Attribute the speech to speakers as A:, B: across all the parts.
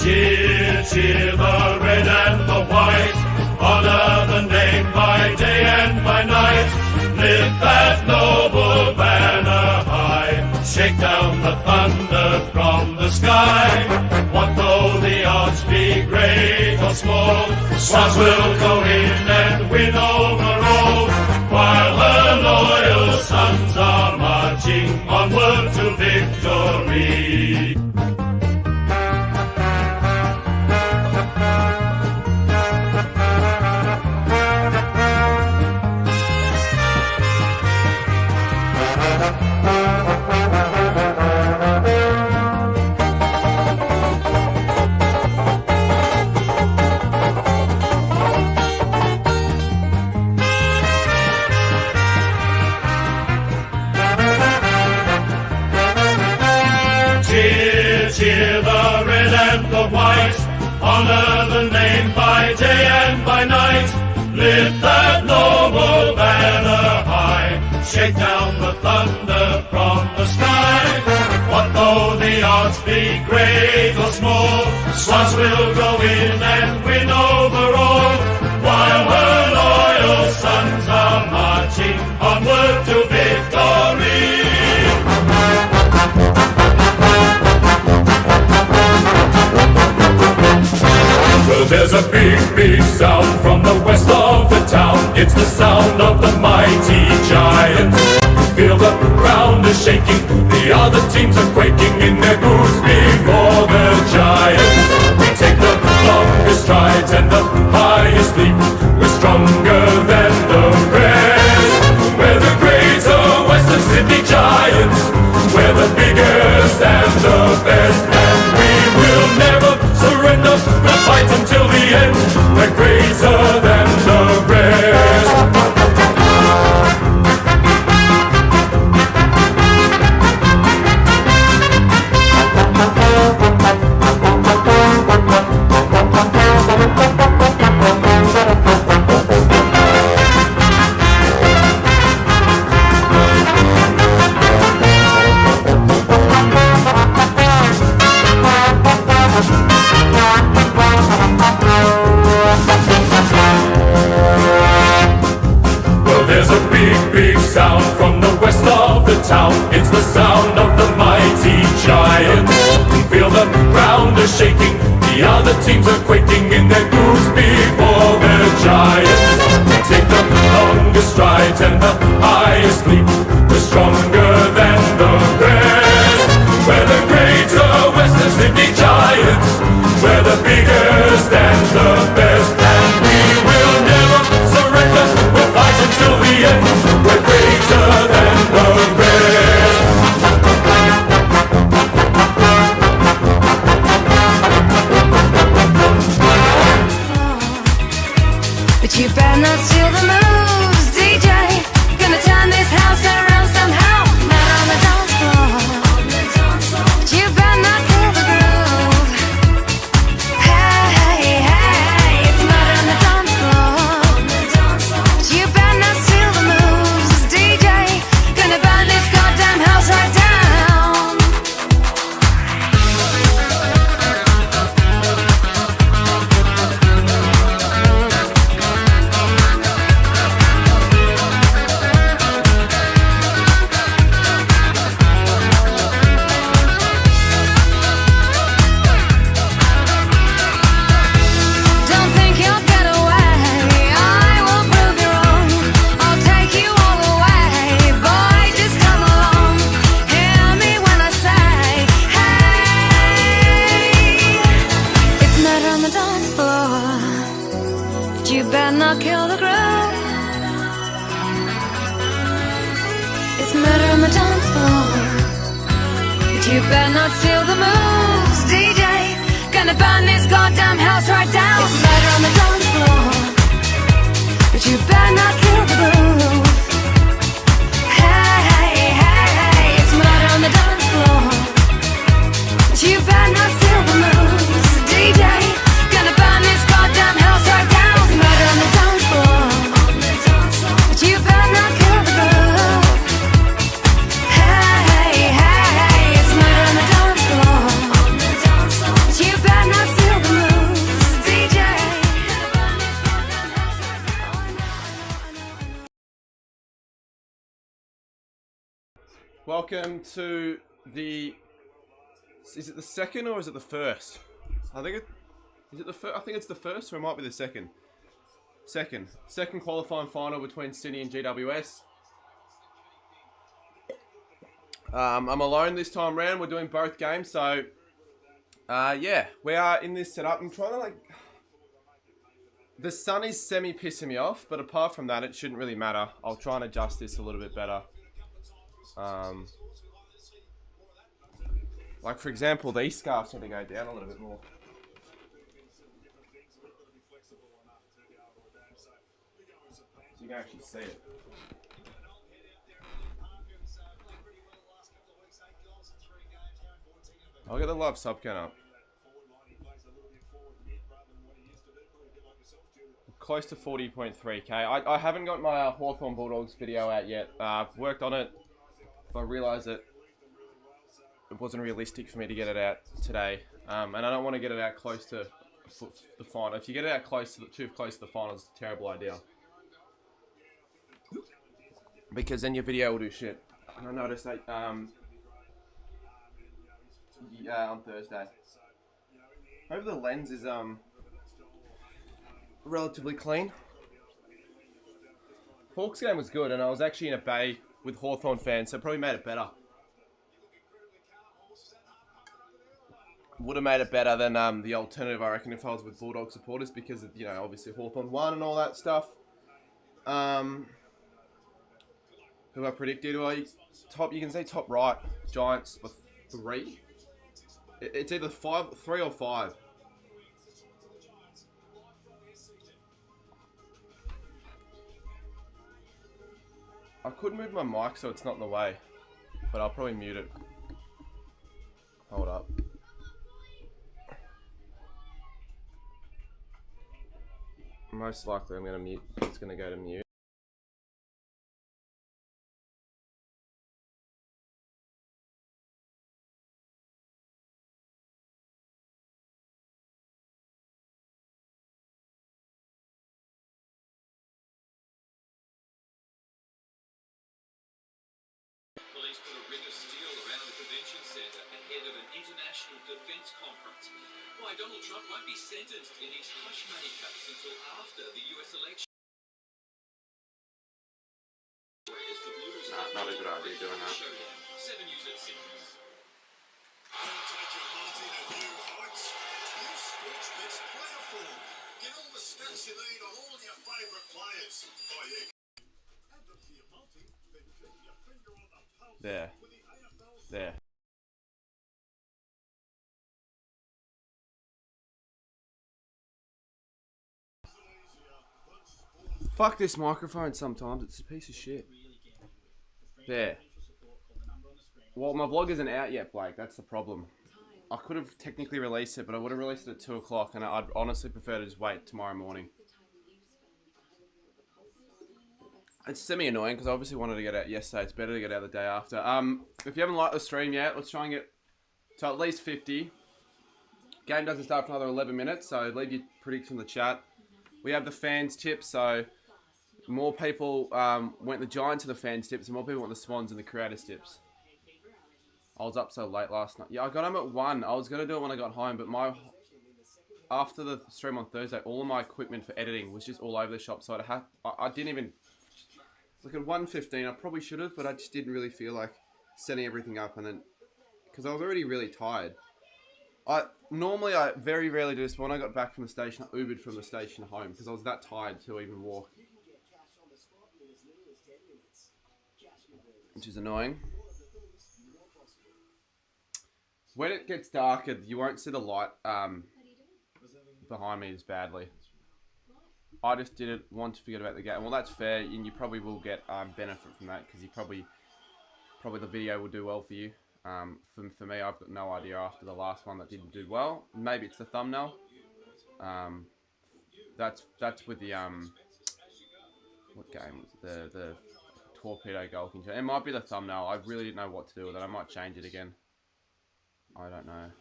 A: Cheer, cheer the red and the white, honor the name by day and by night. Lift that noble banner high, shake down the thunder from the sky. What though the odds be great or small, Swans will go in and win overall, while her loyal sons are marching onward to victory. Cheer the red and the white, honor the name by day and by night. Lift that noble banner high, shake down the thunder from the sky. What though the odds be great or small, Swans will go in and win overall, while her loyal sons are marching onward to victory. Well, there's a big, big sound from the west of the town. It's the sound of the mighty Giants. Feel the ground is shaking, the other teams are quaking in their boots before the Giants. We take the longest strides and the highest leap. We're stronger than the rest. We're the greater Western Sydney Giants. We're the biggest and the best, and we will never surrender. We'll fight until the end. We're greater than the rest. Sound from the west of the town. It's the sound of the mighty Giants. Feel the ground is shaking, the other teams are quaking in their boots before the Giants. Take the longest strides and the highest leap. We're stronger than the rest. We're the greater Western Sydney Giants. We're the biggest and the best, and we will never surrender. We'll fight until the end. We're greater than the rest.
B: But you better not steal the moves, DJ. Gonna turn this house around somehow. Not on the dance floor. But you better not kill the groove. Hey, hey, it's murder on the dance floor. But you better not steal the moves, DJ. Gonna burn this goddamn house right down. Don't think you'll get away, I will prove you wrong. I'll take you all the way, boy, just come along. Hear me when I say, hey, it's murder on the dance floor. But you better not kill the groove. It's murder on the dance floor. But you better not steal the moves, DJ. Gonna burn this goddamn house right down. It's murder on the dance floor. But you better not kill the groove. Hey, hey, hey, it's murder on the dance floor. But you better not steal the moves, DJ. Gonna burn this goddamn house right down. It's murder on the dance floor. But you better not kill the groove. Hey, hey, hey, it's murder on the dance floor. But you better not
C: Welcome to the... Is it the second or is it the first? I think I think it's the first, or it might be the second. Second qualifying final between Sydney and GWS. I'm alone this time round. We're doing both games, so yeah, we are in this setup. I'm trying to the sun is semi pissing me off, but apart from that, it shouldn't really matter. I'll try and adjust this a little bit better. Like for example, these scarves need to go down a little bit more. So you can actually see it. I'll get the live sub count up. Close to 40.3k. I haven't got my Hawthorn Bulldogs video out yet. I've worked on it, but I realised that it wasn't realistic for me to get it out today. And I don't want to get it out close to the final. If you get it out too close to the final, it's a terrible idea. Because then your video will do shit. And I noticed that on Thursday. Hope the lens is relatively clean. Hawks game was good, and I was actually in a bay with Hawthorn fans, so it probably made it better. Would have made it better than the alternative, I reckon, if I was with Bulldog supporters, because of, obviously Hawthorn won and all that stuff. Who I predicted? Well, you can say top right, Giants with 3. It's either 3 or 5. I could move my mic so it's not in the way, but I'll probably mute it. Hold up. Most likely I'm going to mute. It's going to go to mute.
D: Police put a ring of steel around the convention centre ahead of an international defence conference. Why Donald Trump won't be sentenced in his hush money case until after the US election.
C: Not a good idea doing that.
D: 7 News at 6.
E: Don't take your multi to new heights. Use Sportsbet's player form. Get all the stats you need on all your favourite players. Oh yeah. Add them to your multi, then keep your finger on the pulse
C: There.
E: with the AFL.
C: There. Fuck this microphone sometimes, it's a piece of shit. There. Well, my vlog isn't out yet, Blake, that's the problem. I could have technically released it, but I would have released it at 2 o'clock, and I'd honestly prefer to just wait tomorrow morning. It's semi-annoying, because I obviously wanted to get out yesterday. It's better to get out the day after. If you haven't liked the stream yet, let's try and get to at least 50. Game doesn't start for another 11 minutes, so leave your prediction in the chat. We have the fans tips, so more people went the Giants and the fans tips, and more people went the Swans and the creators tips. I was up so late last night. Yeah, I got home at 1. I was going to do it when I got home, but after the stream on Thursday, all of my equipment for editing was just all over the shop, so I didn't even... Look, at 1:15, I probably should have, but I just didn't really feel like setting everything up, and then... Because I was already really tired. Normally, I very rarely do this, but when I got back from the station, I Ubered from the station home, because I was that tired to even walk. Which is annoying. When it gets darker, you won't see the light behind me as badly. I just didn't want to forget about the game. Well, that's fair, and you probably will get benefit from that, because you probably the video will do well for you. For me, I've got no idea after the last one that didn't do well. Maybe it's the thumbnail. That's with the what game was it? The torpedo goal. It might be the thumbnail. I really didn't know what to do with it. I might change it again. I don't know.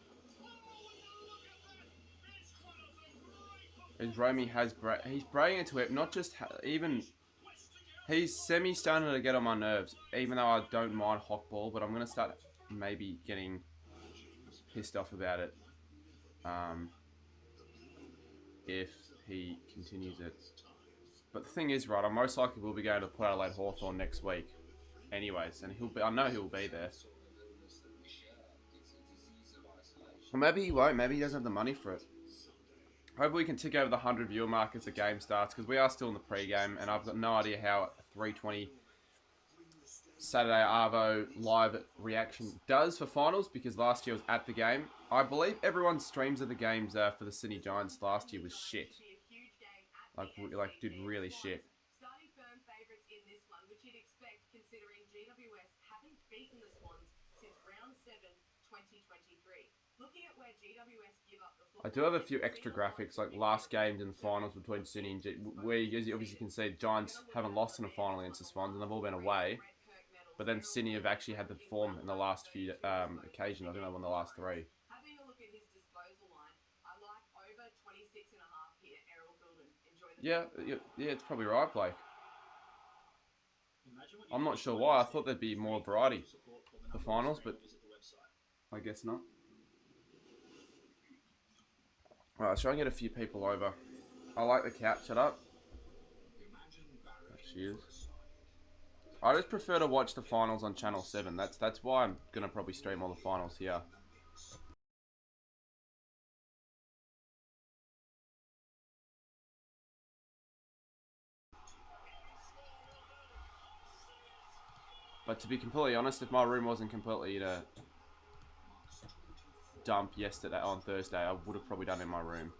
C: As Romy has he's braying into it, not just even He's starting to get on my nerves, even though I don't mind Hawkball, but I'm going to start maybe getting pissed off about it if he continues it. But the thing is, right, I most likely will be going to Port Adelaide Hawthorn next week anyways, and I know he'll be there. Or maybe he won't, maybe he doesn't have the money for it. Hopefully we can tick over the 100 viewer mark as the game starts, because we are still in the pre-game, and I've got no idea how a 3:20 Saturday Arvo live reaction does for finals, because last year was at the game. I believe everyone's streams of the games for the Sydney Giants last year was shit. Like did really shit.
F: Starting firm favourites in this one, which you'd expect considering GWS haven't beaten the Swans since round 7, 2023. Looking at where GWS give up the football.
C: I do have a few extra graphics, like last games and finals between Sydney and where, as you obviously can see, Giants haven't lost in a final against the Swans, and they've all been away. But then Sydney have actually had the form in the last few occasions. I think they won the last 3.
F: Having a look at his disposal line, I like over 26.5 here, Errol Goulden. Enjoy the
C: Yeah, it's probably right, Blake. I'm not sure why. I thought there'd be more variety for finals, but I guess not. Alright, let's try and get a few people over. I like the couch set up. There she is. I just prefer to watch the finals on Channel 7. That's why I'm going to probably stream all the finals here. But to be completely honest, if my room wasn't completely in a dump on Thursday, I would have probably done it in my room.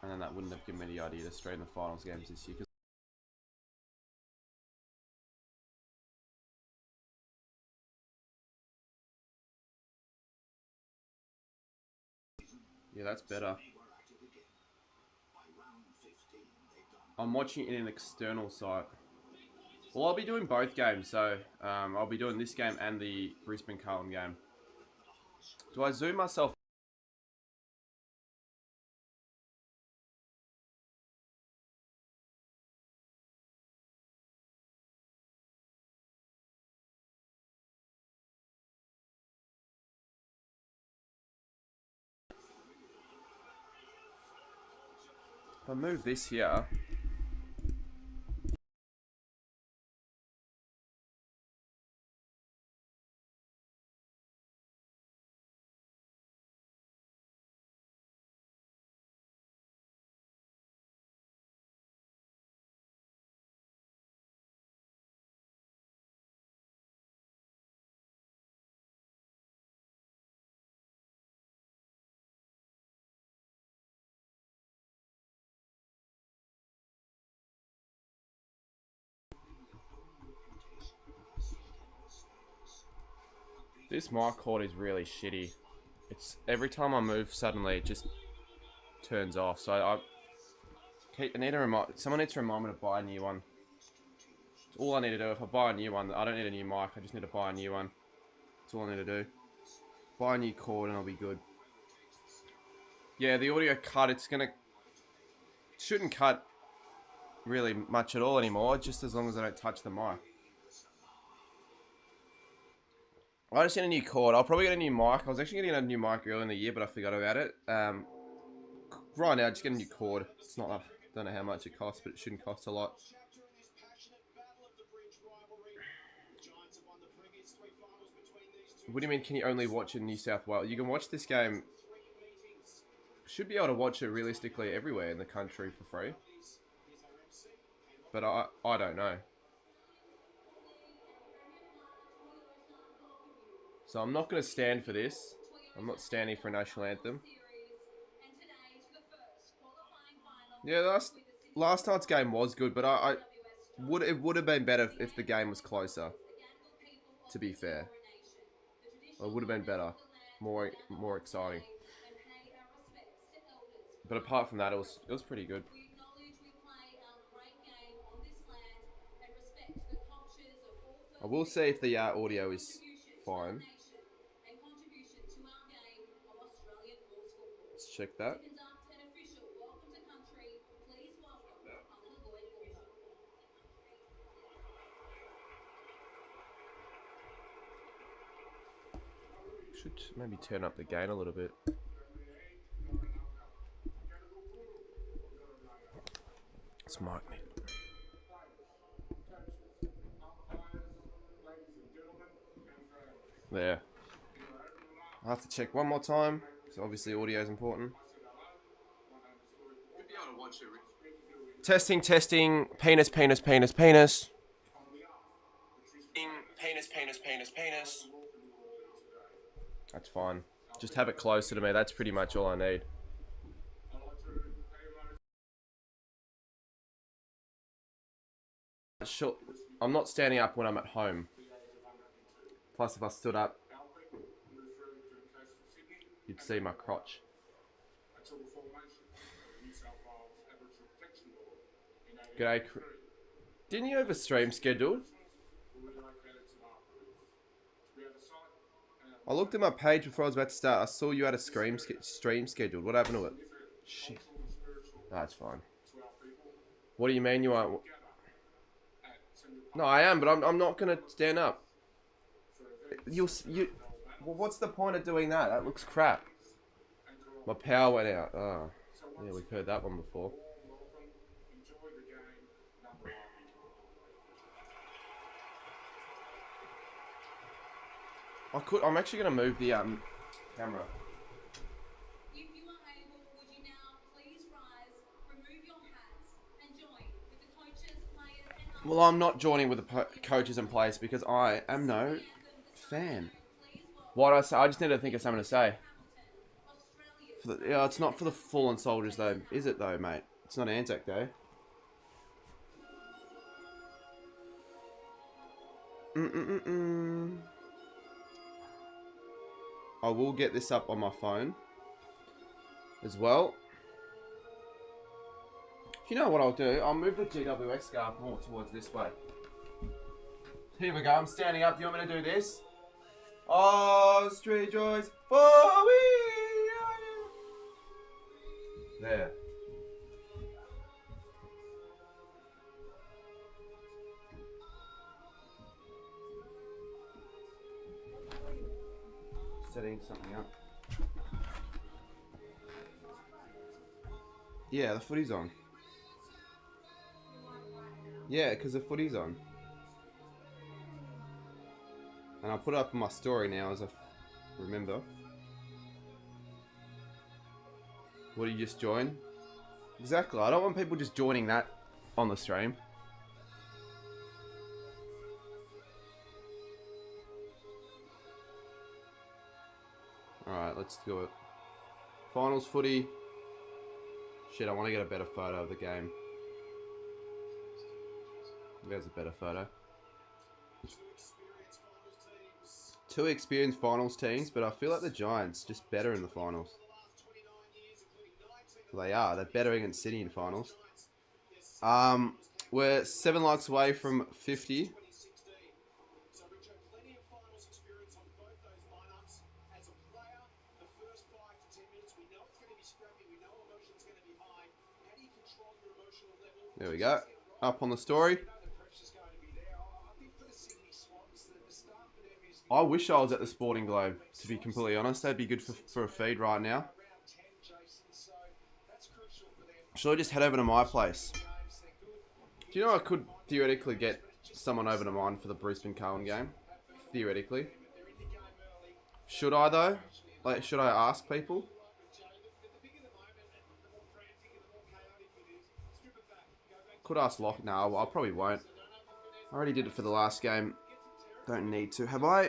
C: And then that wouldn't have given me the idea to stream the finals games this year. Yeah, that's better. I'm watching it in an external site. Well, I'll be doing both games, so I'll be doing this game and the Brisbane Carlton game. Do I zoom myself? If I move this here... This mic cord is really shitty. It's every time I move, suddenly it just turns off. So I need to someone needs to remind me to buy a new one. It's all I need to do. If I buy a new one, I don't need a new mic. I just need to buy a new one. That's all I need to do. Buy a new cord and I'll be good. Yeah, the audio cut. Shouldn't cut really much at all anymore. Just as long as I don't touch the mic. I just need a new cord. I'll probably get a new mic. I was actually getting a new mic earlier in the year, but I forgot about it. Right now, just get a new cord. It's not, I don't know how much it costs, but it shouldn't cost a lot. What do you mean, can you only watch in New South Wales? You can watch this game. Should be able to watch it realistically everywhere in the country for free. But I don't know. So I'm not going to stand for this. I'm not standing for a national anthem. Yeah, last night's game was good, but it would have been better if the game was closer. To be fair, it would have been better, more exciting. But apart from that, it was pretty good. I will see if the audio is fine. Let's check that. Should maybe turn up the gain a little bit. It's mic me. There. I'll have to check one more time. So obviously audio is important. Testing, testing. Penis, penis, penis, penis. Penis, penis, penis, penis. That's fine. Just have it closer to me. That's pretty much all I need. Sure. I'm not standing up when I'm at home. Plus, if I stood up, you'd see my crotch. G'day. Didn't you have a stream scheduled? I looked at my page before I was about to start. I saw you had a stream scheduled. What happened to it? Shit. That's fine. What do you mean you aren't? No, I am, but I'm not gonna stand up. You. Well, what's the point of doing that? That looks crap. My power went out. Oh, yeah, we've heard that one before. I'm actually gonna move the camera.
G: If you are able, would you now please rise, remove your hats, and join with the coaches, players, and
C: Well, I'm not joining with the coaches and players because I am no fan. What I say? I just need to think of something to say. Yeah, it's not for the fallen soldiers though, is it though, mate? It's not Anzac Day. I will get this up on my phone as well. You know what I'll do? I'll move the GWS scarf more towards this way. Here we go. I'm standing up. Do you want me to do this? Oh, street joys for we. There. Setting something up. Yeah, the footy's on. Yeah, because the footy's on. And I'll put it up in my story now as I remember. What do you just join? Exactly. I don't want people just joining that on the stream. Alright, let's do it. Finals footy. Shit, I want to get a better photo of the game. There's a better photo. Two experienced finals teams, but I feel like the Giants just better in the finals. They are. They're better against Sydney in finals. We're 7 likes away from 50. There we go. Up on the story. I wish I was at the Sporting Globe, to be completely honest. That'd be good for a feed right now. Should I just head over to my place? Do you know I could theoretically get someone over to mine for the Brisbane-Cowan game? Theoretically. Should I though? Like, should I ask people? Could ask Locke. No, I probably won't. I already did it for the last game. Don't need to. Have I?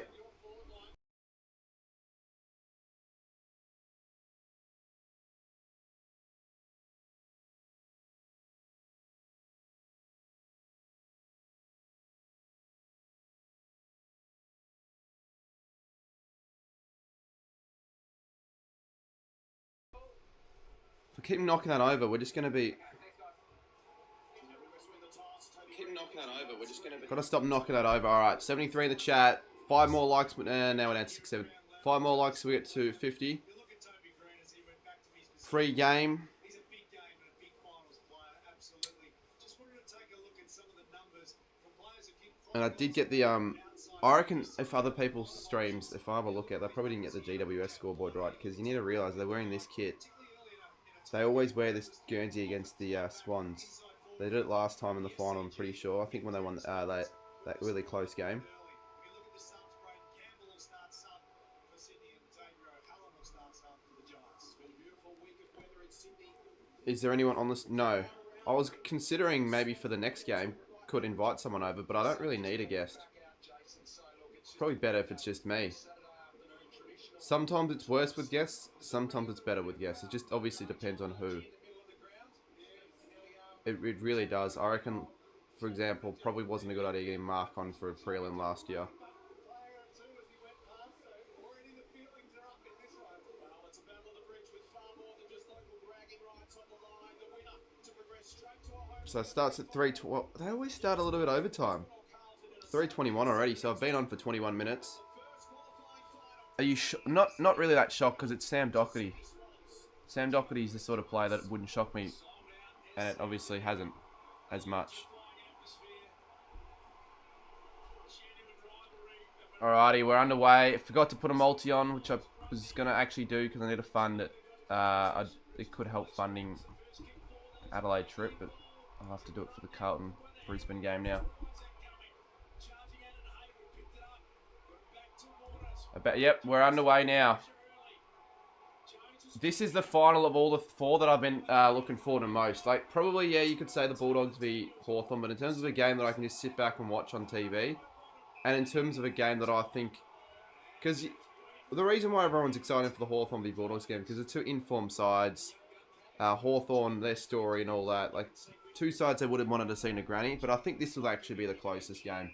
C: If I keep knocking that over, we're just going to be... Gotta stop knocking that over. Alright, 73 in the chat. 5 more likes, but now we're down to 6-7. 5 more likes, so we get to 50. Free game. And I did get the I reckon if other people's streams, if I have a look at, they probably didn't get the GWS scoreboard right, because you need to realise they're wearing this kit. They always wear this Guernsey against the Swans. They did it last time in the final, I'm pretty sure. I think when they won that really close game. Is there anyone on this? No. I was considering maybe for the next game, could invite someone over, but I don't really need a guest. It's probably better if it's just me. Sometimes it's worse with guests, sometimes it's better with guests. It just obviously depends on who. It really does. I reckon, for example, probably wasn't a good idea getting Mark on for a prelim last year. So it starts at 3:12. They always start a little bit overtime. 3:21 already, so I've been on for 21 minutes. Are you not really that shocked because it's Sam Doherty. Sam Doherty's the sort of player that wouldn't shock me, and it obviously hasn't as much. Alrighty, we're underway. I forgot to put a multi on, which I was going to actually do because I need to fund it. It could help funding Adelaide trip, but I'll have to do it for the Carlton Brisbane game now. Yep, we're underway now. This is the final of all the four that I've been looking forward to most. Like, probably, yeah, you could say the Bulldogs v Hawthorn, but in terms of a game that I can just sit back and watch on TV, and in terms of a game that I think... Because the reason why everyone's excited for the Hawthorn v Bulldogs game, because they're two informed sides. Hawthorn, their story and all that. Like, two sides they would have wanted to see in a granny, but I think this will actually be the closest game.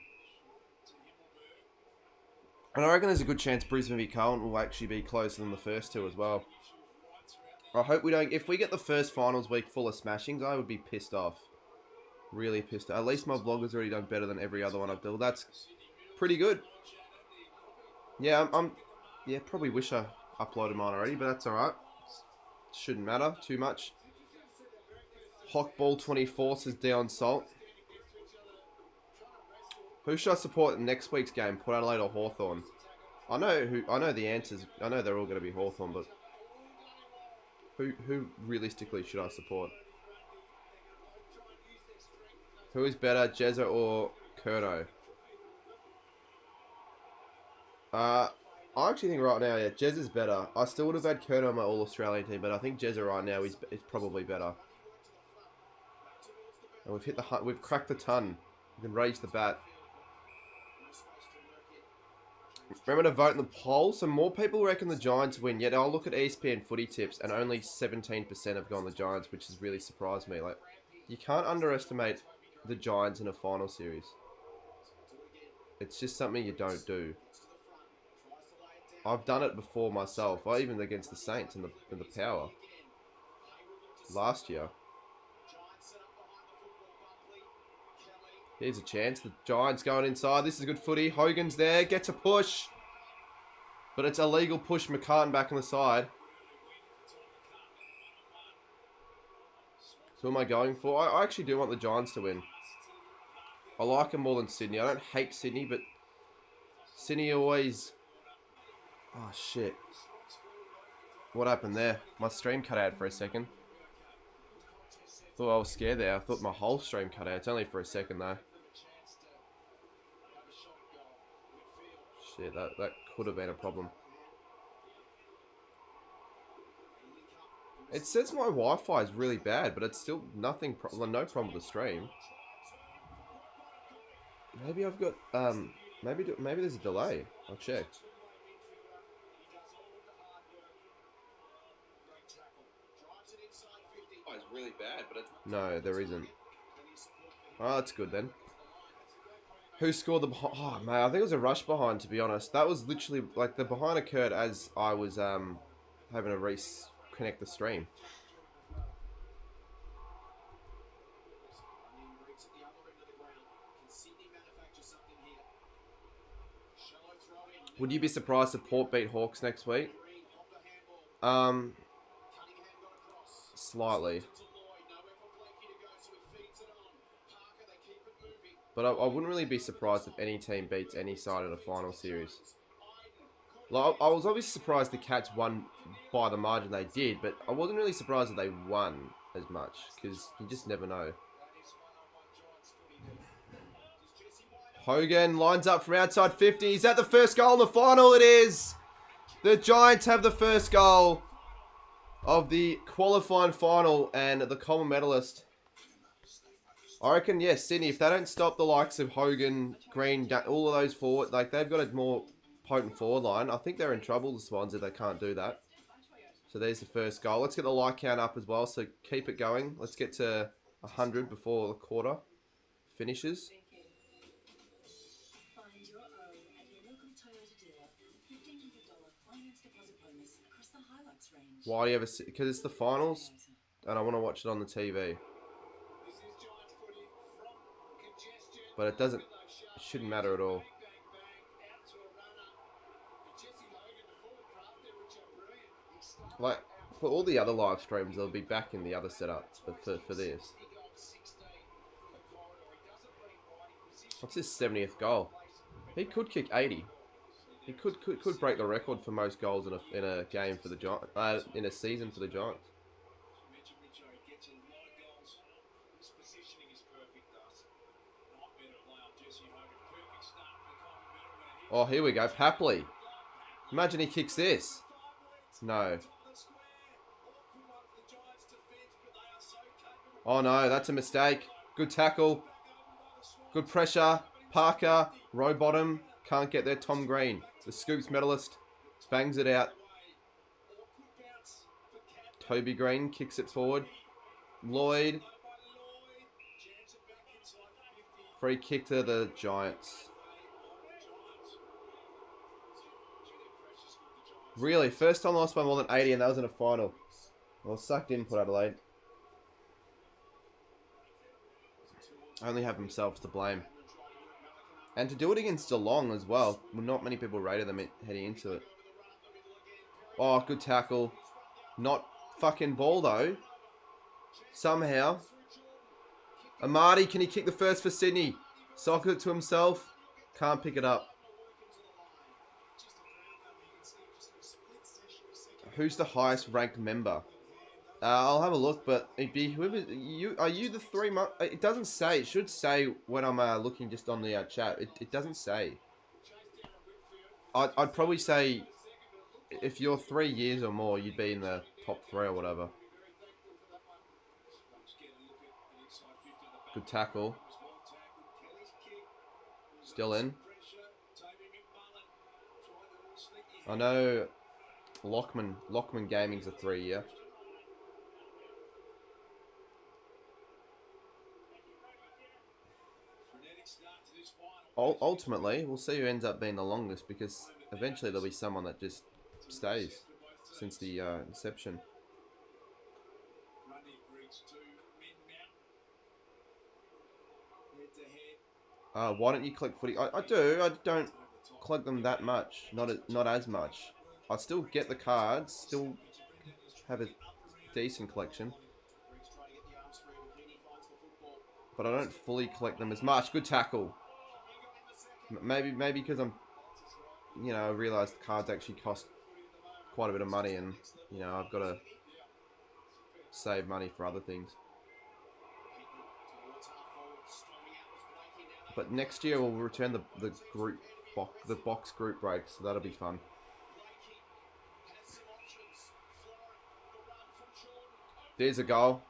C: And I reckon there's a good chance Brisbane v Carlton will actually be closer than the first two as well. I hope we don't... If we get the first finals week full of smashings, I would be pissed off. Really pissed off. At least my blog has already done better than every other one I've done. That's pretty good. Yeah, yeah, probably wish I uploaded mine already, but that's alright. Shouldn't matter too much. Hawkball 24 says Dion Salt. Who should I support in next week's game? Port Adelaide or Hawthorn? I know the answers. I know they're all going to be Hawthorn, but who realistically should I support? Who is better, Jezza or Curto? I actually think right now, yeah, Jezza's better. I still would have had Curto on my All-Australian team, but I think Jezza right now is probably better. And we've cracked the ton. We can raise the bat. Remember to vote in the poll. So more people reckon the Giants win. Yet I'll look at ESPN footy tips, and only 17% have gone the Giants, which has really surprised me. Like, you can't underestimate the Giants in a final series. It's just something you don't do. I've done it before myself. Even against the Saints in the Power last year. Here's a chance. The Giants going inside. This is good footy. Hogan's there. Gets a push. But it's a legal push. McCartan back on the side. So who am I going for? I actually do want the Giants to win. I like them more than Sydney. I don't hate Sydney, but Sydney always... Oh, shit. What happened there? My stream cut out for a second. Thought I was scared there. I thought my whole stream cut out. It's only for a second though. Shit, that could have been a problem. It says my Wi-Fi is really bad, but it's still no problem with the stream. Maybe I've got maybe there's a delay. I'll check. Really bad, but it's... No, there isn't. Oh, that's good then. Who scored the... Oh, man, I think it was a rush behind, to be honest. That was literally... Like, the behind occurred as I was having to reconnect the stream. Would you be surprised if Port beat Hawks next week? Slightly. But I wouldn't really be surprised if any team beats any side in a final series. Like, I was obviously surprised the Cats won by the margin they did, but I wasn't really surprised that they won as much, because you just never know. Hogan lines up from outside 50. Is that the first goal in the final? It is! The Giants have the first goal of the qualifying final and the common medalist. I reckon, yes, Sydney, if they don't stop the likes of Hogan, Green, all of those forward, like, they've got a more potent forward line. I think they're in trouble, the Swans, if they can't do that. So there's the first goal. Let's get the like count up as well, so keep it going. Let's get to 100 before the quarter finishes.
H: Find your own at your local Toyota dealer with $1,500 finance deposit bonus across the Hilux range.
C: Why do you ever see? Because it's the finals, and I want to watch it on the TV. But it doesn't, it shouldn't matter at all. Like, for all the other live streams, they'll be back in the other setup, but for this. What's his 70th goal? He could kick 80. He could break the record for most goals in a game for the Giants, in a season for the Giants. Oh, here we go. Papley. Imagine he kicks this. No. Oh, no. That's a mistake. Good tackle. Good pressure. Parker. Row bottom. Can't get there. Tom Green. The Scoops medalist. Bangs it out. Toby Green kicks it forward. Lloyd. Free kick to the Giants. Really? First time lost by more than 80 and that was in a final. Well, sucked in, Port Adelaide. Only have themselves to blame. And to do it against Geelong as well. Not many people rated them heading into it. Oh, good tackle. Not fucking ball though. Somehow. Amadi, can he kick the first for Sydney? Socket it to himself. Can't pick it up. Who's the highest ranked member? I'll have a look, but it'd be whoever you are. You the 3 month? It doesn't say. It should say when I'm looking just on the chat. It doesn't say. I'd probably say if you're 3 years or more, you'd be in the top 3 or whatever. Good tackle. Still in. I know. Lockman Gaming's a 3-year. Ultimately, we'll see who ends up being the longest, because eventually there'll be someone that just stays since the inception. Why don't you collect footy? I do. I don't collect them that much. Not as much. I still get the cards. Still have a decent collection. But I don't fully collect them as much. Good tackle. Maybe because I'm, I realise the cards actually cost quite a bit of money, and I've got to save money for other things. But next year we'll return the box group break, so that'll be fun. There's a goal.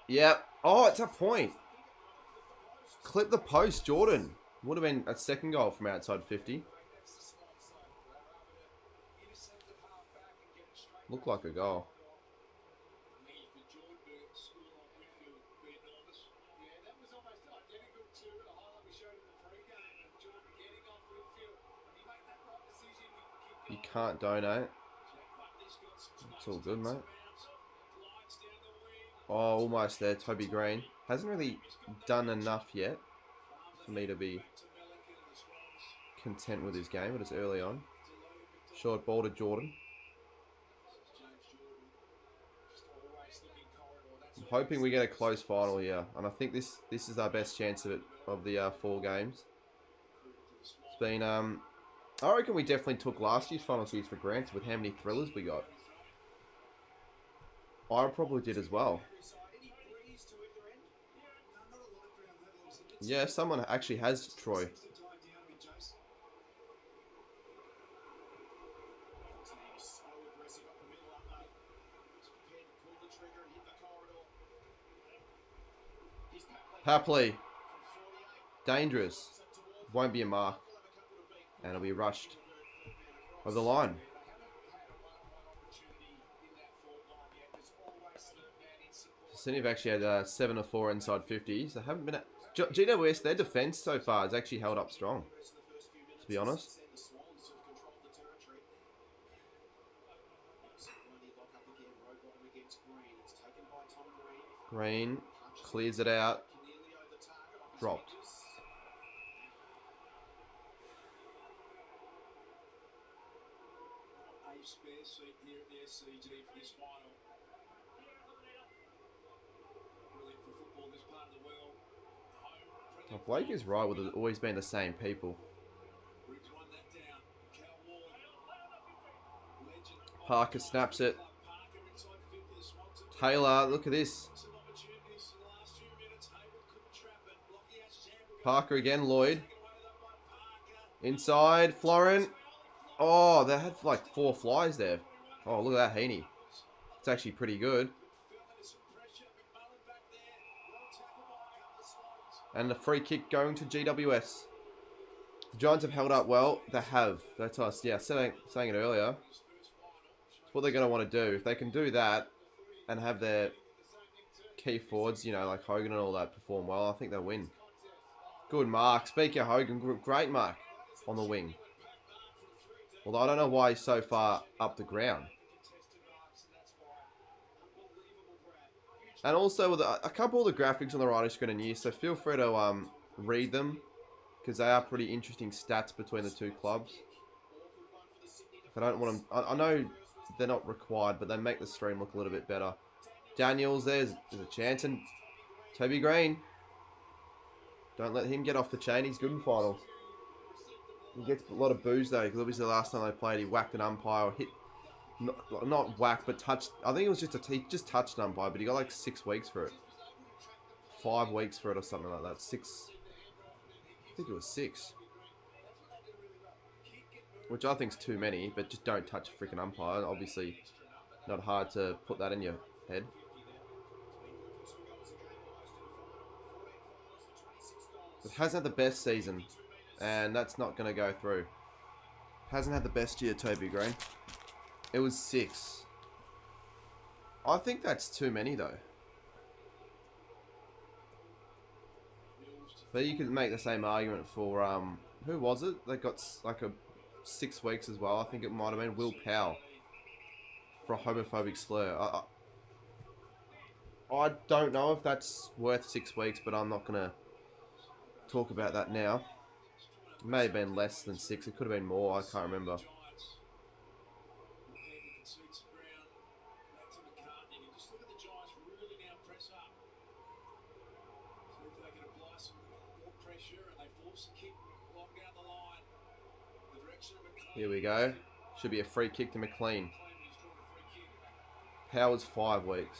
C: Yep. Oh, it's a point. Clip the post, Jordan. Would have been a second goal from outside 50. Looked like a goal. You can't donate. It's all good, mate. Oh, almost there. Toby Green hasn't really done enough yet for me to be content with his game, but it's early on. Short ball to Jordan. hoping we get a close final here, and I think this is our best chance of it, of the 4 games. It's been I reckon we definitely took last year's final series for granted with how many thrillers we got. I probably did as well. Yeah, someone actually has Troy. Happily. Dangerous. Won't be a mark. And it'll be rushed over the line. Sydney have actually had 7 of 4 inside 50s. They haven't been... GWS, their defence so far has actually held up strong, to be honest. Green clears it out. Dropped. Well, Blake is right with it always being the same people. Parker snaps it. Taylor, look at this. Parker again, Lloyd. Inside, Florin. Oh, they had like 4 flies there. Oh, look at that, Heaney. It's actually pretty good. And the free kick going to GWS. The Giants have held up well. They have. That's us. Yeah, saying it earlier. It's what they're going to want to do. If they can do that and have their key forwards, you know, like Hogan and all that, perform well, I think they'll win. Good mark. Speaking of Hogan, great mark on the wing. Although I don't know why he's so far up the ground. And also, with a couple of the graphics on the right screen are new, so feel free to read them, because they are pretty interesting stats between the 2 clubs. I don't want them... I know they're not required, but they make the stream look a little bit better. Daniels, there's a chance, and Toby Green. Don't let him get off the chain. He's good in finals. He gets a lot of boos though, because obviously the last time they played, he whacked an umpire or hit... Not whack, but touched. I think it was he just touched an umpire, but he got like 6 weeks for it. 5 weeks for it or something like that. 6. I think it was 6. Which I think's too many, but just don't touch a freaking umpire. Obviously, not hard to put that in your head. It hasn't had the best season, and that's not going to go through. Hasn't had the best year, Toby Green. It was 6. I think that's too many though. But you could make the same argument for who was it? They got like 6 weeks as well. I think it might have been Will Powell for a homophobic slur. I don't know if that's worth 6 weeks, but I'm not gonna talk about that now. It may have been less than 6. It could have been more. I can't remember. Here we go. Should be a free kick to McLean. Powers 5 weeks.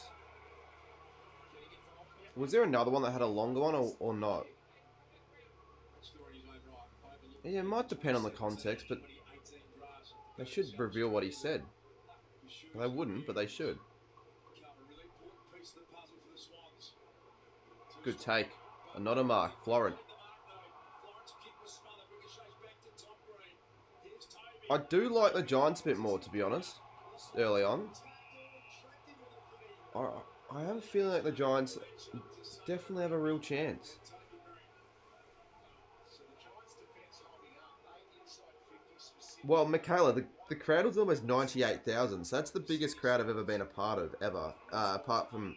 C: Was there another one that had a longer one or not? Yeah, it might depend on the context, but they should reveal what he said. They wouldn't, but they should. Good take. Not a mark. Florin. I do like the Giants a bit more, to be honest, early on. I have a feeling like the Giants definitely have a real chance. Well, Michaela, the crowd was almost 98,000, so that's the biggest crowd I've ever been a part of, ever. Apart from,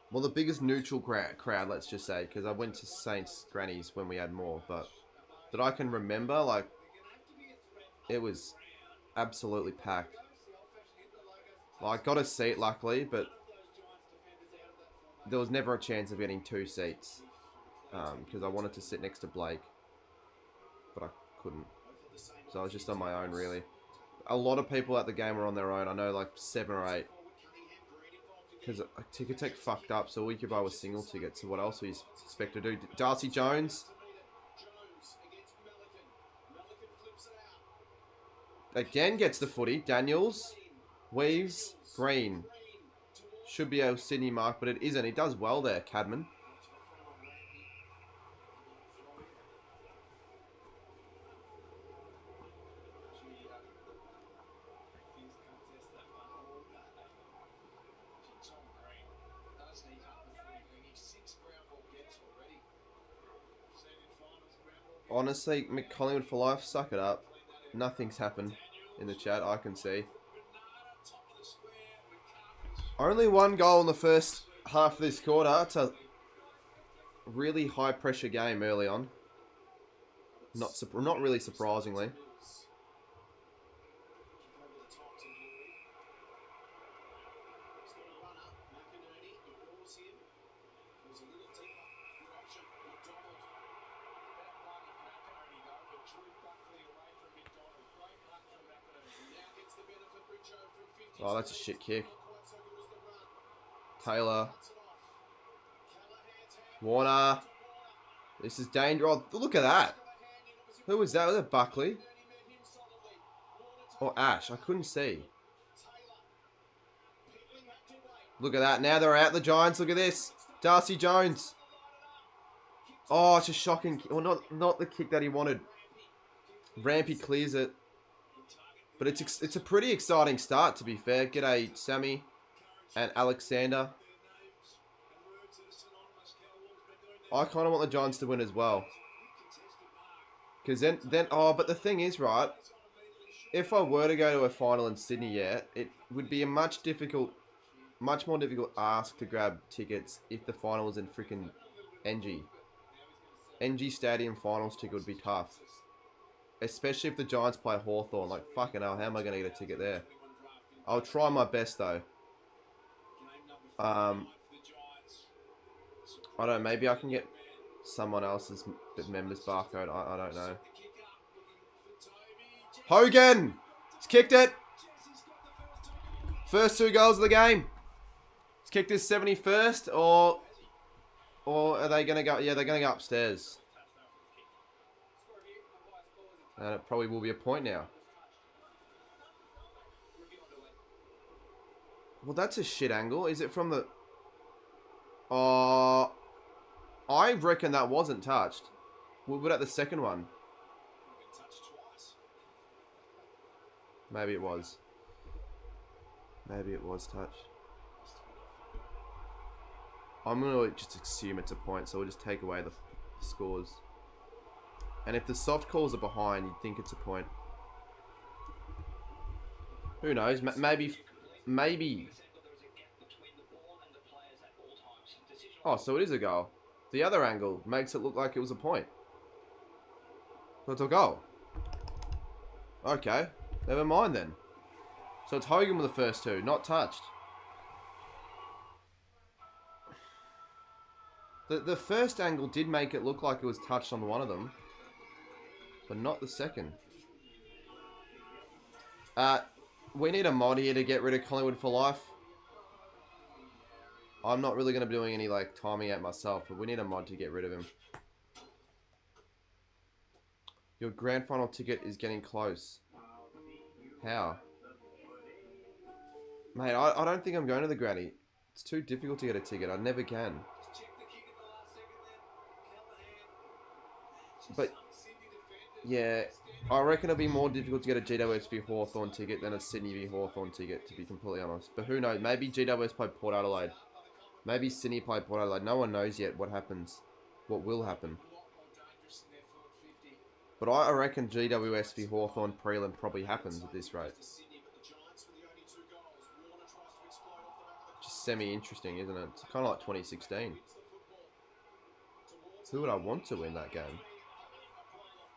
C: well, the biggest neutral crowd, let's just say, because I went to Saints Grannies when we had more, but that I can remember, like, it was absolutely packed. Well, I got a seat, luckily, but there was never a chance of getting 2 seats because I wanted to sit next to Blake, but I couldn't. So I was just on my own, really. A lot of people at the game were on their own. I know like 7 or 8. Because Ticket Tech fucked up, so all you could buy was single tickets. So what else were you expect to do? Darcy Jones. Again gets the footy. Daniels. Weaves. Green. Should be a Sydney mark, but it isn't. He does well there, Cadman. Honestly, Collingwood for life, suck it up. Nothing's happened in the chat, I can see. Only 1 goal in the first half of this quarter. It's a really high pressure game early on. Not really surprisingly. Oh, that's a shit kick. Taylor. Warner. This is dangerous. Oh, look at that. Who was that? Was it Buckley? Or Ash? I couldn't see. Look at that. Now they're out, the Giants. Look at this. Darcy Jones. Oh, it's a shocking... Well, not the kick that he wanted. Rampy clears it. But it's a pretty exciting start, to be fair. G'day, Sammy and Alexander. I kind of want the Giants to win as well. Because then... Oh, but the thing is, right... If I were to go to a final in Sydney, yeah, it would be a much more difficult ask to grab tickets if the final was in freaking NG. NG Stadium finals ticket would be tough. Especially if the Giants play Hawthorn. Like, fucking hell, how am I going to get a ticket there? I'll try my best, though. I don't know, maybe I can get someone else's member's barcode. I don't know. Hogan! He's kicked it! First 2 goals of the game. He's kicked his 71st, or are they going to go... Yeah, they're going to go upstairs. And it probably will be a point now. Well, that's a shit angle. Is it from the... I reckon that wasn't touched. What about the second one? Maybe it was. Maybe it was touched. I'm going to just assume it's a point, so we'll just take away the scores. And if the soft calls are behind, you'd think it's a point. Who knows? Maybe. Oh, so it is a goal. The other angle makes it look like it was a point. So it's a goal. Okay. Never mind then. So it's Hogan with the first 2, not touched. The first angle did make it look like it was touched on one of them. But not the second. We need a mod here to get rid of Collingwood for life. I'm not really going to be doing any like timing out myself, but we need a mod to get rid of him. Your grand final ticket is getting close. How? Mate, I don't think I'm going to the granny. It's too difficult to get a ticket. I never can. But, yeah, I reckon it'll be more difficult to get a GWS v Hawthorn ticket than a Sydney v Hawthorn ticket, to be completely honest. But who knows? Maybe GWS play Port Adelaide. Maybe Sydney play Port Adelaide. No one knows yet what happens. What will happen. But I reckon GWS v Hawthorn prelim probably happens at this rate. Just semi-interesting, isn't it? It's kind of like 2016. Who would I want to win that game?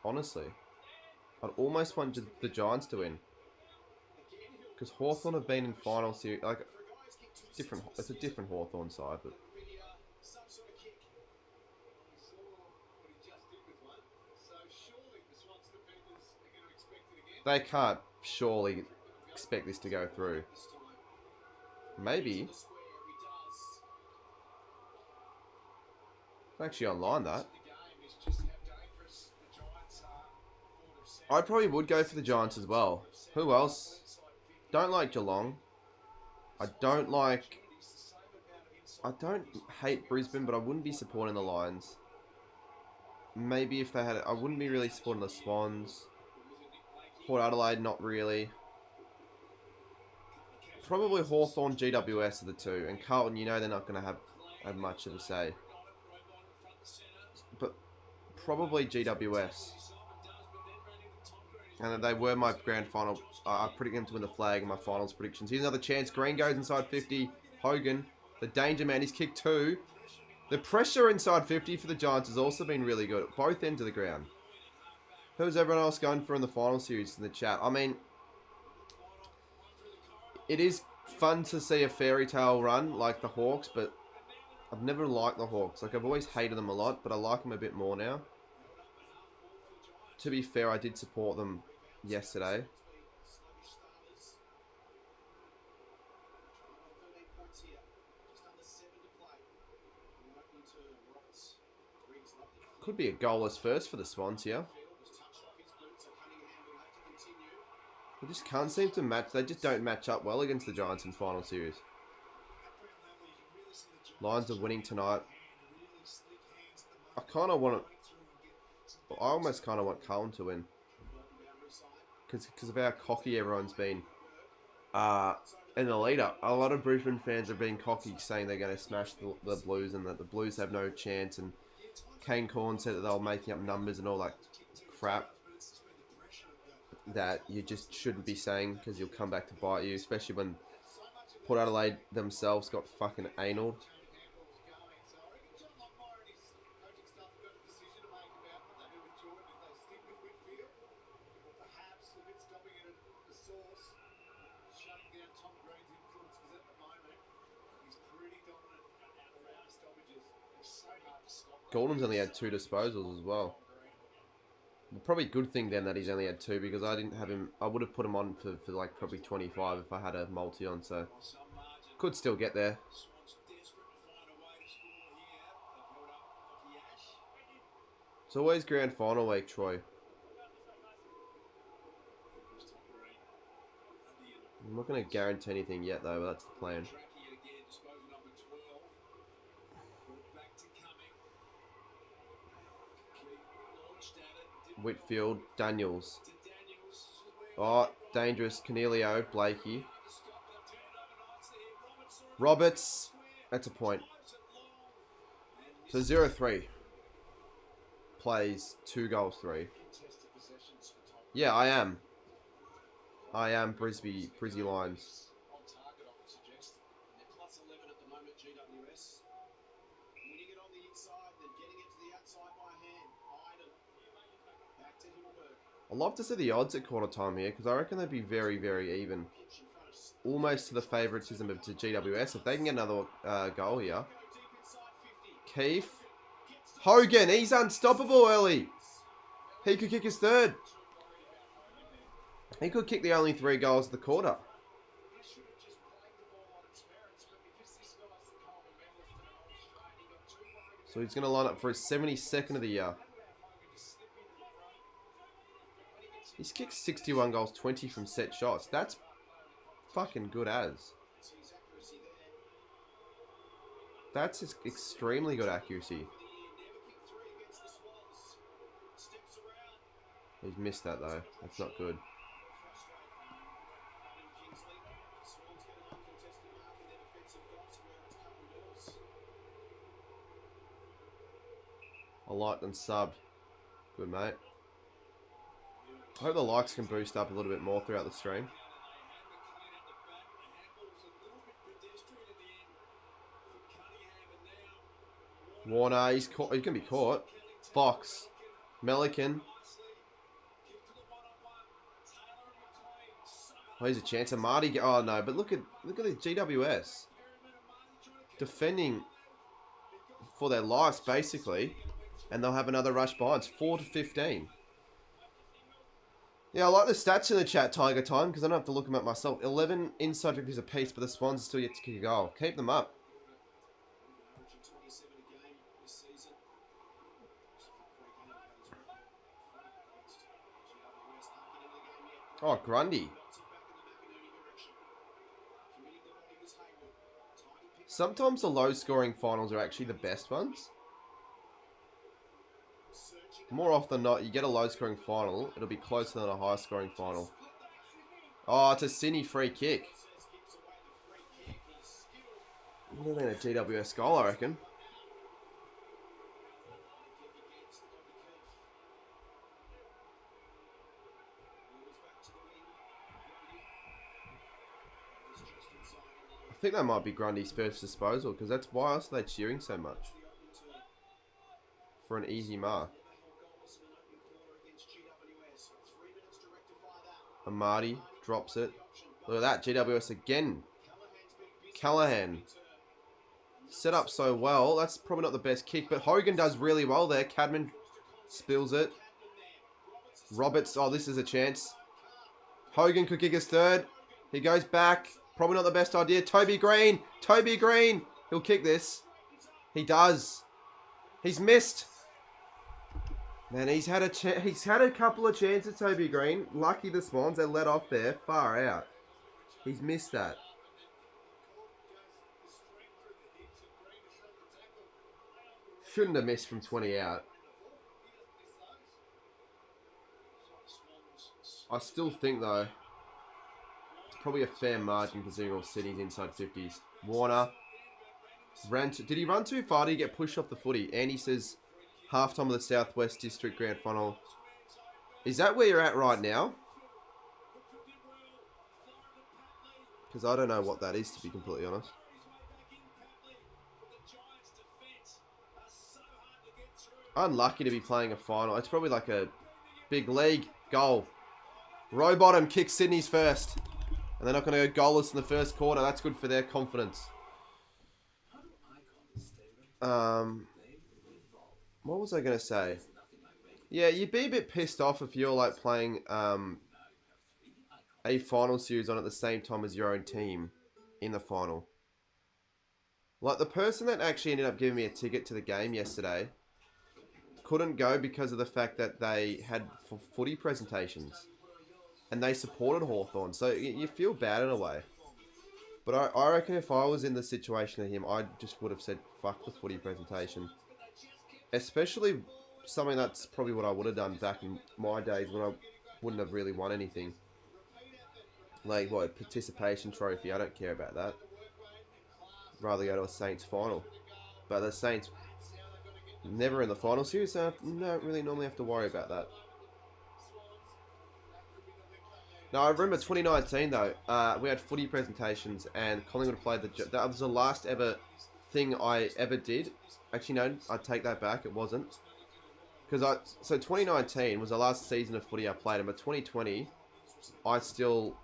C: Honestly. I'd almost want the Giants to win. Because Hawthorn have been in final series. Like, it's a different Hawthorn side, but They can't surely expect this to go through. Maybe. It's actually online, that. I probably would go for the Giants as well. Who else? Don't like Geelong. I don't hate Brisbane, but I wouldn't be supporting the Lions. Maybe if they had it, I wouldn't be really supporting the Swans. Port Adelaide, not really. Probably Hawthorn, GWS are the two. And Carlton, you know they're not going to have much of a say. But probably GWS. And they were my grand final. I predicted them to win the flag in my finals predictions. Here's another chance. Green goes inside 50. Hogan, the danger man, he's kicked 2. The pressure inside 50 for the Giants has also been really good at both ends of the ground. Who's everyone else going for in the final series in the chat? I mean, it is fun to see a fairy tale run like the Hawks, but I've never liked the Hawks. Like, I've always hated them a lot, but I like them a bit more now. To be fair, I did support them yesterday. Could be a goalless first for the Swans here. They just can't seem to match. They just don't match up well against the Giants in final series. Lions are winning tonight. I kind of want it. I almost kind of want Carlton to win. Because of how cocky everyone's been. In the lead-up, a lot of Brisbane fans have been cocky, saying they're going to smash the Blues and that the Blues have no chance. And Kane Corn said that they were making up numbers and all that crap that you just shouldn't be saying, because you'll come back to bite you, especially when Port Adelaide themselves got fucking anal. Gordon's only had 2 disposals as well. Probably a good thing then that he's only had 2, because I didn't have him. I would have put him on for like probably 25 if I had a multi on, so could still get there. It's always grand final week, Troy. I'm not going to guarantee anything yet though, but that's the plan. Whitfield, Daniels. Oh, dangerous. Canelio, Blakey. Roberts. That's a point. So 0-3. Plays 2 goals 3. Yeah, I am. I am Brisbane Lions. I'd love to see the odds at quarter time here, because I reckon they'd be very, very even. Almost to the favouritism of GWS. If they can get another goal here. Keefe. Hogan, he's unstoppable early. He could kick his 3rd. He could kick the only 3 goals of the quarter. So he's going to line up for his 72nd of the year. He's kicked 61 goals, 20 from set shots. That's fucking good as. That's extremely good accuracy. He's missed that though. That's not good. I liked and subbed. Good, mate. I hope the likes can boost up a little bit more throughout the stream. Warner, he's going to be caught. Fox. Melican. Oh, here's a chance. Marty. Oh no, but look at the GWS defending for their lives basically, and they'll have another rush behind. It's 4-15. Yeah, I like the stats in the chat, Tiger Time, because I don't have to look them up myself. 11 inside victories apiece, but the Swans are still yet to kick a goal. Keep them up. Oh, Grundy. Sometimes the low-scoring finals are actually the best ones. More often than not, you get a low-scoring final, it'll be closer than a high-scoring final. Oh, it's a Sydney free kick. Would have been a GWS goal, I reckon. I think that might be Grundy's first disposal, because that's why else are they cheering so much? For an easy mark. Amadi drops it. Look at that, GWS again. Callahan. Set up so well. That's probably not the best kick, but Hogan does really well there. Cadman spills it. Roberts, oh, this is a chance. Hogan could kick his third. He goes back. Probably not the best idea. Toby Green. Toby Green. He'll kick this. He does. He's missed. Man, he's had a couple of chances, Toby Green. Lucky the Swans. They let off there. Far out. He's missed that. Shouldn't have missed from 20 out. I still think, though, it's probably a fair margin considering all Sydney's inside 50s. Warner. Did he run too far? Did he get pushed off the footy? Andy says, halftime of the Southwest District Grand Final. Is that where you're at right now? Because I don't know what that is, to be completely honest. Unlucky to be playing a final. It's probably like a big league goal. Rowbottom kicks Sydney's first. And they're not going to go goalless in the first quarter. That's good for their confidence. What was I going to say? Yeah, you'd be a bit pissed off if you're like playing a final series on at the same time as your own team in the final. Like the person that actually ended up giving me a ticket to the game yesterday couldn't go because of the fact that they had footy presentations and they supported Hawthorn. So you feel bad in a way. But I reckon if I was in the situation of him, I just would have said, fuck the footy presentation. Especially something that's probably what I would have done back in my days when I wouldn't have really won anything. Like, what, participation trophy, I don't care about that. Rather go to a Saints final. But the Saints never in the final series, so I don't really normally have to worry about that. Now, I remember 2019, though, we had footy presentations, and Collingwood played that was the last ever thing I ever did. Actually, no, I take that back, it wasn't. So 2019 was the last season of footy I played in, but 2020, I still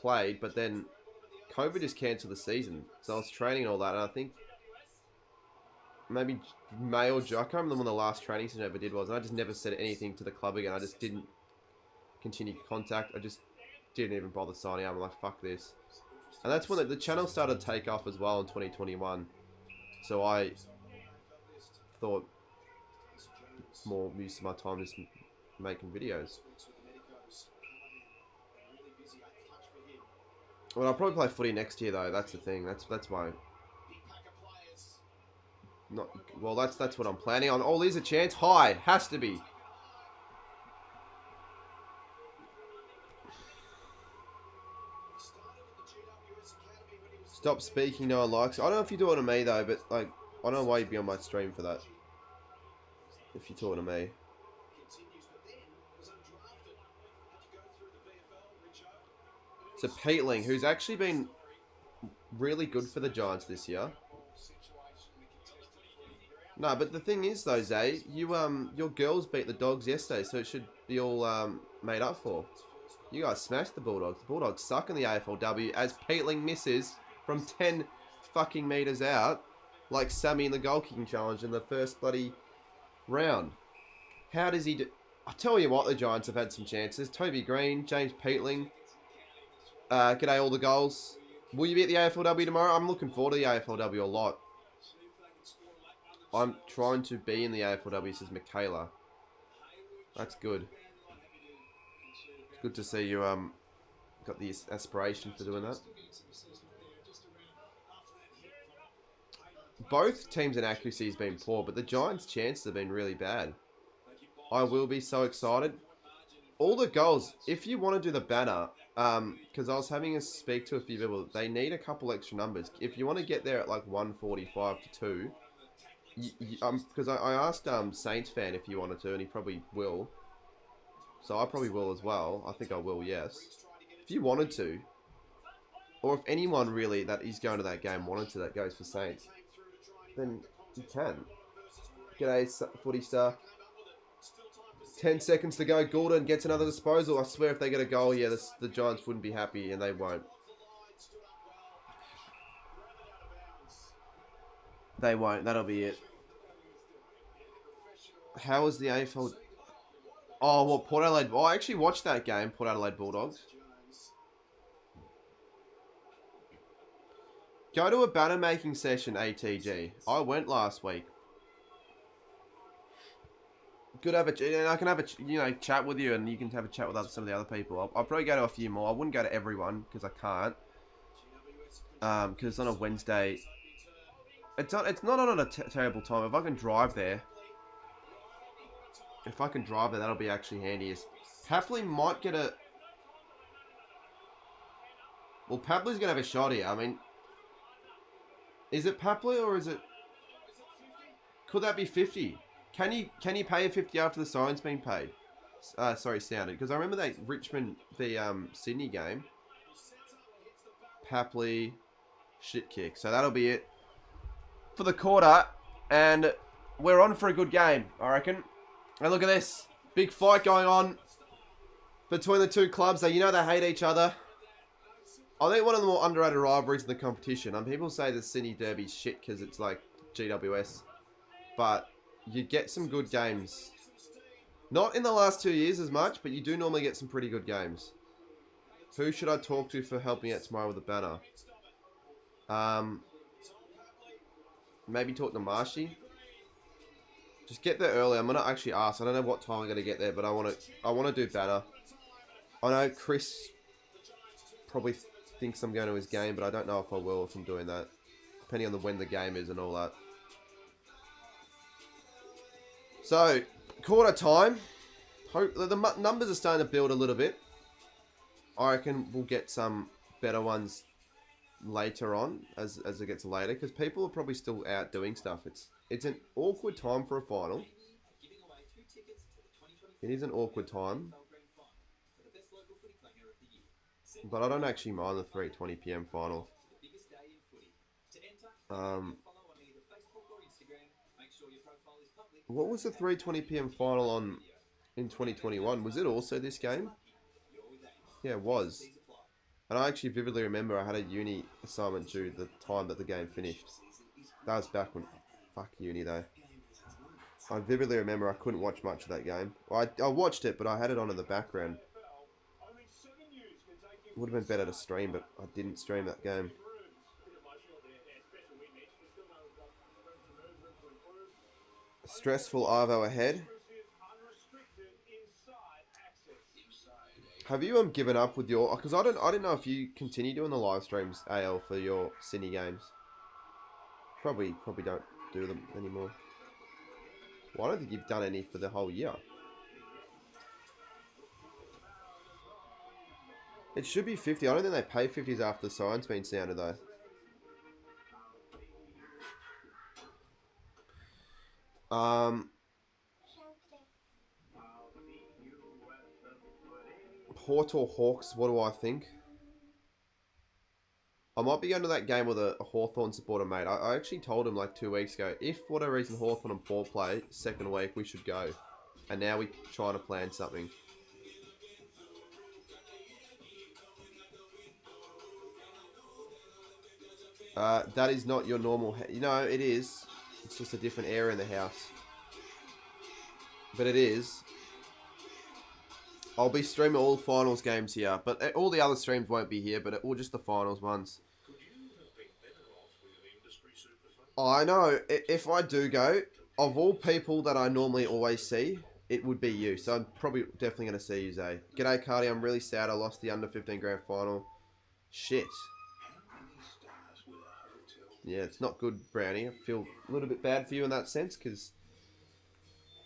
C: played, but then COVID just cancelled the season. So I was training and all that, and I think maybe May or June, I can't remember when the last training session I ever did was, and I just never said anything to the club again. I just didn't continue contact. I just didn't even bother signing up. I'm like, fuck this. And that's when the channel started to take off as well in 2021. So I thought more use of my time just making videos. Well, I'll probably play footy next year though. That's the thing. That's my. That's what I'm planning on. Oh, there's a chance. High. Has to be. Stop speaking, no one likes it. I don't know if you're talking to me though, but like, I don't know why you'd be on my stream for that. If you're talking to me. So Peatling, who's actually been really good for the Giants this year. No, but the thing is though, Zay, your girls beat the Dogs yesterday, so it should be all made up for. You guys smashed the Bulldogs. The Bulldogs suck in the AFLW as Peatling misses from 10 fucking meters out, like Sammy in the goal kicking challenge in the first bloody round. How does he do? I'll tell you what, the Giants have had some chances. Toby Green, James Peatling. G'day, all the goals. Will you be at the AFLW tomorrow? I'm looking forward to the AFLW a lot. I'm trying to be in the AFLW, says Michaela. That's good. It's good to see you got the aspiration for doing that. Both teams' inaccuracy has been poor, but the Giants' chances have been really bad. I will be so excited. All the goals, if you want to do the banner, because I was having to speak to a few people, they need a couple extra numbers. If you want to get there at like 145 to 2, because I asked Saints fan if he wanted to, and he probably will. So I probably will as well. I think I will, yes. If you wanted to, or if anyone really that is going to that game wanted to, that goes for Saints, then you can. G'day, Footy Star. 10 seconds to go. Goulden gets another disposal. I swear if they get a goal here, the Giants wouldn't be happy, and they won't. They won't. That'll be it. How is the AFL... Oh, well, Port Adelaide... Oh, I actually watched that game, Port Adelaide Bulldogs. Go to a banner making session, ATG. I went last week. Good to have and I can have a chat with you, and you can have a chat with some of the other people. I'll probably go to a few more. I wouldn't go to everyone because I can't. Because it's on a Wednesday. It's not on a terrible time. If I can drive there, that'll be actually handy. Papley might get a... Well, Papley's gonna have a shot here. I mean, is it Papley or is it? Could that be 50? Can you pay a 50 after the siren's been paid? Sorry, sounded. Because I remember that Richmond, the Sydney game. Papley, shit kick. So that'll be it for the quarter. And we're on for a good game, I reckon. And look at this. Big fight going on between the two clubs. They hate each other. I think one of the more underrated rivalries in the competition. People say the Sydney Derby's shit because it's like GWS. But you get some good games. Not in the last 2 years as much, but you do normally get some pretty good games. Who should I talk to for helping out tomorrow with the banner? Maybe talk to Marshy. Just get there early. I'm gonna actually ask. I don't know what time I'm gonna get there, but I wanna do banner. I know Chris probably thinks I'm going to his game, but I don't know if I will if I'm doing that. Depending on when the game is and all that. So, quarter time. Hope the numbers are starting to build a little bit. I reckon we'll get some better ones later on as it gets later, because people are probably still out doing stuff. It's an awkward time for a final. It is an awkward time. But I don't actually mind the 3:20 PM final. What was the 3:20 PM final in 2021? Was it also this game? Yeah, it was. And I actually vividly remember I had a uni assignment due the time that the game finished. That was back when... Fuck uni though. I vividly remember I couldn't watch much of that game. I watched it, but I had it on in the background. Would have been better to stream, but I didn't stream that game. Stressful Arvo ahead. Have you given up with your... Because I didn't know if you continue doing the live streams, AL, for your Sydney games. Probably don't do them anymore. Well, I don't think you've done any for the whole year. It should be 50. I don't think they pay 50s after the siren's been sounded, though. Port or Hawks, what do I think? I might be going to that game with a Hawthorn supporter, mate. I actually told him like 2 weeks ago, if for whatever reason Hawthorn and Port play, second week, we should go. And now we're trying to plan something. That is not your normal... You know, it is. It's just a different area in the house. But it is. I'll be streaming all the finals games here, but all the other streams won't be here, but all just the finals ones. I know, if I do go, of all people that I normally always see, it would be you. So I'm probably definitely going to see you, Zay. G'day, Cardi. I'm really sad I lost the under 15 grand final. Shit. Yeah, it's not good, Brownie. I feel a little bit bad for you in that sense, because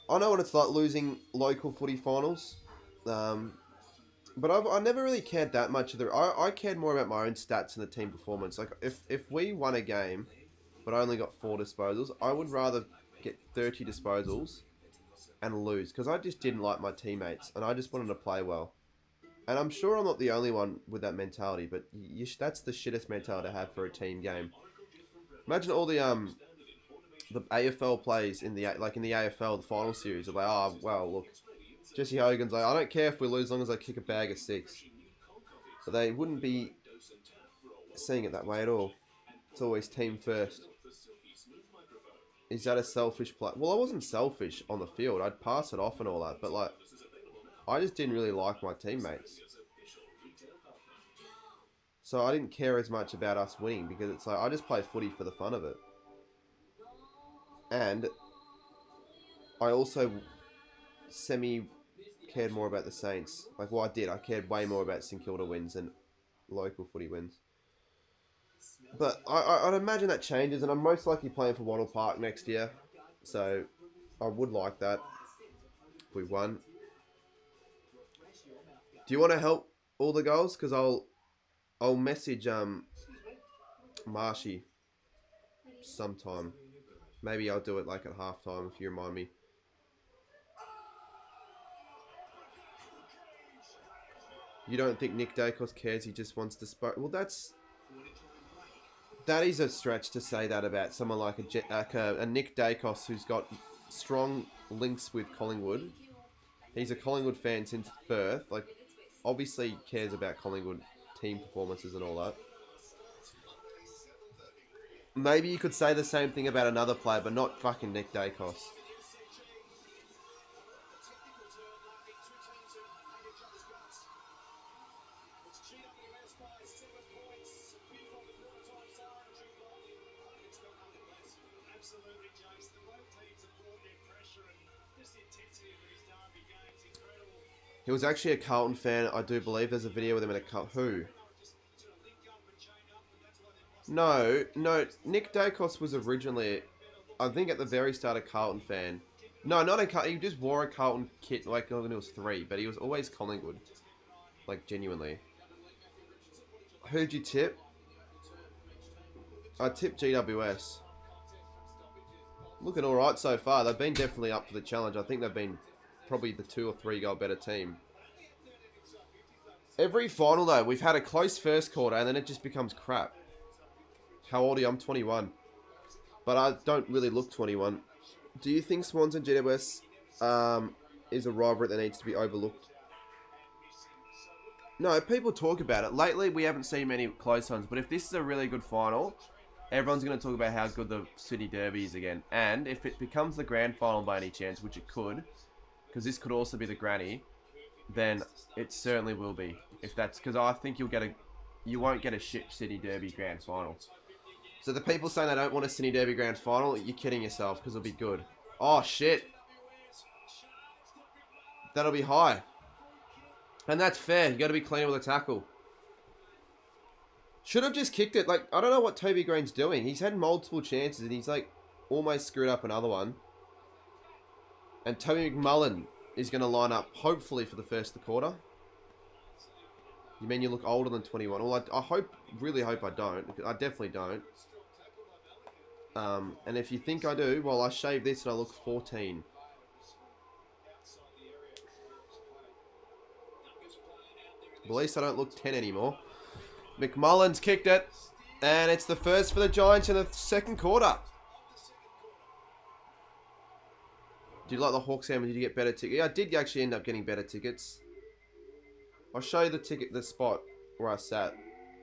C: I know what it's like losing local footy finals. But I never really cared that much of I cared more about my own stats and the team performance. Like, if we won a game, but I only got 4 disposals, I would rather get 30 disposals and lose, because I just didn't like my teammates, and I just wanted to play well. And I'm sure I'm not the only one with that mentality, but that's the shittest mentality to have for a team game. Imagine all the AFL plays in the AFL, the final series, are like, oh, well, look, Jesse Hogan's like, I don't care if we lose as long as I kick a bag of 6. But they wouldn't be seeing it that way at all. It's always team first. Is that a selfish play? Well, I wasn't selfish on the field. I'd pass it off and all that, but like, I just didn't really like my teammates. So I didn't care as much about us winning, because it's like, I just play footy for the fun of it. And I also cared more about the Saints. Like, well, I did. I cared way more about St Kilda wins than local footy wins. But I'd imagine that changes, and I'm most likely playing for Wattle Park next year. So I would like that if we won. Do you want to help all the goals? Because I'll message Marshy sometime. Maybe I'll do it like at halftime if you remind me. You don't think Nick Dacos cares? He just wants to spoke. Well, that is a stretch to say that about someone like a Nick Dacos, who's got strong links with Collingwood. He's a Collingwood fan since birth. Like, obviously he cares about Collingwood team performances and all that. Maybe you could say the same thing about another player, but not fucking Nick Dacos. He was actually a Carlton fan, I do believe. There's a video with him in a Carlton. Who? No. Nick Dacos was originally, I think, at the very start, a Carlton fan. No, not a Carlton. He just wore a Carlton kit like when he was 3, but he was always Collingwood. Like, genuinely. Who'd you tip? I tipped GWS. Looking alright so far. They've been definitely up for the challenge. I think they've been probably the 2 or 3 goal better team. Every final though, we've had a close first quarter and then it just becomes crap. How old are you? I'm 21. But I don't really look 21. Do you think Swans and GWS is a rivalry that needs to be overlooked? No, people talk about it. Lately, we haven't seen many close ones. But if this is a really good final, everyone's going to talk about how good the City Derby is again. And if it becomes the grand final by any chance, which it could, because this could also be the granny, then it certainly will be. If that's because I think you won't get a shit City Derby grand final. So the people saying they don't want a City Derby grand final, you're kidding yourself, because it'll be good. Oh shit, that'll be high, and that's fair. You got to be clean with a tackle. Should have just kicked it. Like, I don't know what Toby Green's doing. He's had multiple chances and he's like almost screwed up another one. And Toby McMullen is going to line up, hopefully, for the first of the quarter. You mean you look older than 21? Well, I really hope I don't. I definitely don't. And if you think I do, well, I shave this and I look 14. But at least I don't look 10 anymore. McMullen's kicked it. And it's the first for the Giants in the second quarter. Do you like the Hawks game? Did you get better tickets? Yeah, I did actually end up getting better tickets. I'll show you the spot where I sat.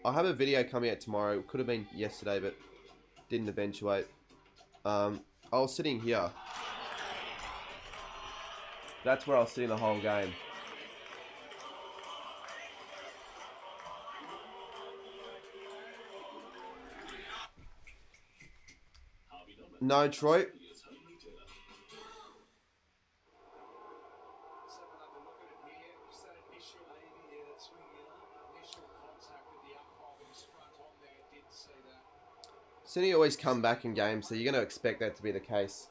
C: I have a video coming out tomorrow. It could have been yesterday, but didn't eventuate. I was sitting here. That's where I was sitting the whole game. No, Troy. Sydney always come back in games, so you're going to expect that to be the case.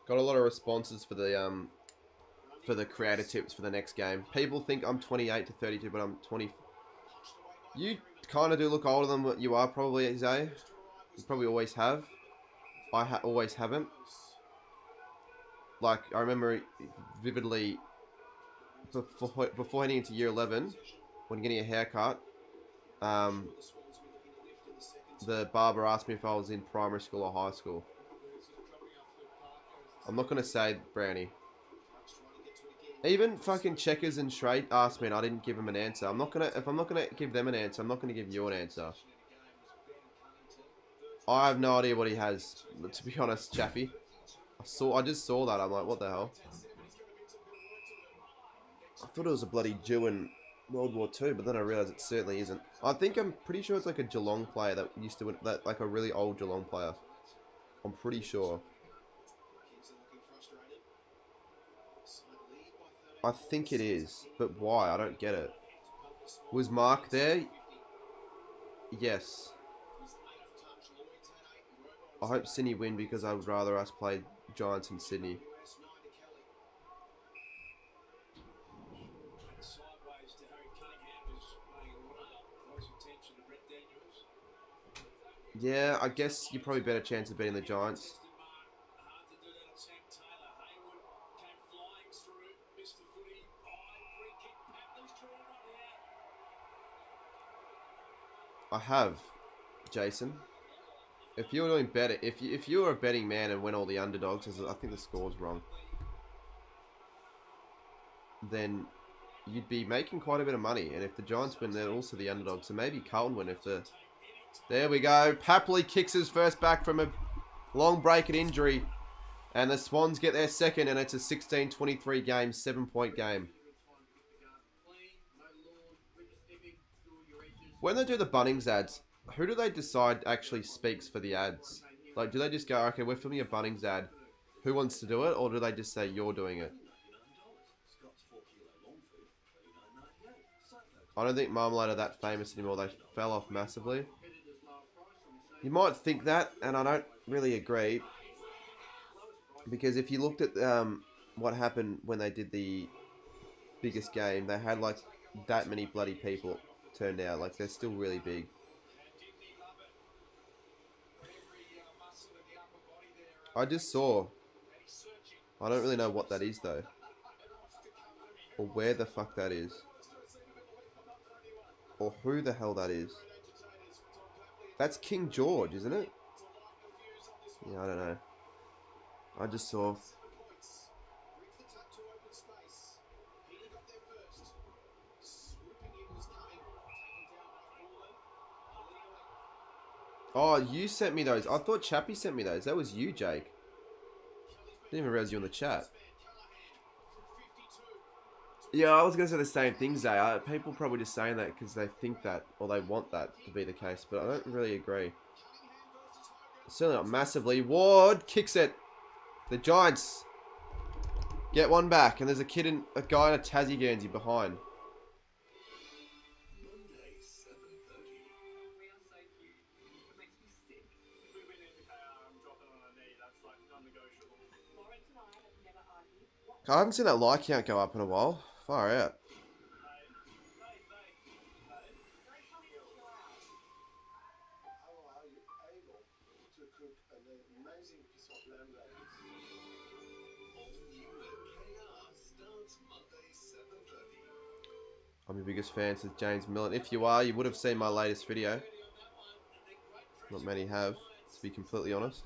C: Got a lot of responses for the creator tips for the next game. People think I'm 28 to 32, but I'm 20. You kind of do look older than what you are, probably, Zay. You probably always have. I always haven't. Like, I remember vividly before heading into year 11, when getting a haircut, the barber asked me if I was in primary school or high school. I'm not going to say Brownie. Even fucking Checkers and Shrade asked me and I didn't give them an answer. If I'm not gonna give them an answer, I'm not gonna give you an answer. I have no idea what he has, to be honest, Chappie. I just saw that. I'm like, what the hell? I thought it was a bloody Jew in World War II, but then I realised it certainly isn't. I'm pretty sure it's like a Geelong player that used to win, like a really old Geelong player. I'm pretty sure. I think it is, but why? I don't get it. Was Mark there? Yes. I hope Sydney win because I would rather us play Giants in Sydney. Yeah, I guess you're probably better chance of beating the Giants. I have, Jason. If you're doing better, if you were a betting man and win all the underdogs, I think the score's wrong, then you'd be making quite a bit of money. And if the Giants win, they're also the underdogs. So maybe Carlton win if the... There we go. Papley kicks his first back from a long break and injury. And the Swans get their second, and it's a 16-23 game, 7-point game. When they do the Bunnings ads, who do they decide actually speaks for the ads? Like, do they just go, okay, we're filming a Bunnings ad. Who wants to do it? Or do they just say, you're doing it? I don't think Marmalade are that famous anymore. They fell off massively. You might think that, and I don't really agree. Because if you looked at what happened when they did the biggest game, they had like that many bloody people turned out. Like, they're still really big. I just saw. I don't really know what that is though. Or where the fuck that is. Or who the hell that is. That's King George, isn't it? Yeah, I don't know. I just saw. Oh, you sent me those. I thought Chappie sent me those. That was you, Jake. Didn't even realize you were in the chat. Yeah, I was going to say the same thing, Zay. People probably just saying that because they think that, or they want that to be the case, but I don't really agree. Certainly not massively. Ward kicks it. The Giants get one back, and there's a guy in a Tassie Guernsey behind. I haven't seen that like count go up in a while. Far out. I'm your biggest fan, says James Millen. If you are, you would have seen my latest video. Not many have, to be completely honest.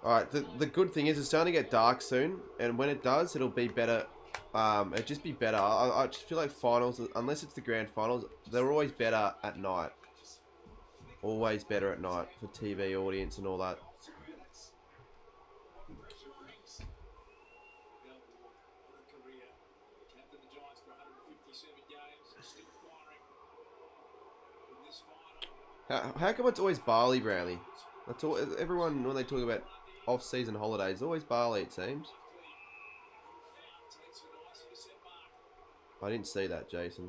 C: Alright, the good thing is it's starting to get dark soon, and when it does, it'll be better. It'll just be better. I just feel like finals, unless it's the grand finals, they're always better at night. Always better at night for TV audience and all that. How come it's always Bali, Browley? That's all. Everyone, when they talk about off-season holidays, always Bali, it seems. I didn't see that, Jason.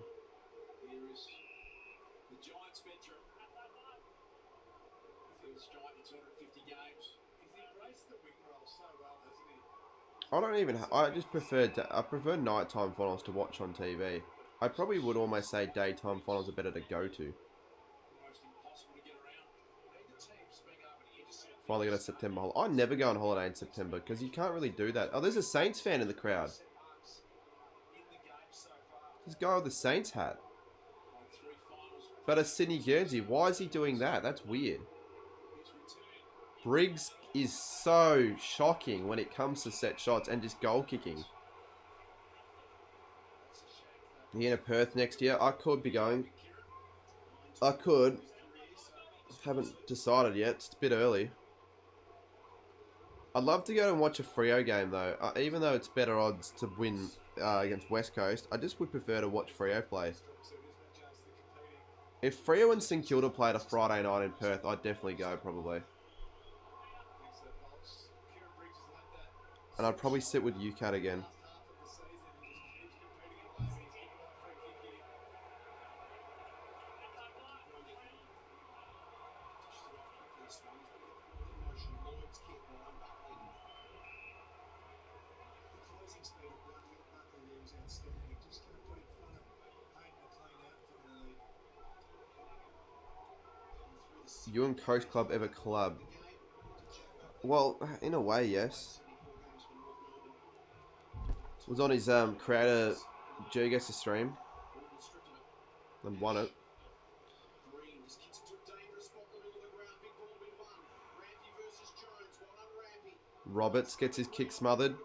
C: I don't even. I just prefer. I prefer nighttime finals to watch on TV. I probably would almost say daytime finals are better to go to. Finally got a September holiday. I never go on holiday in September because you can't really do that. Oh, there's a Saints fan in the crowd. This guy with the Saints hat. But a Sydney Guernsey. Why is he doing that? That's weird. Briggs is so shocking when it comes to set shots and just goal kicking. He in a Perth next year. I could be going. I could. Haven't decided yet. It's a bit early. I'd love to go and watch a Freo game though. Even though it's better odds to win against West Coast, I just would prefer to watch Freo play. If Freo and St Kilda played a Friday night in Perth, I'd definitely go probably. And I'd probably sit with UCAT again. You and Coast Club ever club? Well, in a way, yes. It was on his creator GWS stream and won it. Roberts gets his kick smothered.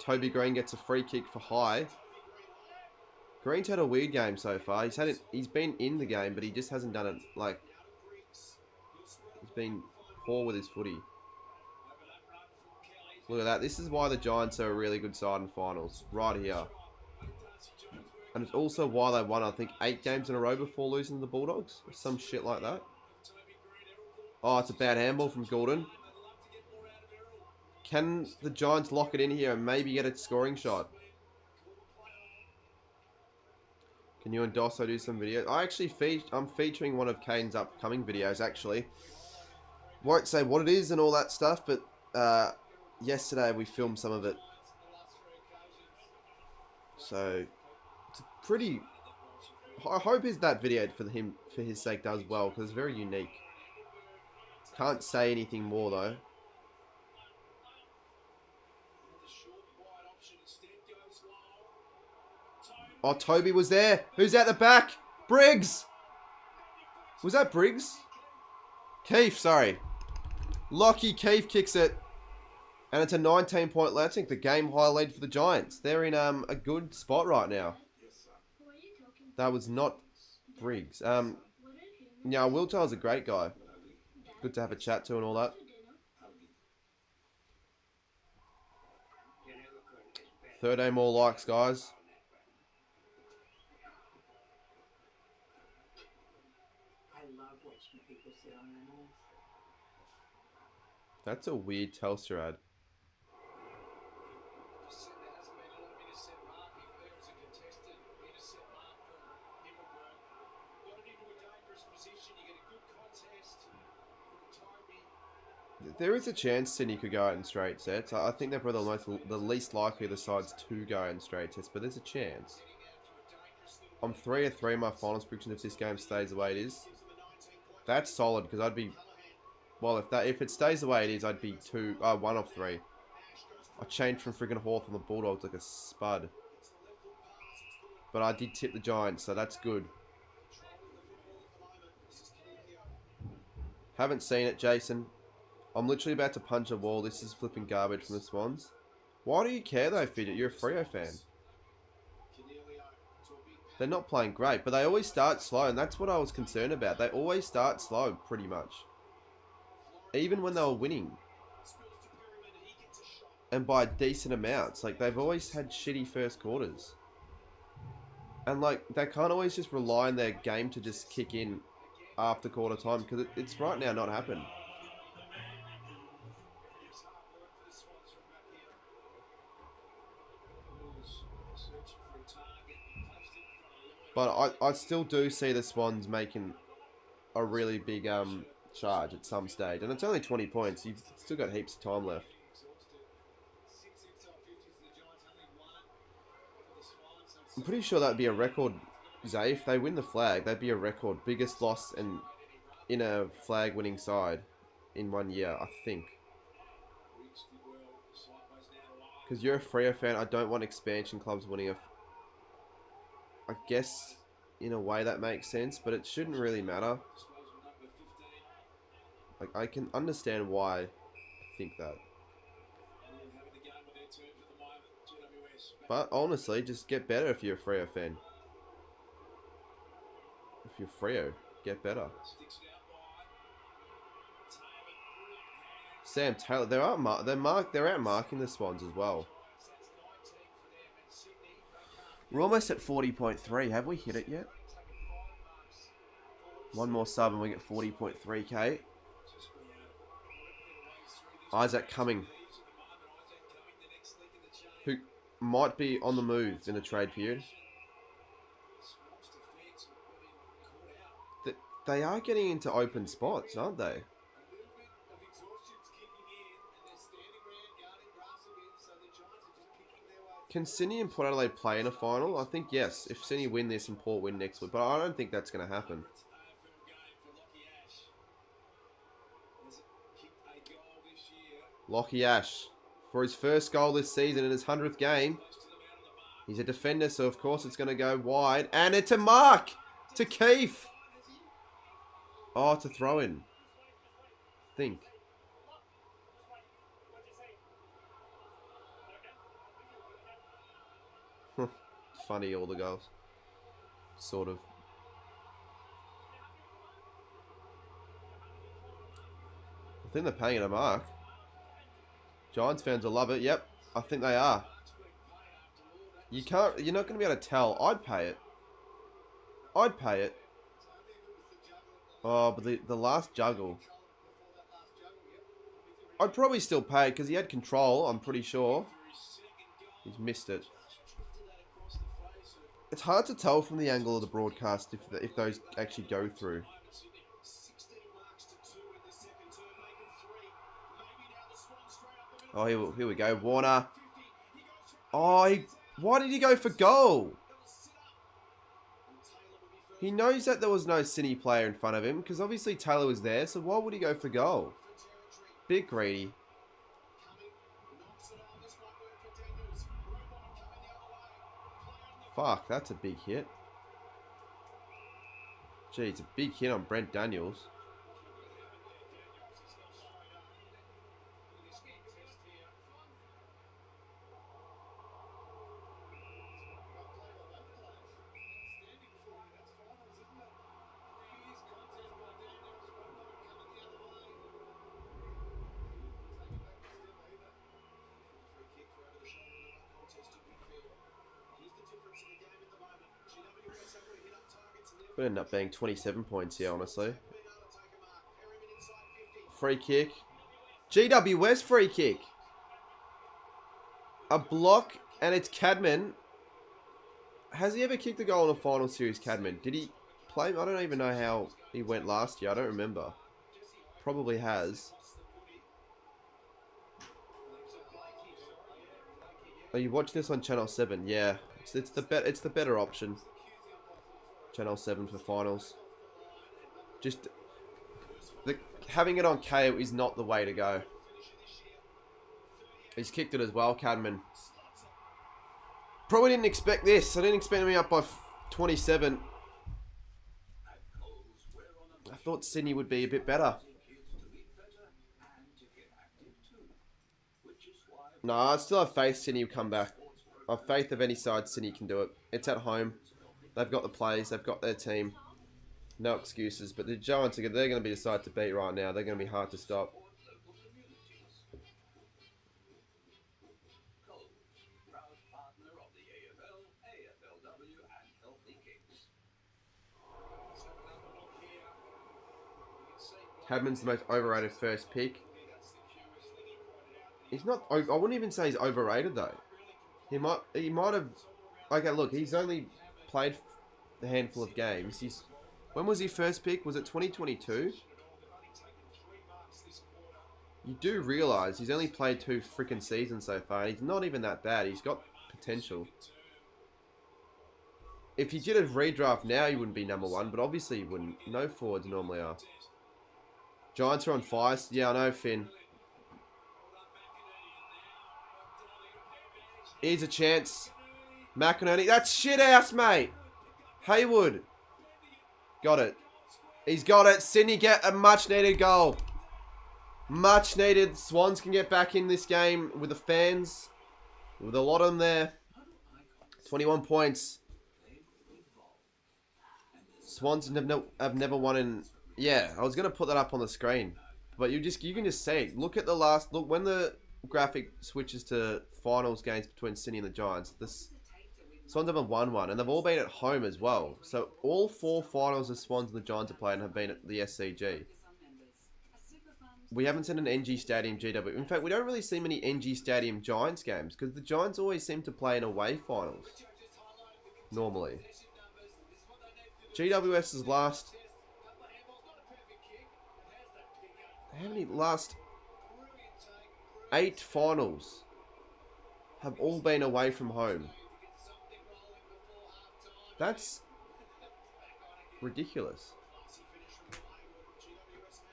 C: Toby Green gets a free kick for high. Green's had a weird game so far. He's been in the game, but he just hasn't done it like. He's been poor with his footy. Look at that. This is why the Giants are a really good side in finals. Right here. And it's also why they won, I think, 8 games in a row before losing to the Bulldogs. Or some shit like that. Oh, it's a bad handball from Gordon. Can the Giants lock it in here and maybe get a scoring shot? Can you and Dosso do some videos? I'm featuring one of Kane's upcoming videos, actually. Won't say what it is and all that stuff, but yesterday we filmed some of it. So it's a pretty. I hope that video for his sake does well because it's very unique. Can't say anything more though. Oh, Toby was there. Who's at the back? Briggs. Was that Briggs? Keefe, sorry. Lockie Keefe kicks it. And it's a 19-point lead. I think the game high lead for the Giants. They're in a good spot right now. That was not Briggs. Yeah, Will Taylor's a great guy. Good to have a chat to and all that. 13 more likes, guys. That's a weird Telstra ad. There is a chance Sydney could go out in straight sets. I think they're probably the least likely of the sides to go in straight sets, but there's a chance. I'm 3 of 3 in my finals prediction if this game stays the way it is. That's solid because I'd be. Well, if it stays the way it is, I'd be 1 of 3. I changed from freaking Hawthorn the Bulldogs like a spud. But I did tip the Giants, so that's good. Haven't seen it, Jason. I'm literally about to punch a wall. This is flipping garbage from the Swans. Why do you care though, Fidget? You're a Freo fan. They're not playing great, but they always start slow, and that's what I was concerned about. They always start slow, pretty much. Even when they were winning. And by decent amounts. Like, they've always had shitty first quarters. And like they can't always just rely on their game to just kick in after quarter time because it's right now not happened. But I still do see the Swans making a really big charge at some stage. And it's only 20 points. You've still got heaps of time left. I'm pretty sure that'd be a record, Zay. If they win the flag, that'd be a record. Biggest loss in a flag winning side in 1 year, I think. Because you're a Freo fan, I don't want expansion clubs winning a... I guess, in a way that makes sense, but it shouldn't really matter. Like, I can understand why I think that. But, honestly, just get better if you're a Freo fan. If you're Freo, get better. Sam Taylor, they're out marking the Swans as well. We're almost at 40.3. Have we hit it yet? One more sub and we get 40.3k. Isaac Cumming, who might be on the move in the trade period. They are getting into open spots, aren't they? Can Sydney and Port Adelaide play in a final? I think yes, if Sydney win this and Port win next week. But I don't think that's going to happen. Lockie Ash, for his first goal this season in his 100th game. He's a defender, so of course it's going to go wide. And it's a mark to Keefe. Oh, to throw in. Think. Funny, all the goals. Sort of. I think they're paying it a mark. Giants fans will love it. Yep, I think they are. You're not going to be able to tell. I'd pay it. I'd pay it. Oh, but the last juggle. I'd probably still pay it because he had control, I'm pretty sure. He's missed it. It's hard to tell from the angle of the broadcast if those actually go through. Oh, here we go. Warner. Oh, why did he go for goal? He knows that there was no Sydney player in front of him because obviously Taylor was there, so why would he go for goal? Bit greedy. Fuck, that's a big hit. Gee, it's a big hit on Brent Daniels. Would end up being 27 points here, honestly. Free kick. GWS free kick. A block, and it's Cadman. Has he ever kicked a goal in a final series, Cadman? Did he play? I don't even know how he went last year. I don't remember. Probably has. Oh, you watch this on Channel 7? Yeah. It's the better option. Channel 7 for finals. Just having it on KO is not the way to go. He's kicked it as well, Cadman. Probably didn't expect this. I didn't expect him to be up by 27. I thought Sydney would be a bit better. No, I still have faith Sydney will come back. I have faith of any side Sydney can do it. It's at home. They've got the plays. They've got their team. No excuses. But the Giants, they're going to be the side to beat right now. They're going to be hard to stop.
D: Proud partner of the AFL, AFLW and Health
C: Cadman's the most overrated first pick. He's not. I wouldn't even say he's overrated though. He might have. Okay, look, he's only played a handful of games. When was he first pick? Was it 2022? You do realise he's only played 2 freaking seasons so far, and he's not even that bad. He's got potential. If he did a redraft now, he wouldn't be number 1, but obviously he wouldn't. No forwards normally are. Giants are on fire. Yeah, I know, Finn. Here's a chance. McInerney. That's shit house, mate. Haywood. Got it. He's got it. Sydney get a much needed goal. Much needed. Swans can get back in this game with the fans. With a lot of them there. 21 points. Swans have never won in... Yeah, I was going to put that up on the screen. But you can just see. Look at the last... Look, when the graphic switches to finals games between Sydney and the Giants, Swans haven't won one. And they've all been at home as well. So all 4 finals the Swans and the Giants have played have been at the SCG. We haven't seen an NG Stadium GW. In fact, we don't really see many NG Stadium Giants games because the Giants always seem to play in away finals. Normally. GWS's last... How many last 8 finals have all been away from home? That's ridiculous.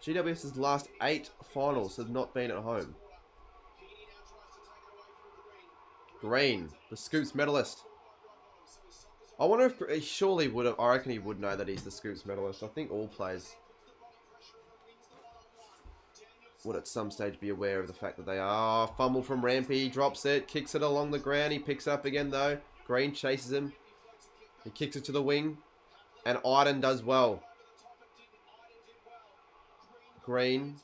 C: GWS's last 8 finals have not been at home. Green, the Scoops medalist. I wonder if he surely would have. I reckon he would know that he's the Scoops medalist. I think all players would at some stage be aware of the fact that they are. Fumble from Rampy, he drops it, kicks it along the ground. He picks it up again though. Green chases him. He kicks it to the wing, and Iden does well. Green,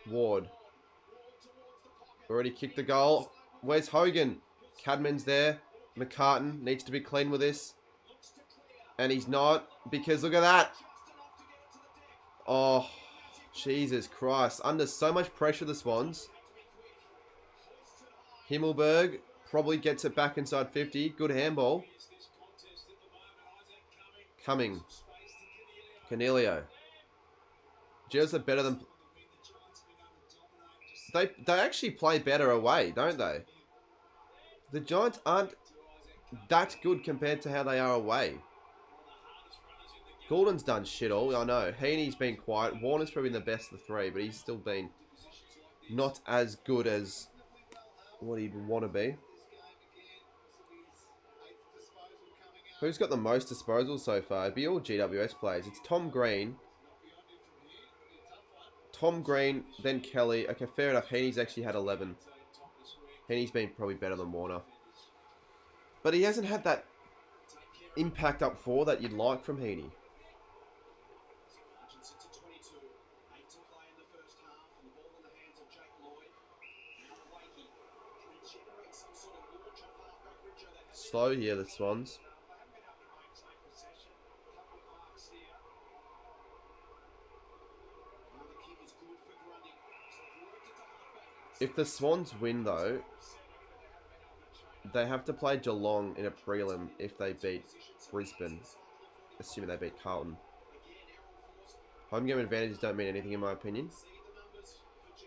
C: Ward. Already kicked the goal. Where's Hogan? Cadman's there. McCartan needs to be clean with this. And he's not, because look at that. Oh, Jesus Christ. Under so much pressure, the Swans. Himmelberg probably gets it back inside 50. Good handball. Cumming. Canelio. Geos are better than... They actually play better away, don't they? The Giants aren't that good compared to how they are away. Gordon's done shit all, I know. Heaney's been quiet. Warner's probably the best of the 3, but he's still been not as good as what he'd want to be. Who's got the most disposals so far? It'd be all GWS players. It's Tom Green, then Kelly. Okay, fair enough. Heaney's actually had 11. Heaney's been probably better than Warner. But he hasn't had that impact up 4 that you'd like from Heaney. Slow here, the Swans. If the Swans win, though, they have to play Geelong in a prelim if they beat Brisbane, assuming they beat Carlton. Home game advantages don't mean anything, in my opinion.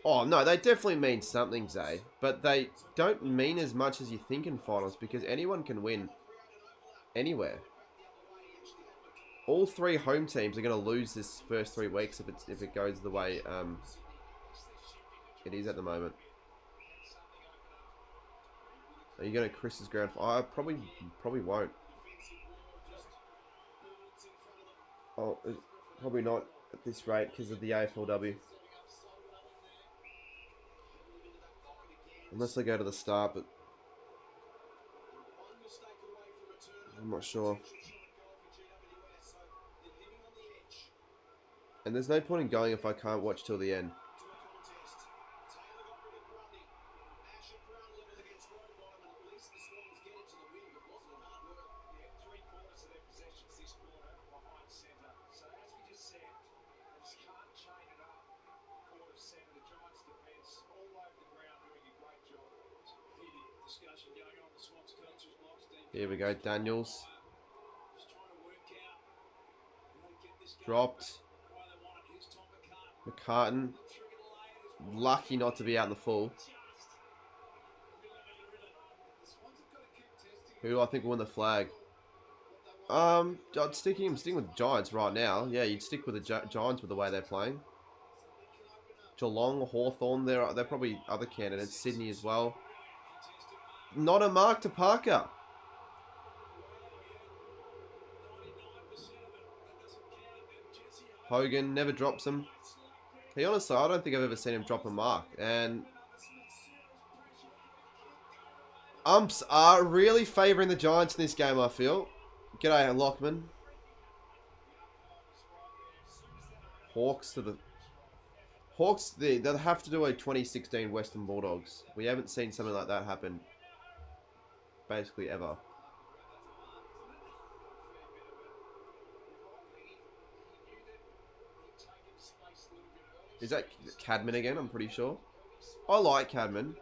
C: Oh, no, they definitely mean something, Zay. But they don't mean as much as you think in finals, because anyone can win anywhere. All 3 home teams are going to lose this first 3 weeks if it goes the way it is at the moment. Are you going to Chris's ground? I probably won't. Oh, probably not at this rate because of the AFLW. Unless they go to the start, but I'm not sure. And there's no point in going if I can't watch till the end.
E: So as we just said, they just can't chain it up.
C: Here we go, Daniels. Dropped. McCartan. Lucky not to be out in the full. Who do I think will win the flag? I'd sticking with the Giants right now. Yeah, you'd stick with the Giants with the way they're playing. Geelong, Hawthorn, they're probably other candidates. Sydney as well. Not a mark to Parker. Hogan never drops them. Hey, honestly, I don't think I've ever seen him drop a mark. And umps are really favouring the Giants in this game, I feel. G'day, Lockman. Hawks, they'll have to do a 2016 Western Bulldogs. We haven't seen something like that happen basically ever. Is that Cadman again? I'm pretty sure. I like Cadman.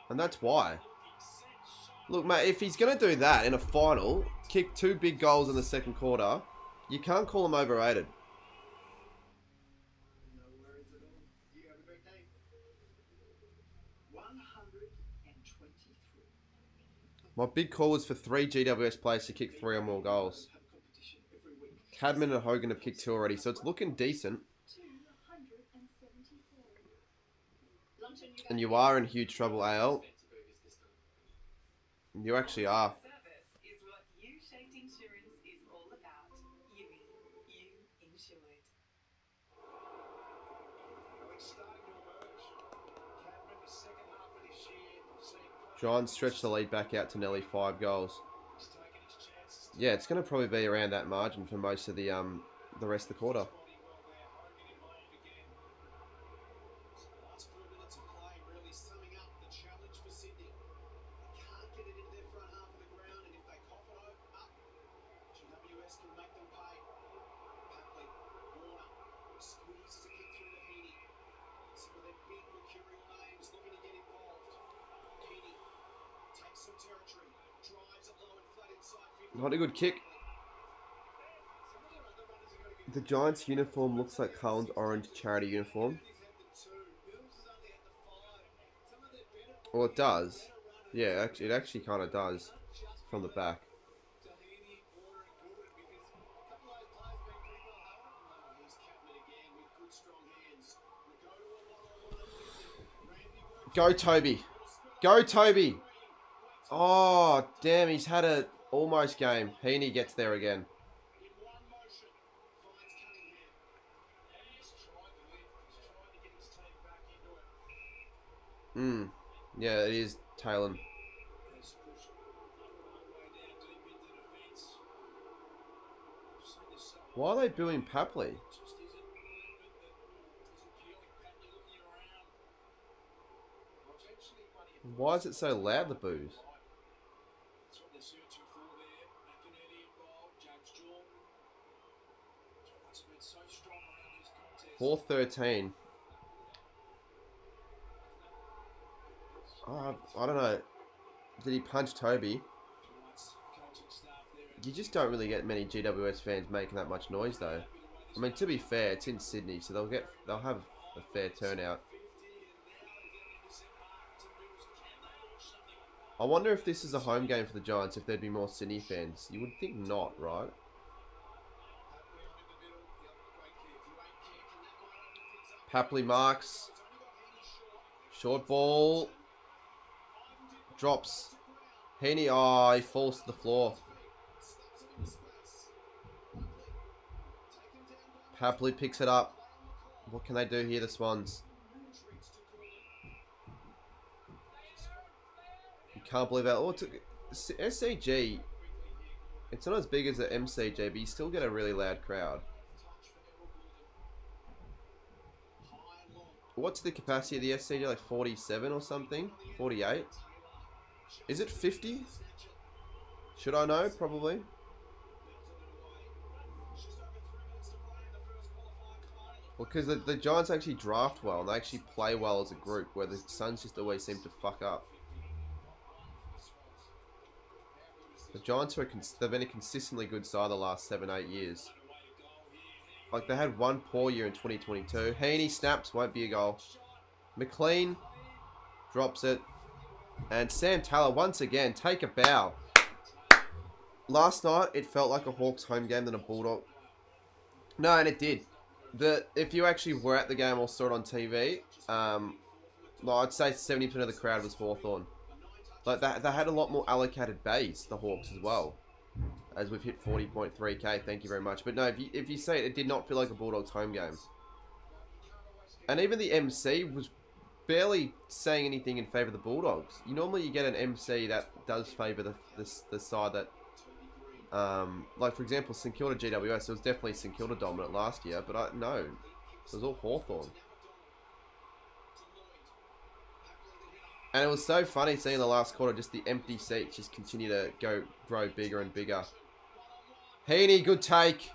C: And that's why. Look, mate, if he's going to do that in a final, kick 2 big goals in the second quarter, you can't call him overrated. My big call was for 3 GWS players to kick 3 or more goals. Cadman and Hogan have kicked 2 already, so it's looking decent. And you are in huge trouble, AL. You actually are. Giants stretch the lead back out to nearly 5 goals. Yeah, it's going to probably be around that margin for most of the rest of the quarter. Not a good kick. The Giants uniform looks like Carlton's orange charity uniform. Well, it does. Yeah, it actually kind of does from the back. Go, Toby. Go, Toby. Oh, damn, he's had a almost game. Heaney gets there again. Yeah, it is Talon. Why are they booing Papley? Why is it so loud, the boos? 4-13. I don't know. Did he punch Toby? You just don't really get many GWS fans making that much noise, though. I mean, to be fair, it's in Sydney, so they'll have a fair turnout. I wonder if this is a home game for the Giants, if there'd be more Sydney fans. You would think not, right? Papley marks. Short ball. Drops. Heaney, oh, he falls to the floor. Papley picks it up. What can they do here, the Swans? You can't believe that. Oh, SCG. It's not as big as the MCG, but you still get a really loud crowd. What's the capacity of the SCG? Like 47 or something? 48? Is it 50? Should I know? Probably. Well, because the Giants actually draft well, and they actually play well as a group, where the Suns just always seem to fuck up. The Giants they've been a consistently good side the last 7-8 years. Like, they had one poor year in 2022. Heaney snaps, won't be a goal. McLean drops it. And Sam Taylor, once again, take a bow. Last night, it felt like a Hawks home game than a Bulldog. No, and it did. If you actually were at the game or saw it on TV, I'd say 70% of the crowd was Hawthorn. Like, they had a lot more allocated bays, the Hawks, as well. As we've hit 40.3k, thank you very much. But no, if you say it did not feel like a Bulldogs home game. And even the MC was barely saying anything in favour of the Bulldogs. Normally you get an MC that does favour the side that... like, for example, St Kilda GWS, it was definitely St Kilda dominant last year, but no, it was all Hawthorn. And it was so funny seeing the last quarter, just the empty seats just continue to grow bigger and bigger. Heaney, good take.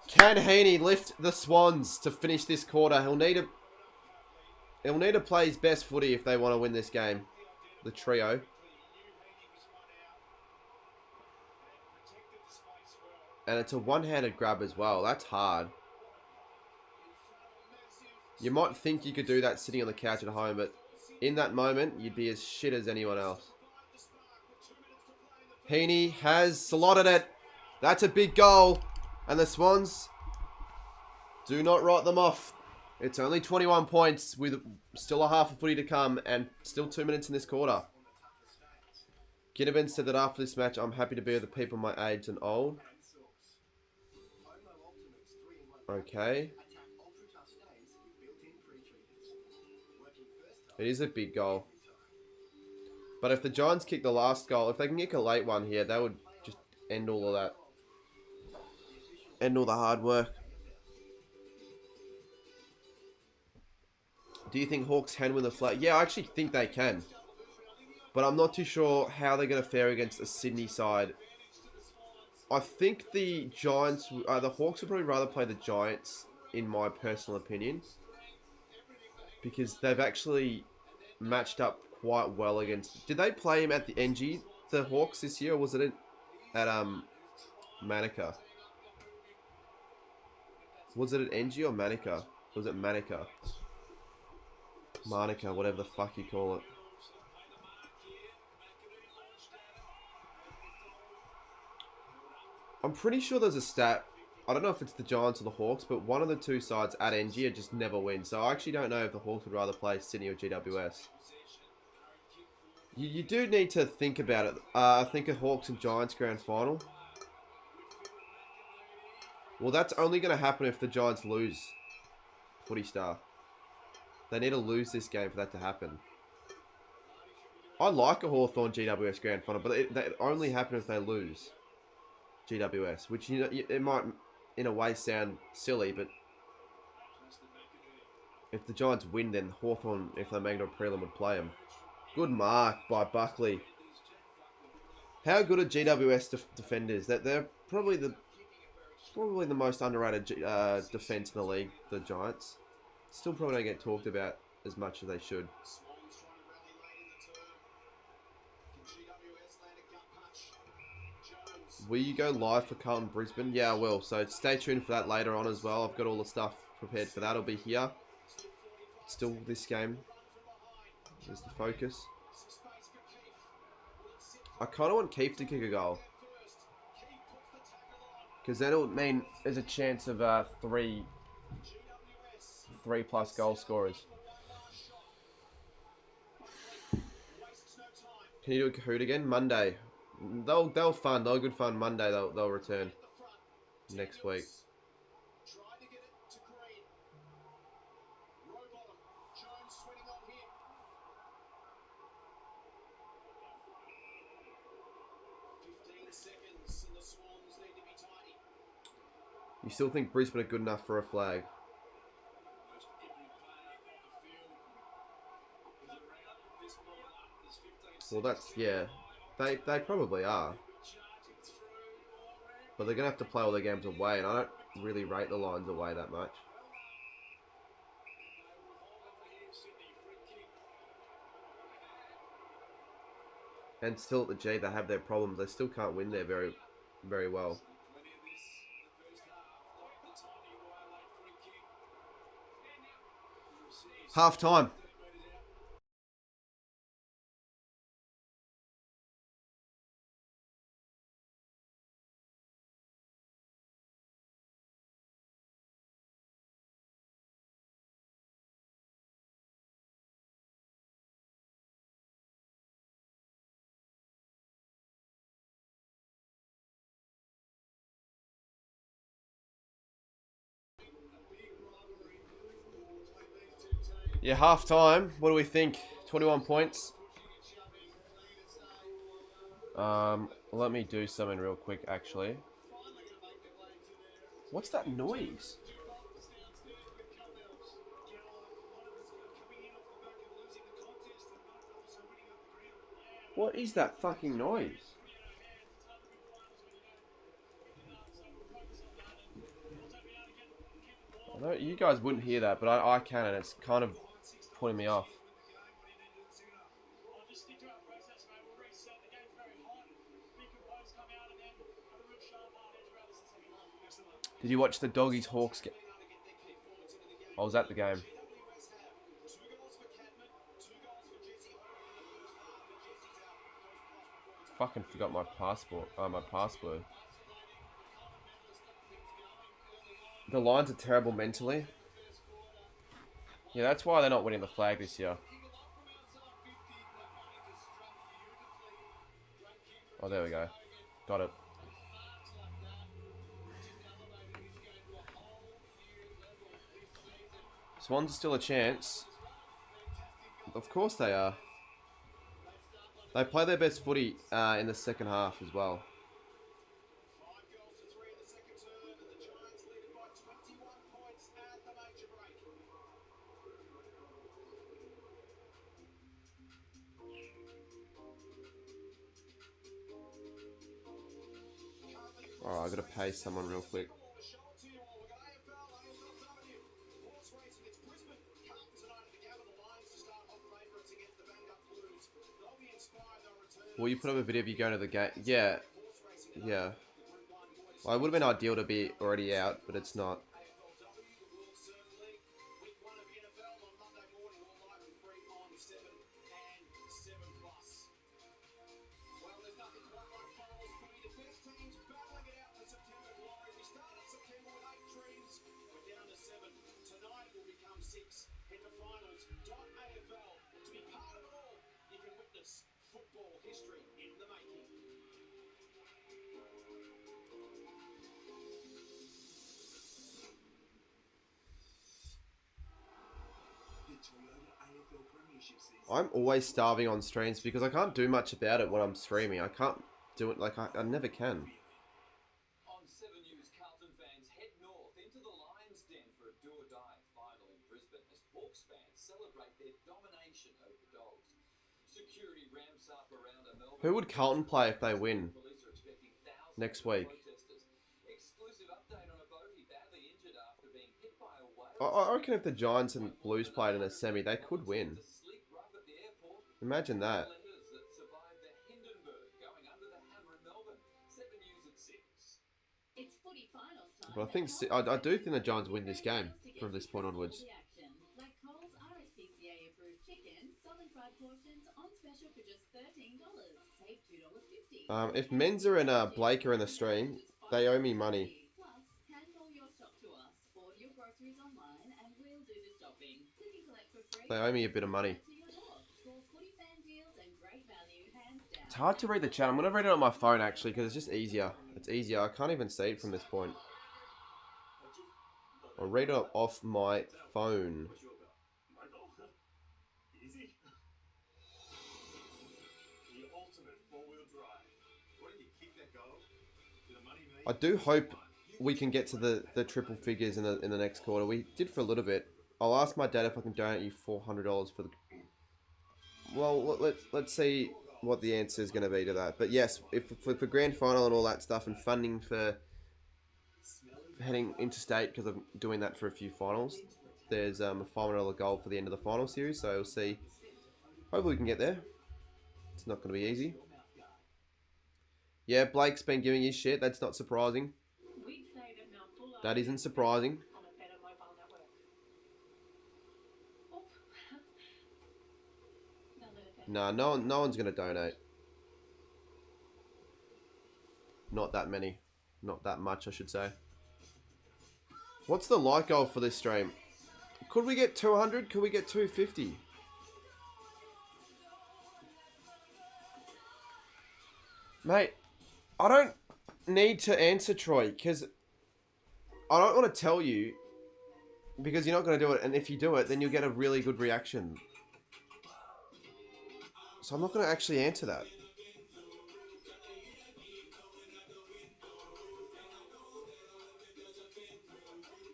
C: Can Heaney lift the Swans to finish this quarter? He'll need to play his best footy if they want to win this game. The trio. And it's a one-handed grab as well. That's hard. You might think you could do that sitting on the couch at home, but in that moment, you'd be as shit as anyone else. Heaney has slotted it. That's a big goal. And the Swans do not write them off. It's only 21 points with still a half a footy to come and still 2 minutes in this quarter. Ginnivan said that after this match, I'm happy to be with the people my age and old. Okay. It is a big goal. But if the Giants kick the last goal, if they can kick a late one here, that would just end all of that. End all the hard work. Do you think Hawks can win the flag? Yeah, I actually think they can. But I'm not too sure how they're going to fare against a Sydney side. I think the Giants, the Hawks would probably rather play the Giants, in my personal opinion. Because they've actually matched up quite well against... Did they play him at the NG, the Hawks, this year? Or was it at Manica? Was it at NG or Manica? Or was it Manica? Manica, whatever the fuck you call it. I'm pretty sure there's a stat... I don't know if it's the Giants or the Hawks, but one of the two sides at NG just never win. So I actually don't know if the Hawks would rather play Sydney or GWS. You do need to think about it. I think a Hawks and Giants grand final. Well, that's only going to happen if the Giants lose. Footy Star. They need to lose this game for that to happen. I like a Hawthorn GWS grand final, but that only happen if they lose GWS, which, you know, it might in a way sound silly, but if the Giants win, then Hawthorn, if they make it a prelim, would play them. Good mark by Buckley. How good are GWS defenders? That they're probably the most underrated defense in the league. The Giants still probably don't get talked about as much as they should. Will you go live for Carlton Brisbane? Yeah, I will. So stay tuned for that later on as well. I've got all the stuff prepared for that. It'll be here. Still this game is the focus. I kind of want Keith to kick a goal. Because that'll mean there's a chance of 3+ goal scorers. Can you do a Kahoot again? Monday. They'll fun. They'll good fun. Monday they'll return next week. You still think Brisbane are good enough for a flag? Well, yeah. They probably are. But they're going to have to play all their games away, and I don't really rate the Lions away that much. And still at the G, they have their problems. They still can't win there very, very well. Half time. Yeah, half time. What do we think? 21 points. Let me do something real quick, actually. What's that noise? What is that fucking noise? I know you guys wouldn't hear that, but I can, and it's kind of putting me off. Did you watch the Doggies Hawks game? I was at the game. Fucking forgot my passport. My password. The Lions are terrible mentally. Yeah, that's why they're not winning the flag this year. Oh, there we go. Got it. Swans are still a chance. Of course they are. They play their best footy in the second half as well. Alright, I gotta pay someone real quick. Will you put up a video of you going to the game? Yeah. Yeah. Well, it would have been ideal to be already out, but it's not.
E: Head to finals.afl. To be part of it all, you can witness football history in the making.
C: I'm always starving on streams because I can't do much about it when I'm streaming. I can't do it, like, I never can.
D: On 7 News, Carlton fans head north into the Lions' Den for a do-or-die final in Brisbane as Hawks fans celebrate their domination over the Dogs. Security ramps up around a Melbourne.
C: Who would Carlton play if they win next week?
D: Exclusive update on a bogey badly injured after being hit by a wave.
C: I reckon if the Giants and Blues played in a semi, they could win. Imagine that.
G: It's footy finals time.
C: But I think I do think the Giants win this game from this point onwards.
G: Like Coles RSPCA approved chicken, southern fried portions on special for just $13. Save $2.50.
C: If Menza and Blake are in the stream, they owe me money.
G: Plus, hand roll your shop to us. Order your groceries online and we'll do the shopping. Click and collect for free.
C: They owe me a bit of money.
G: To your door. Scores footy fan deals and great value hands down.
C: It's hard to read the chat. I'm going to read it on my phone, actually, because it's just easier. It's easier. I can't even see it from this point. I'll read it off my phone.
E: Easy. The ultimate four-wheel drive. Why didn't you kick that goal? Did the money mean?
C: I do hope we can get to the triple figures in the next quarter. We did for a little bit. I'll ask my dad if I can donate you $400 for the... Well, let's see what the answer is going to be to that. But yes, if for grand final and all that stuff and funding for heading interstate, because I'm doing that for a few finals, there's a $500 goal for the end of the final series. So we'll see. Hopefully we can get there. It's not going to be easy. Yeah, Blake's been giving his shit. That's not surprising.
H: We'd say that now full
C: That isn't surprising.
H: on a better mobile network. Oh. They'll let it
C: Nah, no one's gonna donate. Not that many. Not that much, I should say. What's the like goal for this stream? Could we get 200? Could we get 250? Mate, I don't need to answer Troy, because I don't want to tell you, because you're not going to do it, and if you do it, then you'll get a really good reaction. So I'm not going to actually answer that.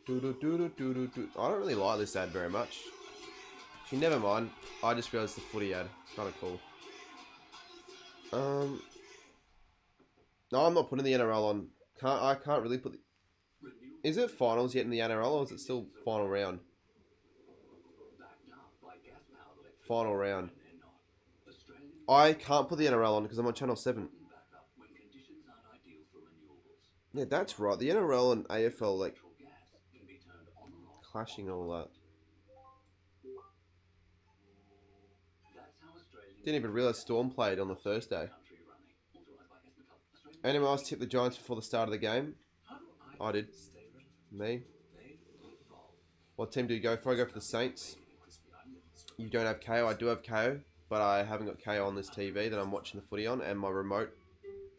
C: I don't really like this ad very much. Actually, never mind. I just realised the footy ad. It's kind of cool. No, I'm not putting the NRL on. I can't really put the... Is it finals yet in the NRL, or is it still final round? Final round. I can't put the NRL on because I'm on Channel 7. Yeah, that's right. The NRL and AFL, like, clashing and all that. Didn't even realise Storm played on the Thursday. Anyone else tip the Giants before the start of the game? I did. Me. What team do you go for? I go for the Saints. You don't have KO. I do have KO, but I haven't got KO on this TV that I'm watching the footy on, and my remote.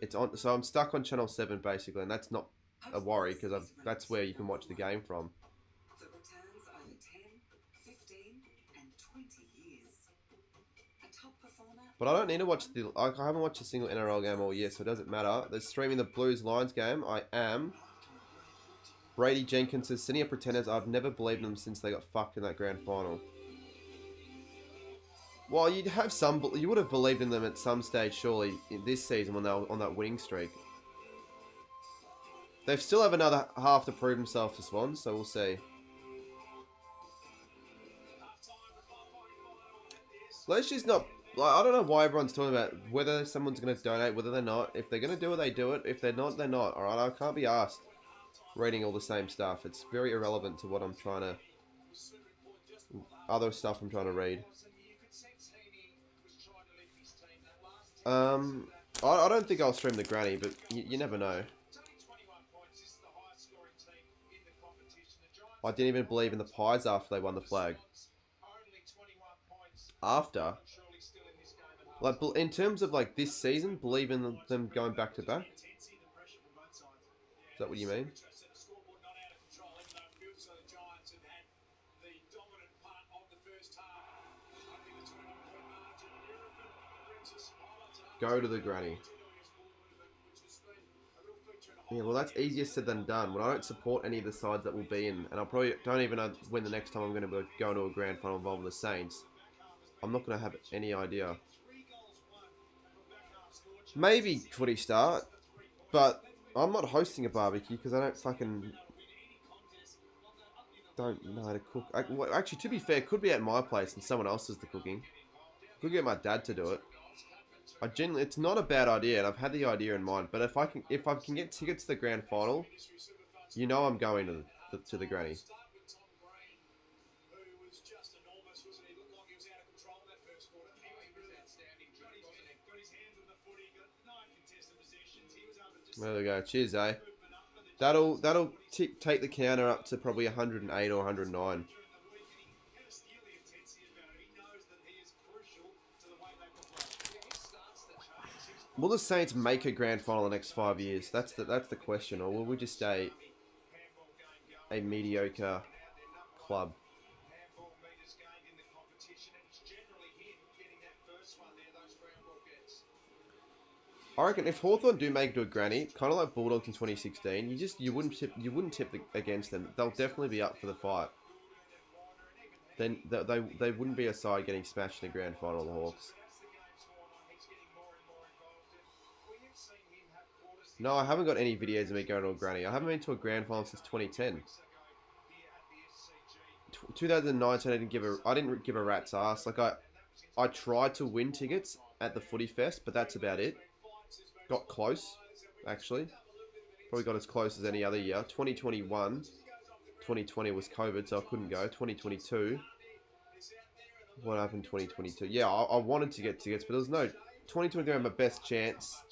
C: It's on, so I'm stuck on Channel 7 basically, and that's not a worry because that's where you can watch the game from.
H: The returns over 10, 15, and 20 years. A top performer.
C: But I don't need to watch the... I haven't watched a single NRL game all year, so it doesn't matter. They're streaming the Blues-Lions game. I am. Brady Jenkins says, Sydney are pretenders. I've never believed them since they got fucked in that grand final. Well, you'd have some... You would have believed in them at some stage, surely, in this season when they were on that winning streak. They still have another half to prove themselves to Swans, so we'll see. Let's just not... Like, I don't know why everyone's talking about whether someone's going to donate, whether they're not. If they're going to do it, they do it. If they're not, they're not. Alright, I can't be asked reading all the same stuff. It's very irrelevant to what I'm trying to... Other stuff I'm trying to read. I don't think I'll stream the granny, but you never know. I didn't even believe in the Pies after they won the flag. After? Like, in terms of, like, this season, believe in them going back to back? Is that what you mean? Go to the granny. Yeah, well, that's easier said than done. When I don't support any of the sides that will be in, and I probably don't even know when the next time I'm going to be going to a grand final involving the Saints, I'm not going to have any idea. Maybe footy start, but I'm not hosting a barbecue because I don't know how to cook. Well, actually, to be fair, it could be at my place and someone else does the cooking. Could get my dad to do it. It's not a bad idea, and I've had the idea in mind. But if I can get tickets to the grand final, you know I'm going to the granny. There we go. Cheers, eh? That'll take the counter up to probably 108 or 109. Will the Saints make a grand final in the next 5 years? That's the question. Or will we just stay a mediocre club? I reckon if Hawthorn do make it to a granny, kind of like Bulldogs in 2016, you wouldn't tip against them. They'll definitely be up for the fight. Then they wouldn't be a side getting smashed in the grand final, the Hawks. No, I haven't got any videos of me going to a granny. I haven't been to a grand final since 2010. 2019, I didn't give a rat's ass. Like I tried to win tickets at the Footy Fest, but that's about it. Got close, actually. Probably got as close as any other year. 2021, 2020 was COVID, so I couldn't go. 2022, what happened 2022? Yeah, I wanted to get tickets, but there was no... 2023 had my best chance,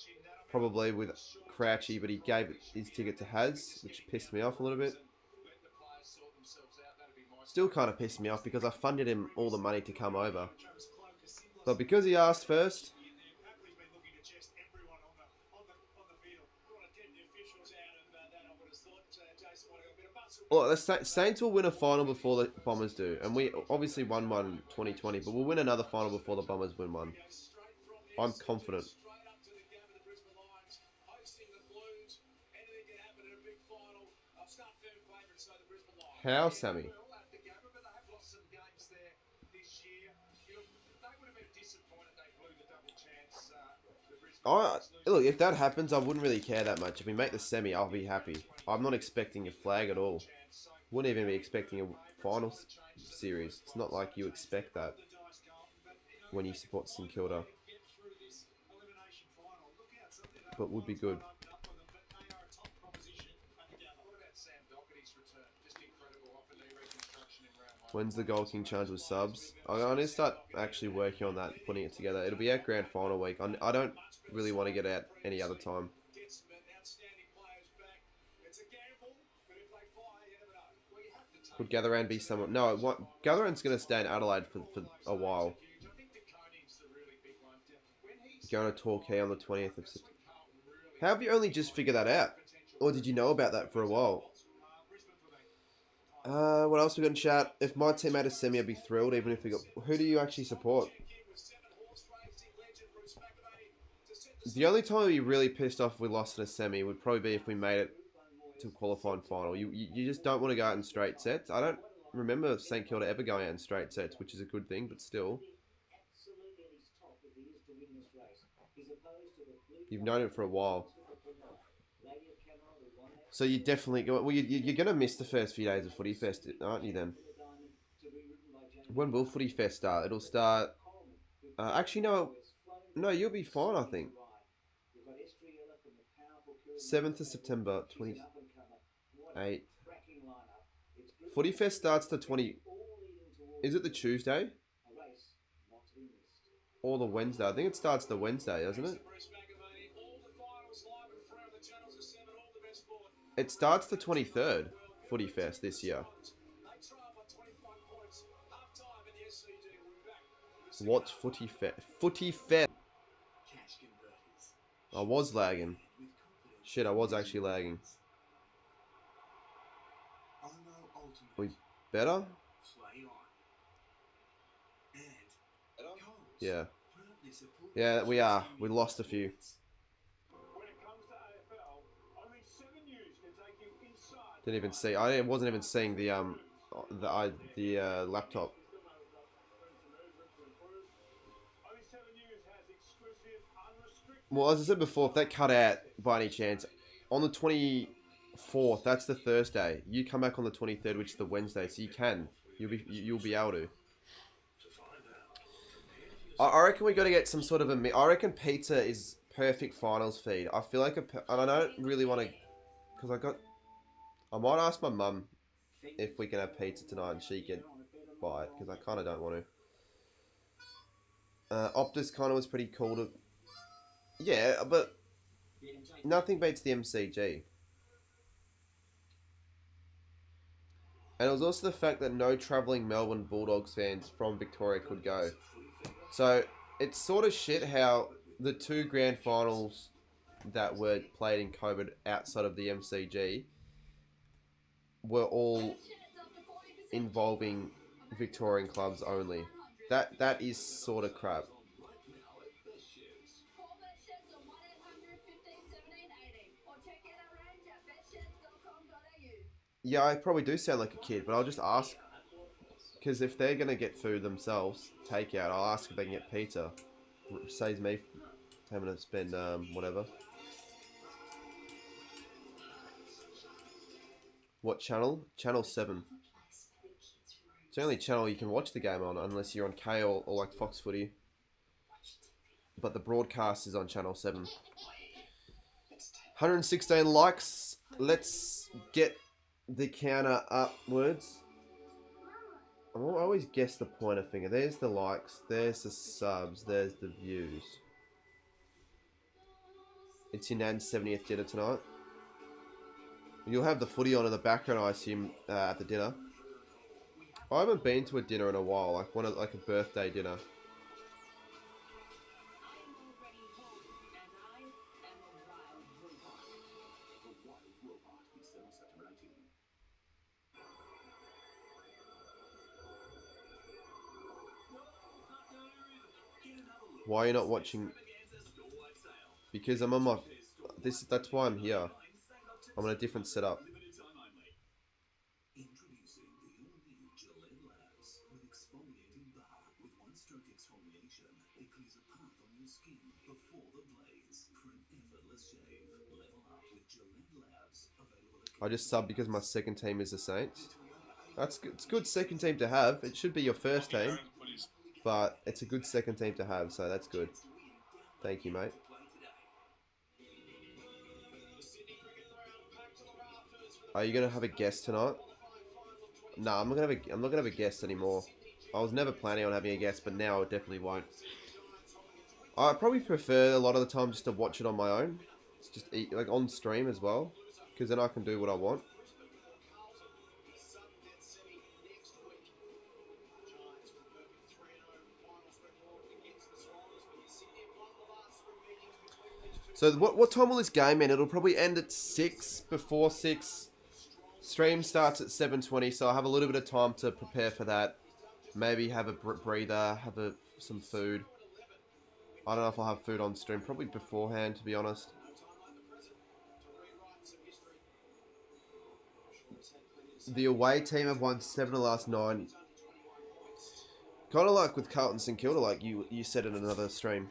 C: probably, with Crouchy, but he gave his ticket to Haz, which pissed me off a little bit. Still kind of pissed me off because I funded him all the money to come over. But because he asked first... Well, the Saints will win a final before the Bombers do. And we obviously won one in 2020, but we'll win another final before the Bombers win one. I'm confident. How, Sammy? Look, if that happens, I wouldn't really care that much. If we make the semi, I'll be happy. I'm not expecting a flag at all. Wouldn't even be expecting a final series. It's not like you expect that when you support St Kilda. But would be good. When's the Gold King challenge with subs? I need to start actually working on that, putting it together. It'll be our grand final week. I don't really want to get out any other time. Would Gatherand be someone? No, Gatherand's going to stay in Adelaide for a while. Going to Torquay on the 20th of September. How have you only just figured that out? Or did you know about that for a while? What else we got in chat? If my team made a semi, I'd be thrilled, even if we got... Who do you actually support? The only time I'd be really pissed off if we lost in a semi would probably be if we made it to qualifying final. You just don't want to go out in straight sets. I don't remember St Kilda ever going out in straight sets, which is a good thing, but still. You've known it for a while. So you definitely go... Well, you're going to miss the first few days of Footy Fest, aren't you then? When will Footy Fest start? It'll start... actually, no. No, you'll be fine, I think. 7th of September, 28th. Footy Fest starts the 20... Is it the Tuesday? Or the Wednesday? I think it starts the Wednesday, doesn't it? It starts the 23rd, Footy Fest this year. What's Footy Fest? Footy Fest! I was lagging. Shit, I was actually lagging. We better? Yeah. Yeah, we are. We lost a few. Didn't even see. I wasn't even seeing the laptop. Well, as I said before, if that cut out by any chance, on the 24th, that's the Thursday. You come back on the 23rd, which is the Wednesday, so you'll be able to. I reckon we got to get some sort of a... I reckon pizza is perfect finals feed. I feel like and I don't really want to, because I might ask my mum if we can have pizza tonight and she can buy it, because I kind of don't want to. Optus kind of was pretty cool to... Yeah, but nothing beats the MCG. And it was also the fact that no travelling Melbourne Bulldogs fans from Victoria could go. So it's sort of shit how the two grand finals that were played in COVID outside of the MCG were all involving Victorian clubs only. That is sort of crap. Yeah, I probably do sound like a kid, but I'll just ask. Because if they're going to get food themselves, takeout, I'll ask if they can get pizza. It saves me having to spend whatever. What channel? Channel 7. It's the only channel you can watch the game on, unless you're on K or like Fox Footy. But the broadcast is on Channel 7. 116 likes. Let's get the counter upwards. I always guess the pointer finger. There's the likes. There's the subs. There's the views. It's your Nan's 70th dinner tonight. You'll have the footy on in the background, I assume, at the dinner. I haven't been to a dinner in a while, like a birthday dinner. Why are you not watching? Because I'm on my... That's why I'm here. I'm in a different setup.
E: Introducing the all-new Gillette Labs with exfoliating bar with one-stroke exfoliation. It clears a path on your skin before the blades for an effortless shave. Level up with Gillette Labs. Available at
C: I just subbed because my second team is the Saints. That's good. It's a good second team to have. It should be your first team, but it's a good second team to have, so that's good. Thank you, mate. Are you gonna have a guest tonight? No, I'm not gonna have a guest anymore. I was never planning on having a guest, but now I definitely won't. I probably prefer a lot of the time just to watch it on my own. It's just like on stream as well, because then I can do what I want. So what time will this game end? It'll probably end at 6, before 6. Stream starts at 7:20, so I'll have a little bit of time to prepare for that. Maybe have a breather, have some food. I don't know if I'll have food on stream. Probably beforehand, to be honest. The away team have won 7 of the last 9. Kind of like with Carlton St Kilda, like you said in another stream.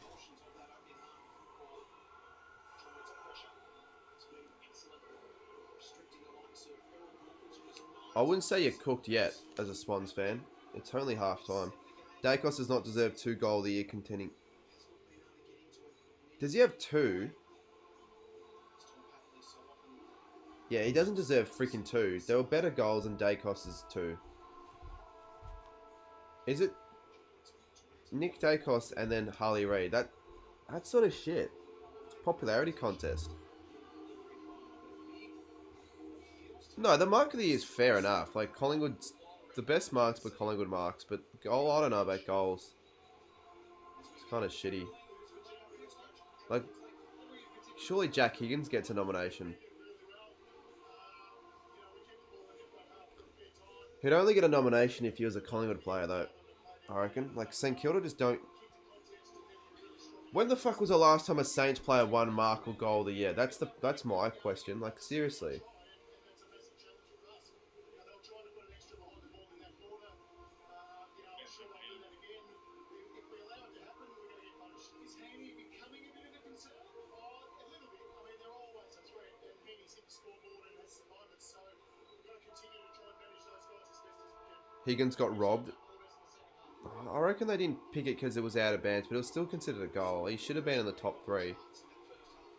C: I wouldn't say you're cooked yet as a Swans fan. It's only half time. Dacos does not deserve 2 goal of the year contending. Does he have 2? Yeah, he doesn't deserve freaking 2. There were better goals than Dacos's 2. Is it Nick Dacos and then Harley Reid? That's sort of shit. It's a popularity contest. No, the mark of the year is fair enough. Like, Collingwood's... The best marks were Collingwood marks, but goal, I don't know about goals. It's kind of shitty. Like, surely Jack Higgins gets a nomination. He'd only get a nomination if he was a Collingwood player, though, I reckon. Like, St Kilda just don't... When the fuck was the last time a Saints player won mark or goal of the year? That's my question. Like, seriously. Higgins got robbed. I reckon they didn't pick it because it was out of bounds, but it was still considered a goal. He should have been in the top 3.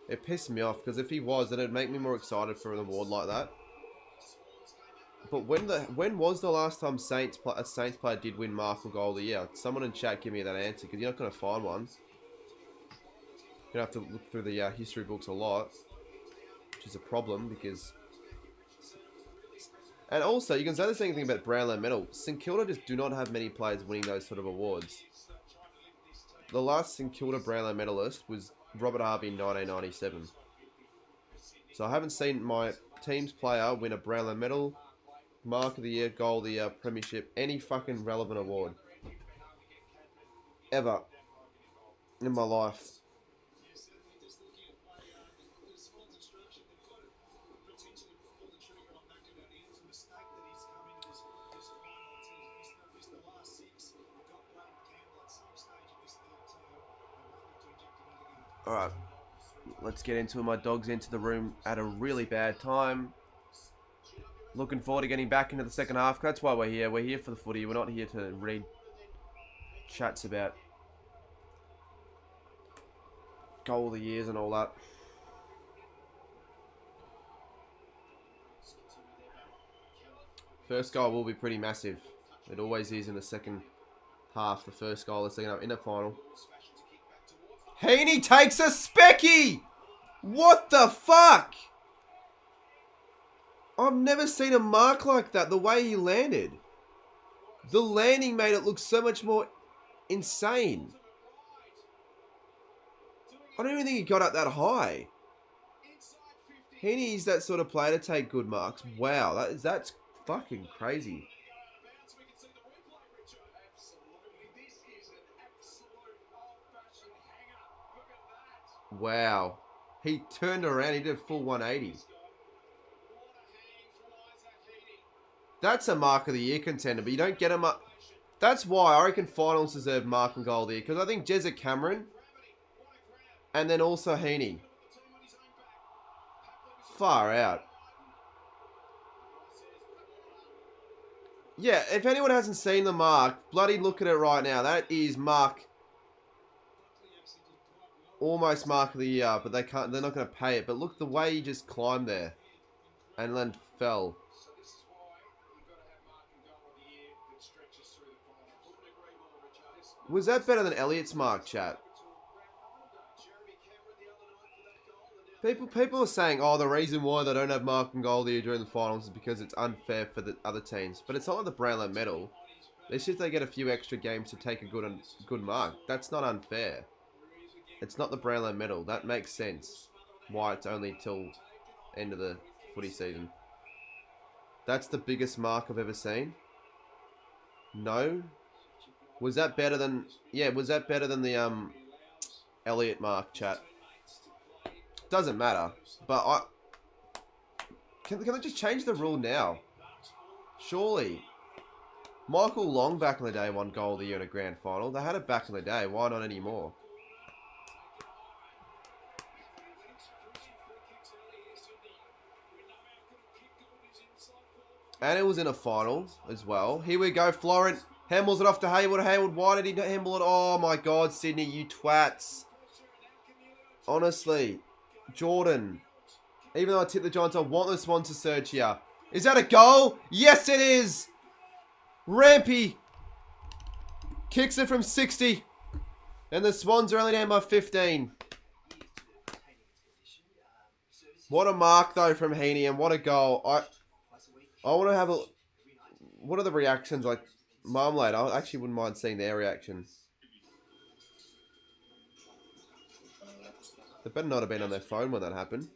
C: It pissed me off because if he was, then it'd make me more excited for an award like that. But when was the last time a Saints player did win mark or goal of the year? Someone in chat give me that answer, because you're not going to find one. You're going to have to look through the history books a lot, which is a problem because... And also, you can say the same thing about Brownlow Medal. St Kilda just do not have many players winning those sort of awards. The last St Kilda Brownlow medalist was Robert Harvey in 1997. So I haven't seen my team's player win a Brownlow Medal, Mark of the Year, Goal of the Year, Premiership, any fucking relevant award. Ever. In my life. Alright, let's get into it. My dog's into the room at a really bad time. Looking forward to getting back into the second half. That's why we're here. We're here for the footy. We're not here to read chats about goal of the years and all that. First goal will be pretty massive. It always is in the second half. The first goal is in the final. Heaney takes a specky! What the fuck? I've never seen a mark like that, the way he landed. The landing made it look so much more insane. I don't even think he got up that high. Heaney's that sort of player to take good marks. Wow, that's fucking crazy. Wow. He turned around, he did a full 180. That's a mark of the year contender, but you don't get him up. That's why I reckon finals deserve mark and goal of the year, because I think Jezza Cameron and then also Heaney. Far out. Yeah, if anyone hasn't seen the mark, bloody look at it right now. That is mark. Almost mark of the year, but they're not going to pay it. But look the way he just climbed there and then fell. Was that better than Elliott's mark, chat? People are saying, oh, the reason why they don't have mark and goal there during the finals is because it's unfair for the other teams. But it's not like the Brownlow medal. It's just they get a few extra games to take a good mark. That's not unfair. It's not the Brownlow medal. That makes sense. Why it's only till end of the footy season. That's the biggest mark I've ever seen. No. Was that better than... Yeah, was that better than the Elliott mark, chat? Doesn't matter. But I... Can I just change the rule now? Surely. Michael Long back in the day won goal of the year in a grand final. They had it back in the day. Why not anymore? And it was in a final as well. Here we go. Florent handballs it off to Hayward. Hayward, why did he handball it? Oh my God, Sydney, you twats. Honestly. Jordan. Even though I tipped the Giants, I want the Swans to surge here. Is that a goal? Yes, it is. Rampy kicks it from 60. And the Swans are only down by 15. What a mark, though, from Heaney. And what a goal. I want to have a... What are the reactions like? Marmalade, I actually wouldn't mind seeing their reaction. They better not have been on their phone when that happened.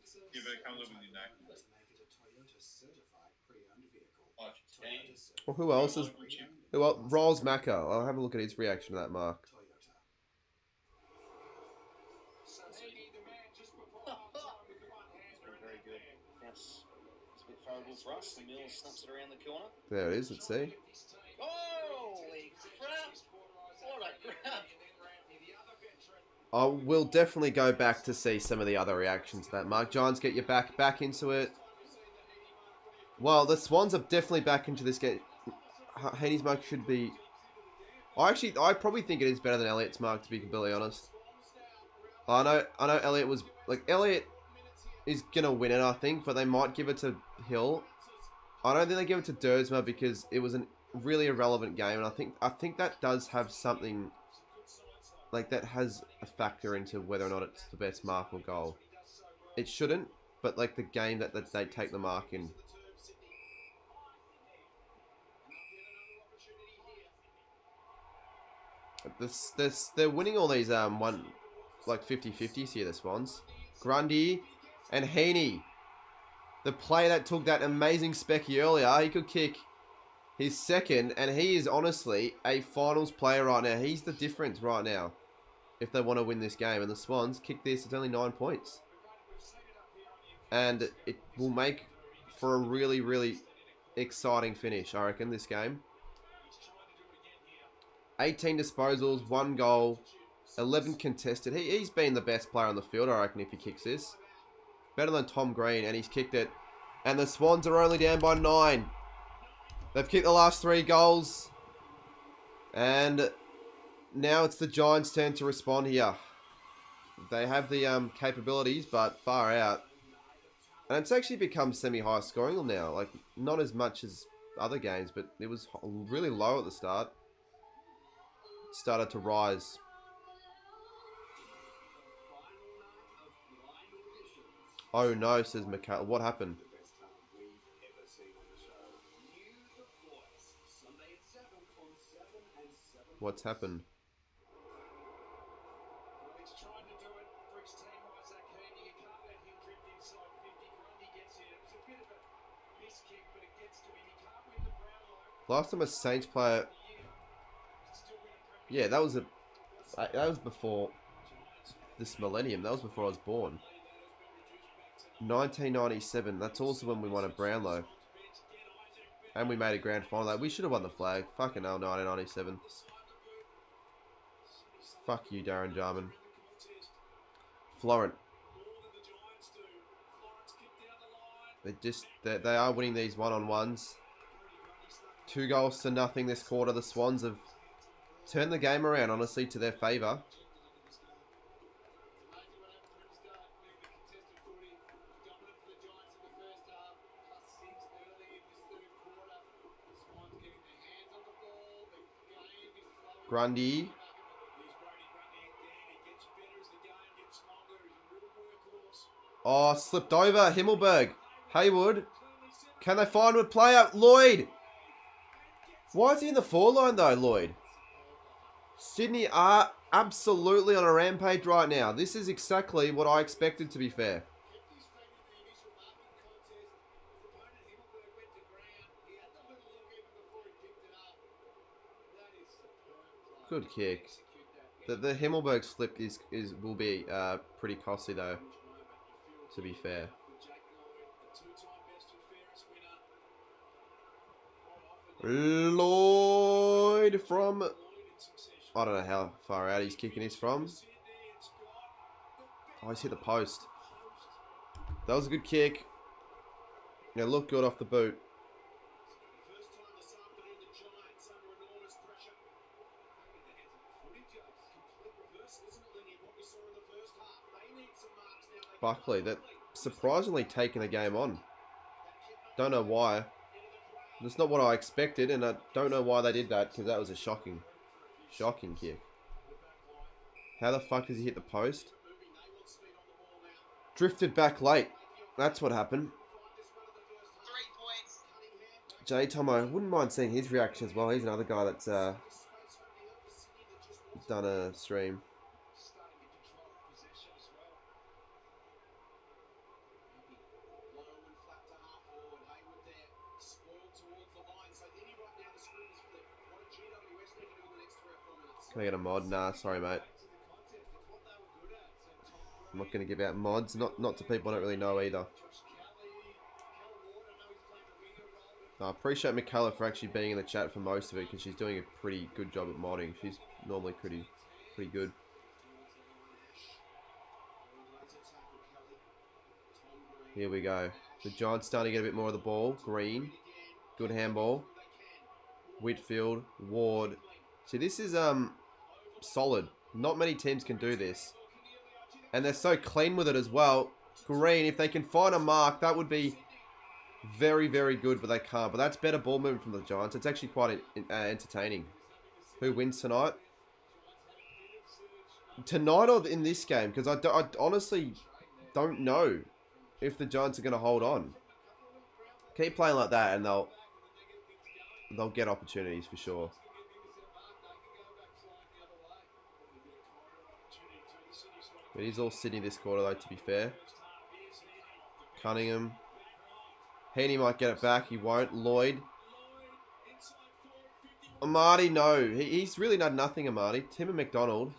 C: Well, who else is... Who else? Rolls Macca. I'll have a look at his reaction to that mark.
I: Very good. Yes. It's a bit favourable for us. The Mills snaps it around the corner.
C: There it is, let's see.
I: Holy crap! What a grab!
C: I will definitely go back to see some of the other reactions to that mark. Giants, get your back into it. Well, the Swans are definitely back into this game. Heaney's mark should be... I probably think it is better than Elliott's mark, to be completely honest. I know Elliott was... Like, Elliott is going to win it, I think, but they might give it to Hill. I don't think they give it to Dersma because it was a really irrelevant game, and I think that does have something... Like, that has a factor into whether or not it's the best mark or goal. It shouldn't, but, like, the game that they take the mark in. They're winning all these, like, 50-50s here, the Swans. Grundy and Heaney. The player that took that amazing specky earlier, he could kick his second, and he is honestly a finals player right now. He's the difference right now. If they want to win this game. And the Swans kick this, it's only 9 points. And it will make for a really, really exciting finish, I reckon, this game. 18 disposals, 1 goal, 11 contested. He's been the best player on the field, I reckon, if he kicks this. Better than Tom Green, and he's kicked it. And the Swans are only down by 9. They've kicked the last 3 goals. And... now it's the Giants' turn to respond here. They have the capabilities, but far out. And it's actually become semi-high scoring now. Like, not as much as other games, but it was really low at the start. It started to rise. Oh no, says Michaela. What happened? What's happened? Last time a Saints player... Yeah, that was before this millennium. That was before I was born. 1997. That's also when we won a Brownlow. And we made a grand final. We should have won the flag. Fucking hell, 1997. Fuck you, Darren Jarman. Florent. They are winning these one-on-ones. 2 goals to nothing this quarter. The Swans have turned the game around, honestly, to their favour. Grundy. Oh, slipped over. Himmelberg. Haywood. Can they find a player? Lloyd. Why is he in the foreline though, Lloyd? Sydney are absolutely on a rampage right now. This is exactly what I expected, to be fair. Good kick. The Himmelberg slip will be pretty costly though, to be fair. Lloyd from... I don't know how far out he's kicking this from. Oh, he's hit the post. That was a good kick. Yeah, looked good off the boot. Buckley, that surprisingly taking the game on. Don't know why. That's not what I expected, and I don't know why they did that, because that was a shocking kick. How the fuck does he hit the post? Drifted back late. That's what happened. J Tomo, wouldn't mind seeing his reaction as well. He's another guy that's done a stream. Can I get a mod? Nah, sorry mate. I'm not going to give out mods, not to people I don't really know either. I appreciate Michaela for actually being in the chat for most of it, because she's doing a pretty good job at modding. She's normally pretty good. Here we go. The Giants starting to get a bit more of the ball. Green. Good handball. Whitfield. Ward. See, this is solid. Not many teams can do this. And they're so clean with it as well. Green, if they can find a mark, that would be very, very good, but they can't. But that's better ball movement from the Giants. It's actually quite entertaining. Who wins tonight? Tonight or in this game? Because I honestly don't know if the Giants are going to hold on. Keep playing like that and they'll get opportunities for sure. But he's all Sydney this quarter though, to be fair. Cunningham. Heaney might get it back. He won't. Lloyd. Amati, no. He's really done nothing, Amati. Tim and McDonald.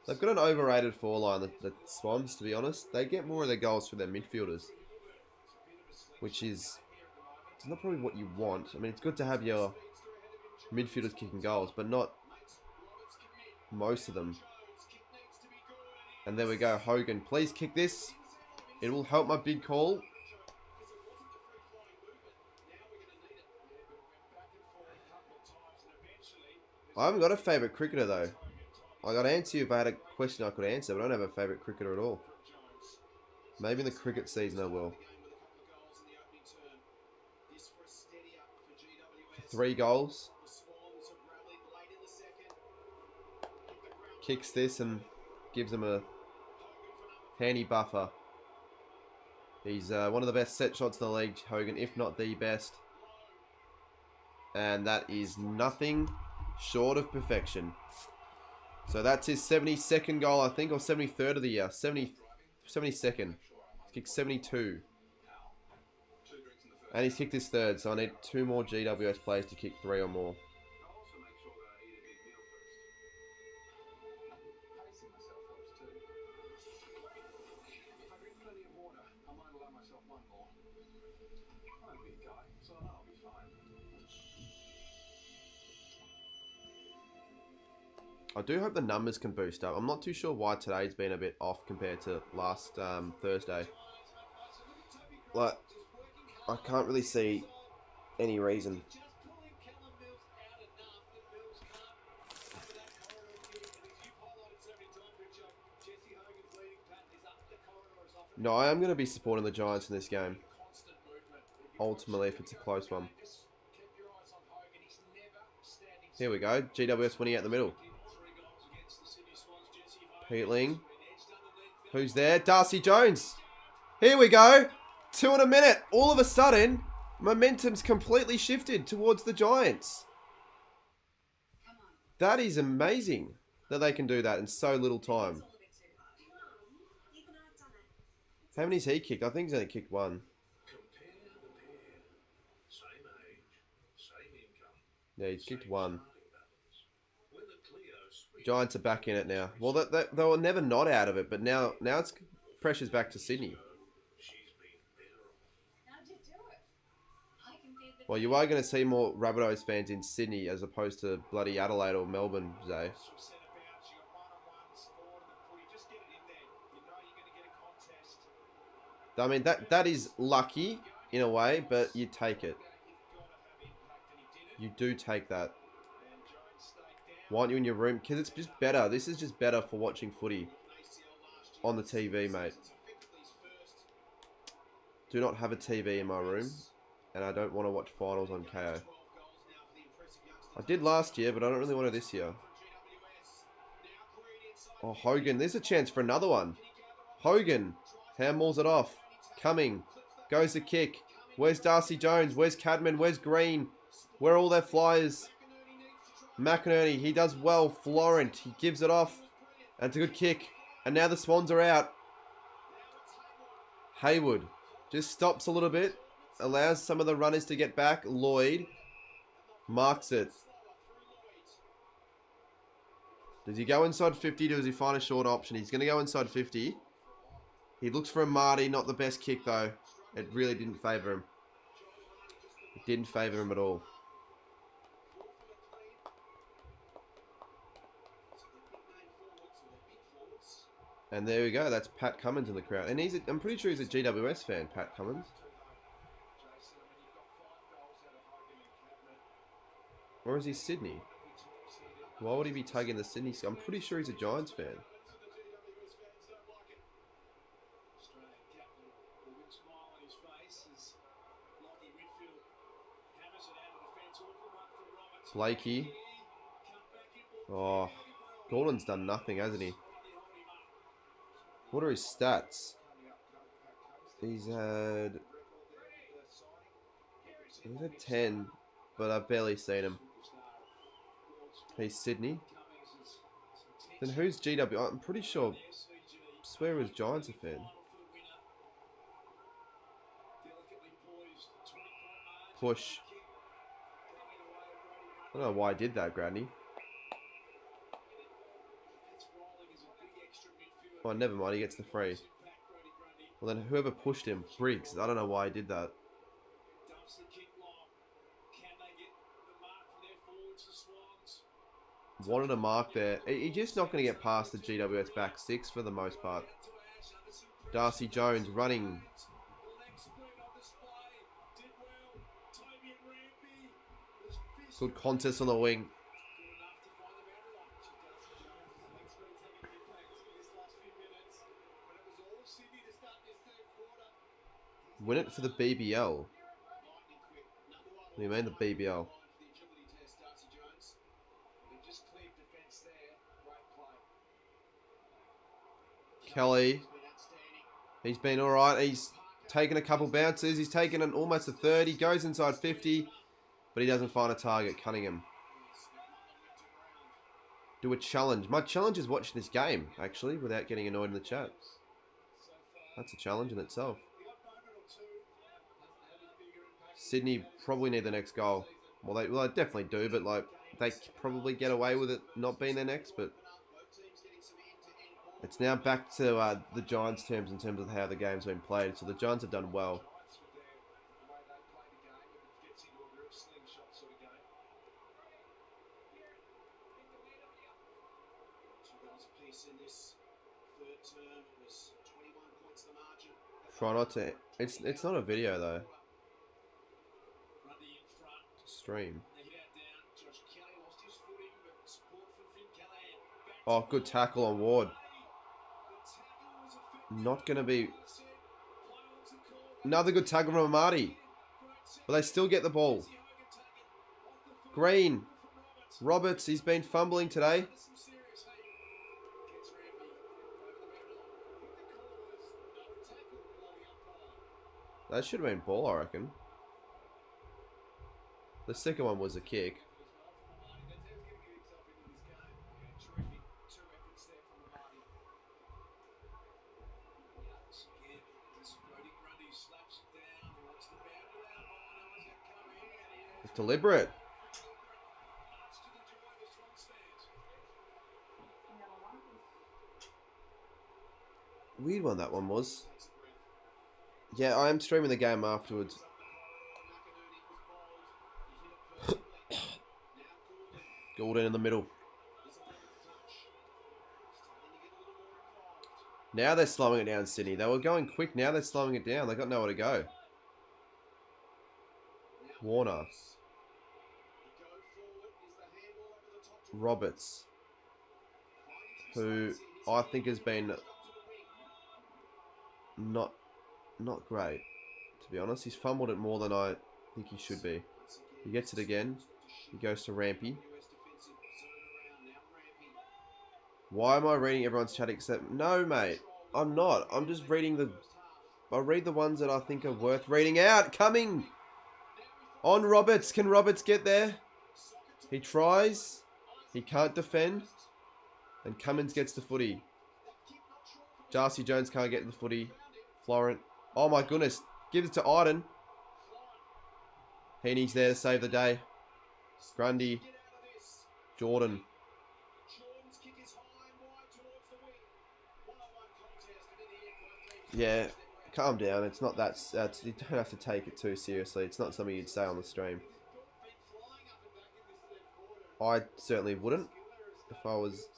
C: They've got an overrated foreline, the Swans, to be honest. They get more of their goals for their midfielders. Which is... It's not probably what you want. I mean, it's good to have your midfielders kicking goals, but not most of them. And there we go. Hogan, please kick this. It will help my big call. I haven't got a favourite cricketer though. I got to answer you if I had a question I could answer, but I don't have a favourite cricketer at all. Maybe in the cricket season I will. 3 goals. Kicks this and gives them a handy buffer. He's one of the best set shots in the league, Hogan, if not the best. And that is nothing short of perfection. So that's his 72nd goal, I think, or 73rd of the year. 72nd. He's kicked 72. And he's kicked his third, so I need 2 more GWS players to kick 3 or more. I do hope the numbers can boost up. I'm not too sure why today's been a bit off compared to last Thursday. Like, I can't really see any reason. No, I am going to be supporting the Giants in this game. Ultimately, if it's a close one. Here we go. GWS winning out the middle. Peatling. Who's there? Darcy Jones. Here we go. 2 in a minute. All of a sudden, momentum's completely shifted towards the Giants. That is amazing that they can do that in so little time. How many's he kicked? I think he's only kicked 1. Yeah, he's kicked 1. Giants are back in it now. Well, they were never not out of it, but now it's pressure's back to Sydney. Well, you are going to see more Rabbitohs fans in Sydney as opposed to bloody Adelaide or Melbourne, Zay. I mean, that is lucky in a way, but you take it. You do take that. Why aren't you in your room? Because it's just better. This is just better for watching footy on the TV, mate. Do not have a TV in my room, and I don't want to watch finals on KO. I did last year, but I don't really want to this year. Oh, Hogan. There's a chance for another one. Hogan handballs it off. Coming. Goes the kick. Where's Darcy Jones? Where's Cadman? Where's Green? Where are all their flyers? McInerney, he does well. Florent, he gives it off. And it's a good kick. And now the Swans are out. Haywood just stops a little bit. Allows some of the runners to get back. Lloyd marks it. Does he go inside 50? Does he find a short option? He's going to go inside 50. He looks for a Marty. Not the best kick, though. It really didn't favour him. It didn't favour him at all. And there we go. That's Pat Cummins in the crowd. And I'm pretty sure he's a GWS fan, Pat Cummins. Or is he Sydney? Why would he be tugging the Sydney? I'm pretty sure he's a Giants fan. Blakey. Oh, Gordon's done nothing, hasn't he? What are his stats? He's had 10, but I've barely seen him. He's Sydney. Then who's GW? I'm pretty sure. I swear it was Giants a fan. Push. I don't know why I did that, Granny. Oh, never mind. He gets the free. Well, then whoever pushed him, Briggs. I don't know why I did that. Wanted a mark there. He's just not going to get past the GWS back 6 for the most part. Darcy Jones running. Good contest on the wing. Win it for the BBL. What do you mean the BBL? Kelly. He's been alright. He's taken a couple bounces. He's taken almost a third. He goes inside 50, but he doesn't find a target. Cunningham. Do a challenge. My challenge is watching this game, actually, without getting annoyed in the chat. That's a challenge in itself. Sydney probably need the next goal. Well, they definitely do, but like they probably get away with it not being their next. But it's now back to the Giants' terms in terms of how the game's been played. So the Giants have done well. Try not to. It's not a video though. It's a stream. Oh, good tackle on Ward. Not gonna be. Another good tackle from Amati. But they still get the ball. Green. Roberts, he's been fumbling today. That should have been ball, I reckon. The second one was a kick. It's deliberate. Weird one that one was. Yeah, I am streaming the game afterwards. Golden in the middle. Now they're slowing it down, Sydney. They were going quick. Now they're slowing it down. They got nowhere to go. Warner. Roberts. Who I think has been not great, to be honest. He's fumbled it more than I think he should be. He gets it again. He goes to Rampy. Why am I reading everyone's chat except... No, mate. I'm not. I'm just reading I read the ones that I think are worth reading out. Coming! On Roberts. Can Roberts get there? He tries. He can't defend. And Cummins gets the footy. Darcy Jones can't get the footy. Florent. Oh my goodness. Gives it to Iden. Heaney's there to save the day. Grundy. Jordan. Yeah, calm down. It's not that... you don't have to take it too seriously. It's not something you'd say on the stream. I certainly wouldn't if I was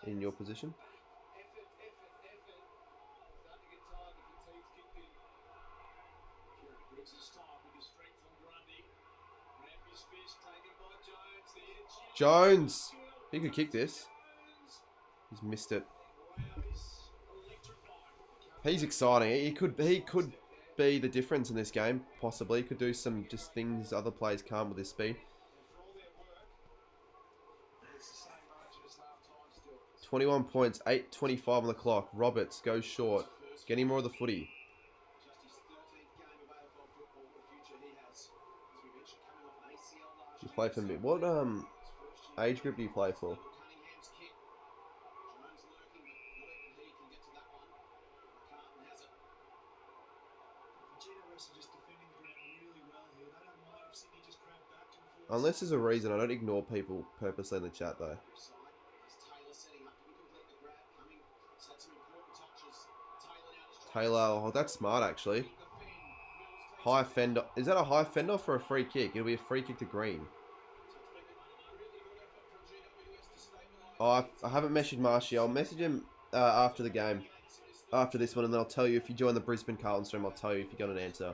C: in your position. Jones! He could kick this. He's missed it. He's exciting. He could be the difference in this game, possibly. He could do some just things other players can't with his speed. 21 points, 8:25 on the clock. Roberts goes short. Getting more of the footy. You play for me. What age group do you play for? Unless there's a reason, I don't ignore people purposely in the chat though. Taylor, oh that's smart actually. High fender, is that a high fender for a free kick? It'll be a free kick to Green. Oh, I haven't messaged Marshy. I'll message him after the game. After this one, and then I'll tell you if you join the Brisbane Carlton stream, I'll tell you if you got an answer.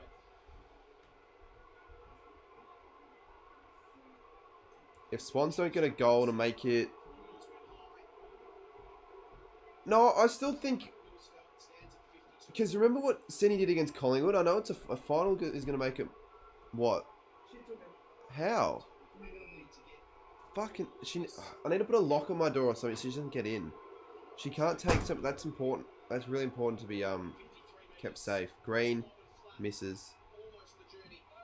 C: If Swans don't get a goal to make it... No, I still think... Because remember what Sydney did against Collingwood? I know it's a final is going to make it... What? How? Fucking... I need to put a lock on my door or something so she doesn't get in. She can't take some. That's important. That's really important to be kept safe. Green misses.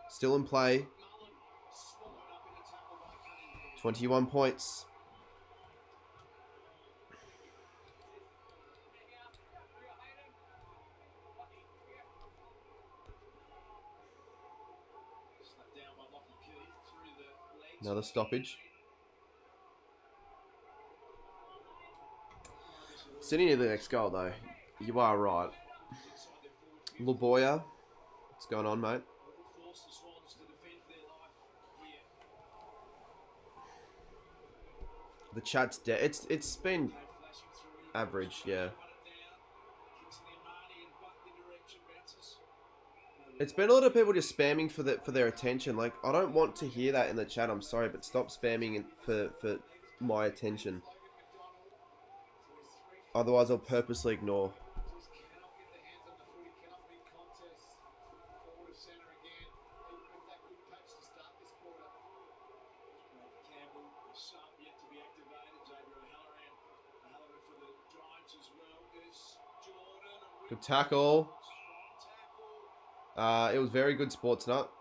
C: Still in play. 21 points. Another stoppage. Sydney near the next goal though. You are right. Laboya, what's going on, mate? The chat's dead. It's been average, yeah. It's been a lot of people just spamming for their attention. Like, I don't want to hear that in the chat. I'm sorry, but stop spamming for my attention. Otherwise, I'll purposely ignore. Good tackle. It was very good, Sports Nut.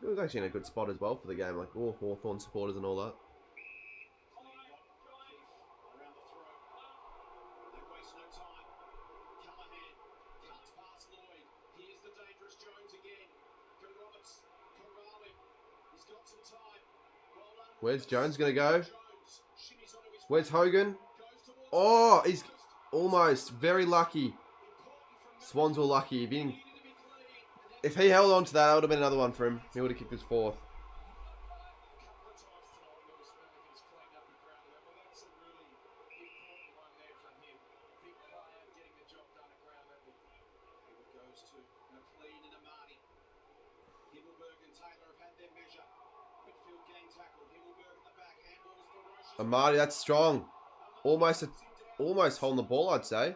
C: It was actually in a good spot as well for the game, like all Hawthorn supporters and all that. Where's Jones gonna go? Where's Hogan? Oh, he's almost very lucky. Swans were lucky. If he held on to that, that would have been another one for him. He would have kicked his fourth. Amadi, that's strong. Almost holding the ball, I'd say.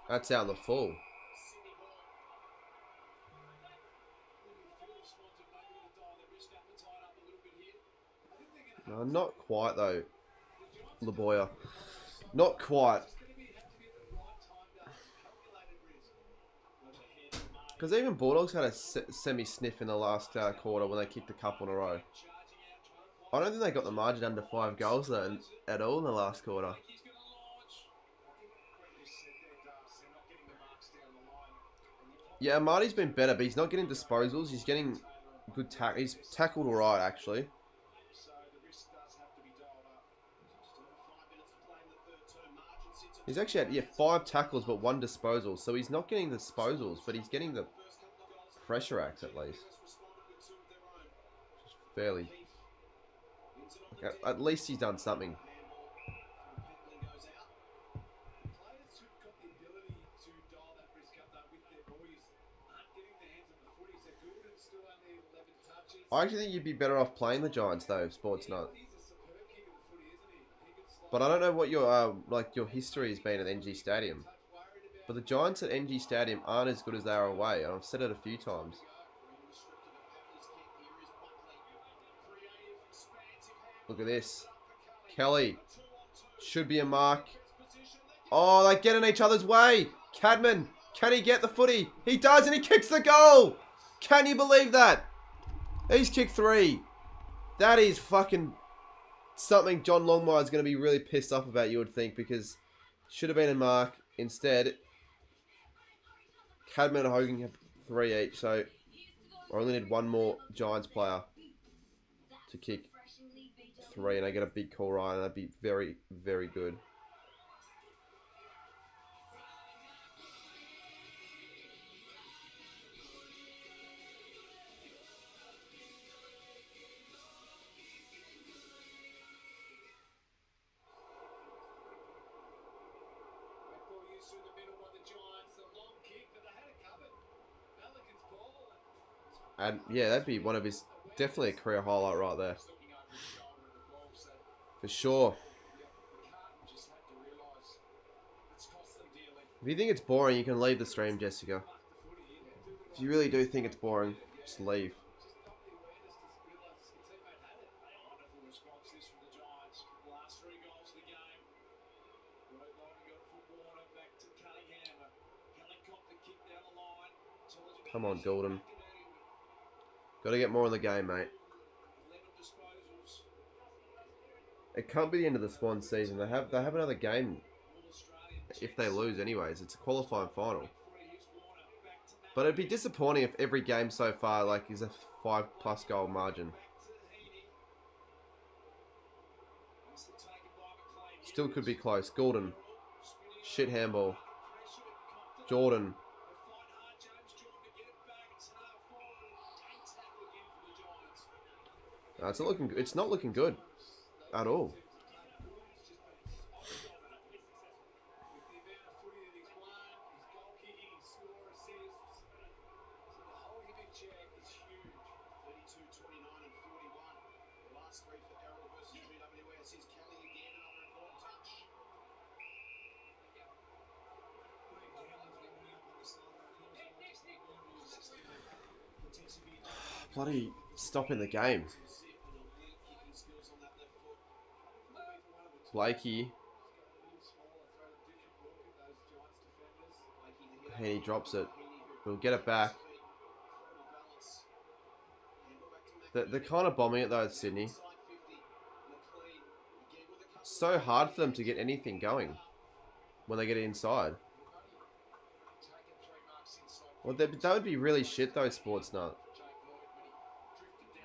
C: That's out in the full. No, not quite though, Laboya. Not quite. Because even Bulldogs had a semi-sniff in the last quarter when they kicked a couple in a row. I don't think they got the margin under 5 goals though, at all in the last quarter. Yeah, Marty's been better, but he's not getting disposals. He's getting good tackle. He's tackled alright, actually. He's actually had 5 tackles but 1 disposal. So he's not getting the disposals, but he's getting the pressure acts at least. Just fairly. Okay, at least he's done something. I actually think you'd be better off playing the Giants though, if Sports Nut. But I don't know what your your history has been at NG Stadium. But the Giants at NG Stadium aren't as good as they are away, and I've said it a few times. Look at this. Kelly. Should be a mark. Oh, they get in each other's way. Cadman. Can he get the footy? He does, and he kicks the goal. Can you believe that? He's kicked 3. That is fucking something John Longmire's going to be really pissed off about, you would think, because should have been a mark. Instead, Cadman and Hogan have 3 each, so I only need 1 more Giants player to kick 3, and I get a big call right, and that'd be very, very good. And yeah, that'd be one of his, definitely a career highlight right there. For sure. If you think it's boring, you can leave the stream, Jessica. If you really do think it's boring, just leave.
E: Wonderful response this from the Giants. Last 3 goals of the game. Right long we got from Warner back to Cunningham. Helicopter kick down the line.
C: Come on, Golden. Got to get more in the game, mate.
E: 11 disposals.
C: It can't be the end of the Swans season. They have another game.
E: All Australian.
C: If they lose, anyways, it's a qualifying final. But it'd be disappointing if every game so far is a 5+ goal margin. Still could be close. Gordon. Shit handball. Jordan. It's not looking good at all. Bloody stopping the game. Blakey. And he drops it. We'll get it back. They're kind of bombing it though at Sydney. So hard for them to get anything going when they get it inside. Well, that would be really shit though, Sportsnut.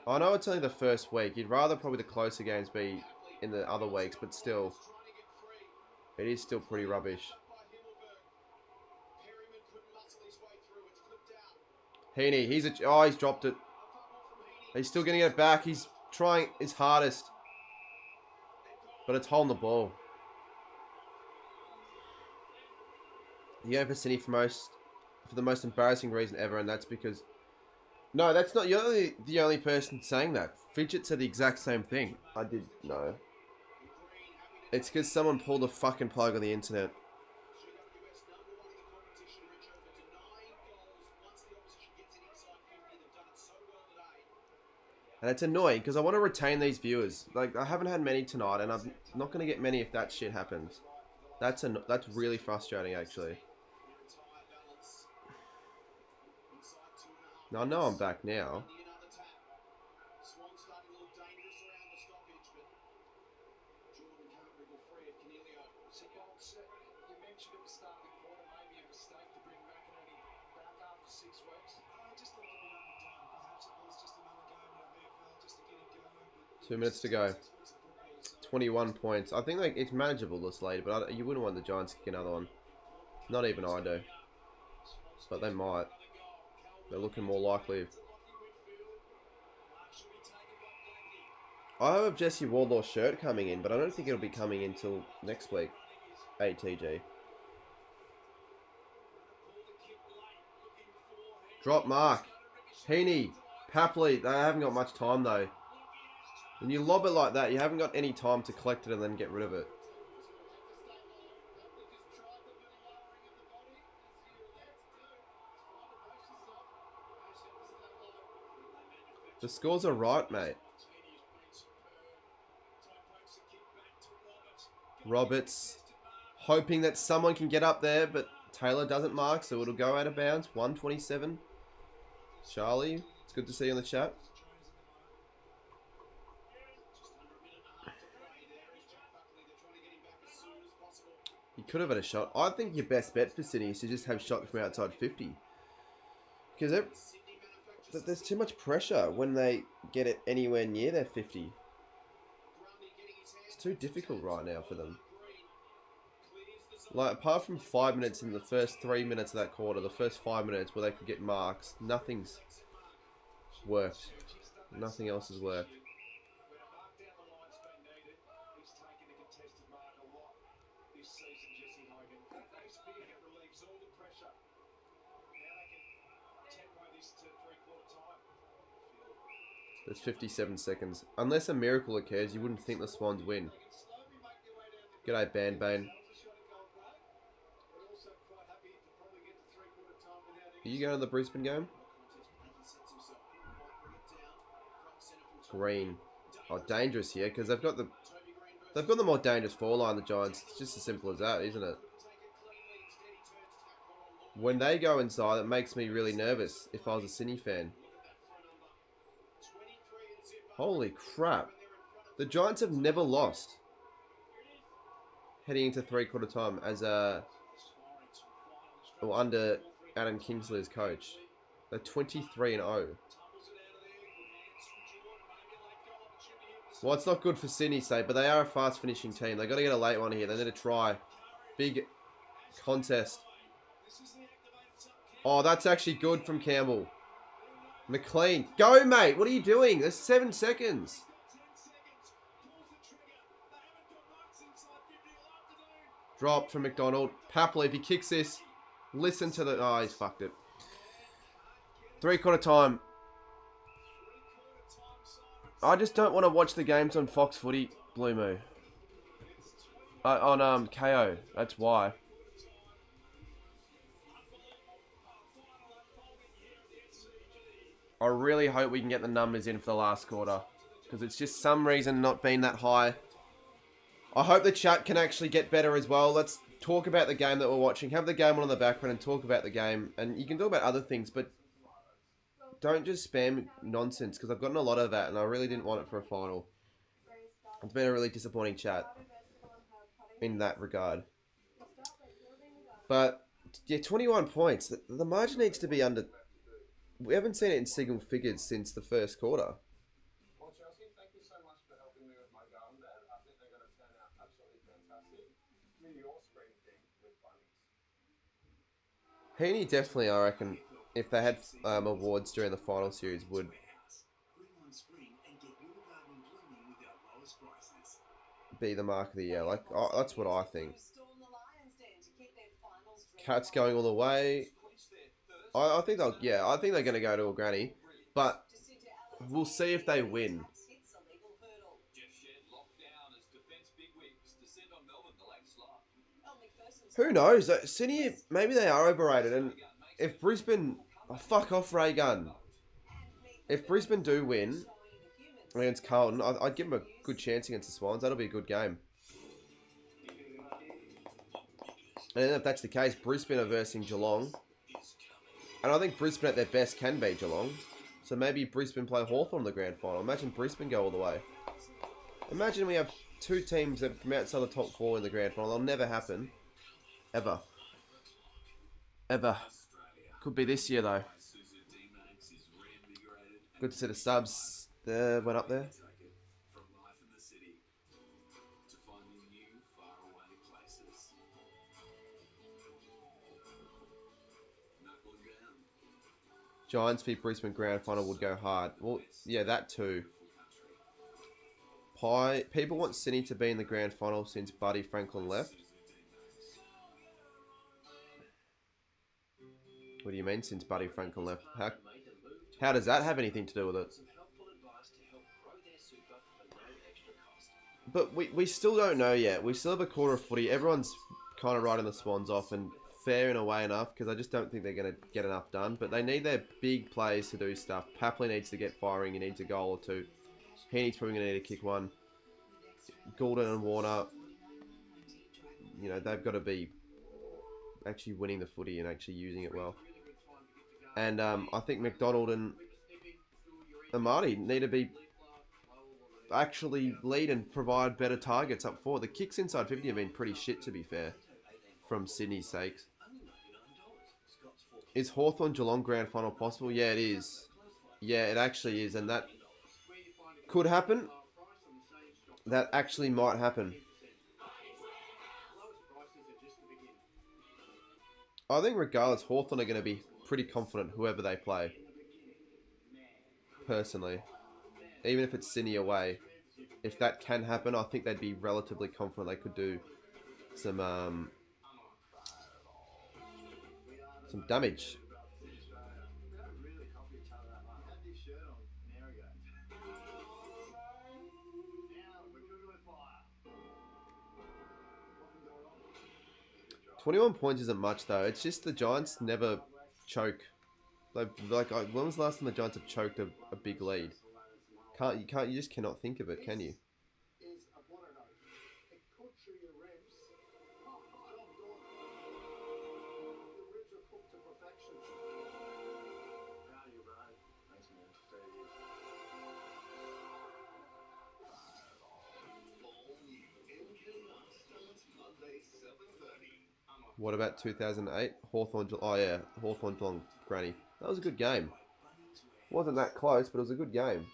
C: I know it's only the first week. You'd rather probably the closer games be in the other weeks, but still, it is still pretty rubbish. Heaney, he's dropped it. He's still getting it back. He's trying his hardest, but it's holding the ball. You're going for Sydney for the most embarrassing reason ever, and that's because... No, that's not... You're the only person saying that. Fidget said the exact same thing. I did... No. It's because someone pulled a fucking plug on the internet. And it's annoying because I want to retain these viewers. Like, I haven't had many tonight, and I'm not going to get many if that shit happens. That's really frustrating, actually. Now, I know I'm back now. Two minutes to go. 21 points. I think it's manageable this late, but you wouldn't want the Giants to kick another one. Not even I do. But they might. They're looking more likely. I have a Jesse Wardlaw shirt coming in, but I don't think it'll be coming in till next week. ATG. Drop mark. Heaney. Papley. They haven't got much time though. When you lob it like that, you haven't got any time to collect it and then get rid of it. The scores are right, mate. Roberts hoping that someone can get up there, but Taylor doesn't mark, so it'll go out of bounds. 127. Charlie, it's good to see you in the chat. You could have had a shot. I think your best bet for Sydney is to just have shot from outside 50. Because there's too much pressure when they get it anywhere near their 50. It's too difficult right now for them. Like, apart from 5 minutes in the first 3 minutes of that quarter, the first 5 minutes where they could get marks, nothing's worked. Nothing else has worked. There's 57 seconds. Unless a miracle occurs, you wouldn't think the Swans win. G'day, Bandbane. Are you going to the Brisbane game? green are dangerous here because they've got the more dangerous four line, the Giants. It's just as simple as that, isn't it? When they go inside, it makes me really nervous if I was a Sydney fan. Holy crap. The Giants have never lost heading into three-quarter time as under Adam Kingsley as coach. They're 23-0. Well, it's not good for Sydney's sake, but they are a fast-finishing team. They've got to get a late one here. They need to try. Big contest. Oh, that's actually good from Campbell. McLean. Go, mate. What are you doing? There's 7 seconds. Drop from McDonald. Papley, if he kicks this, listen to the... Oh, he's fucked it. Three-quarter time. I just don't want to watch the games on Fox Footy, Blue Moo. On KO. That's why. I really hope we can get the numbers in for the last quarter. Because it's just some reason not being that high. I hope the chat can actually get better as well. Let's talk about the game that we're watching. Have the game on in the background and talk about the game. And you can talk about other things, but don't just spam nonsense. Because I've gotten a lot of that and I really didn't want it for a final. It's been a really disappointing chat in that regard. But, yeah, 21 points. The margin needs to be under... We haven't seen it in single figures since the first quarter.
D: Well, Chelsea, thank you so much for helping me with my garden bed. I think they're going to turn out absolutely fantastic. Do your spring thing with bunnies.
C: Heaney definitely, I reckon, if they had awards during the final series, would be the mark of the year. Like, that's what I think. Cats going all the way. I think they'll, yeah, I think they're going to go to a granny, but we'll see if they win. Who knows? Sydney, maybe they are overrated, and if Brisbane, oh, fuck off, Ray Gunn. If Brisbane do win against Carlton, I'd give them a good chance against the Swans. That'll be a good game. And if that's the case, Brisbane are versing Geelong. And I think Brisbane at their best can beat Geelong. So maybe Brisbane play Hawthorn in the grand final. Imagine Brisbane go all the way. Imagine we have two teams that from outside the top four in the grand final. That'll never happen. Ever. Ever. Could be this year though. Good to see the subs there went up there. Giants v Brisbane grand final would go hard. Well, yeah, that too. People want Sydney to be in the grand final since Buddy Franklin left. What do you mean since Buddy Franklin left? How does that have anything to do with it? But we still don't know yet. We still have a quarter of footy. Everyone's kind of writing the Swans off, and fair in a way enough, because I just don't think they're going to get enough done. But they need their big players to do stuff. Papley needs to get firing. He needs a goal or two. Heaney's probably going to need to kick one. Goulden and Warner, you know, they've got to be actually winning the footy and actually using it well. And I think McDonald and Amati need to be actually lead and provide better targets up forward. The kicks inside 50 have been pretty shit, to be fair, from Sydney's sakes. Is Hawthorn Geelong grand final possible? Yeah, it is. Yeah, it actually is, and that could happen. That actually might happen. I think regardless, Hawthorn are going to be pretty confident whoever they play. Personally. Even if it's Sydney away. If that can happen, I think they'd be relatively confident they could do some damage. $21 points isn't much though. It's just the Giants never choke. Like when was the last time the Giants have choked a big lead? You just cannot think of it, can you?
E: Is a what I know. It could show your ribs. Oh, job done. The ribs are cooked to perfection. Proud of you, bro. Thanks, man. Fair use.
C: What about 2008? Hawthorn, oh yeah, Hawthorn Geelong Granny. That was a good game. Wasn't that close, but it was a good game.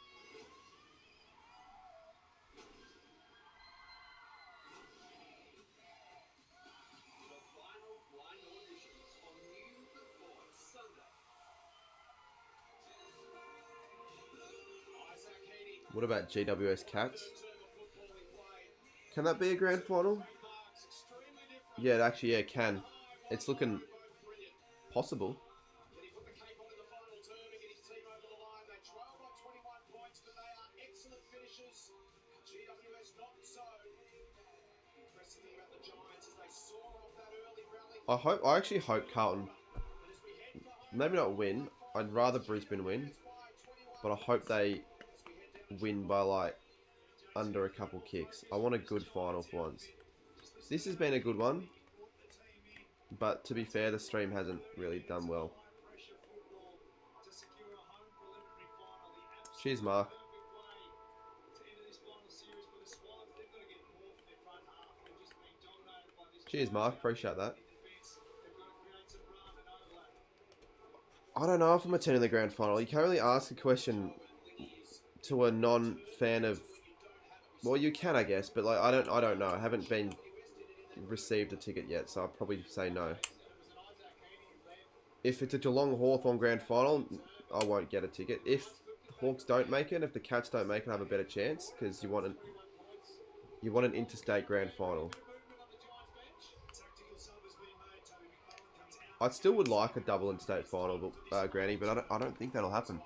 C: What about GWS Cats? Can that be a grand final? Yeah, it actually, yeah, it can. It's looking possible. I actually hope Carlton, maybe not win. I'd rather Brisbane win, but I hope they win by like under a couple kicks. I want a good final for once. This has been a good one, but to be fair, the stream hasn't really done well. Cheers, Mark. Cheers, Mark. Appreciate that. I don't know if I'm attending the grand final. You can't really ask a question to a non-fan of. Well, you can, I guess, but like I don't know. I haven't been received a ticket yet, so I'll probably say no. If it's a Geelong Hawthorn grand final, I won't get a ticket. If the Hawks don't make it, if the Cats don't make it, I have a better chance because you want an interstate grand final. I still would like a double interstate final, but Granny, but I don't think that'll happen.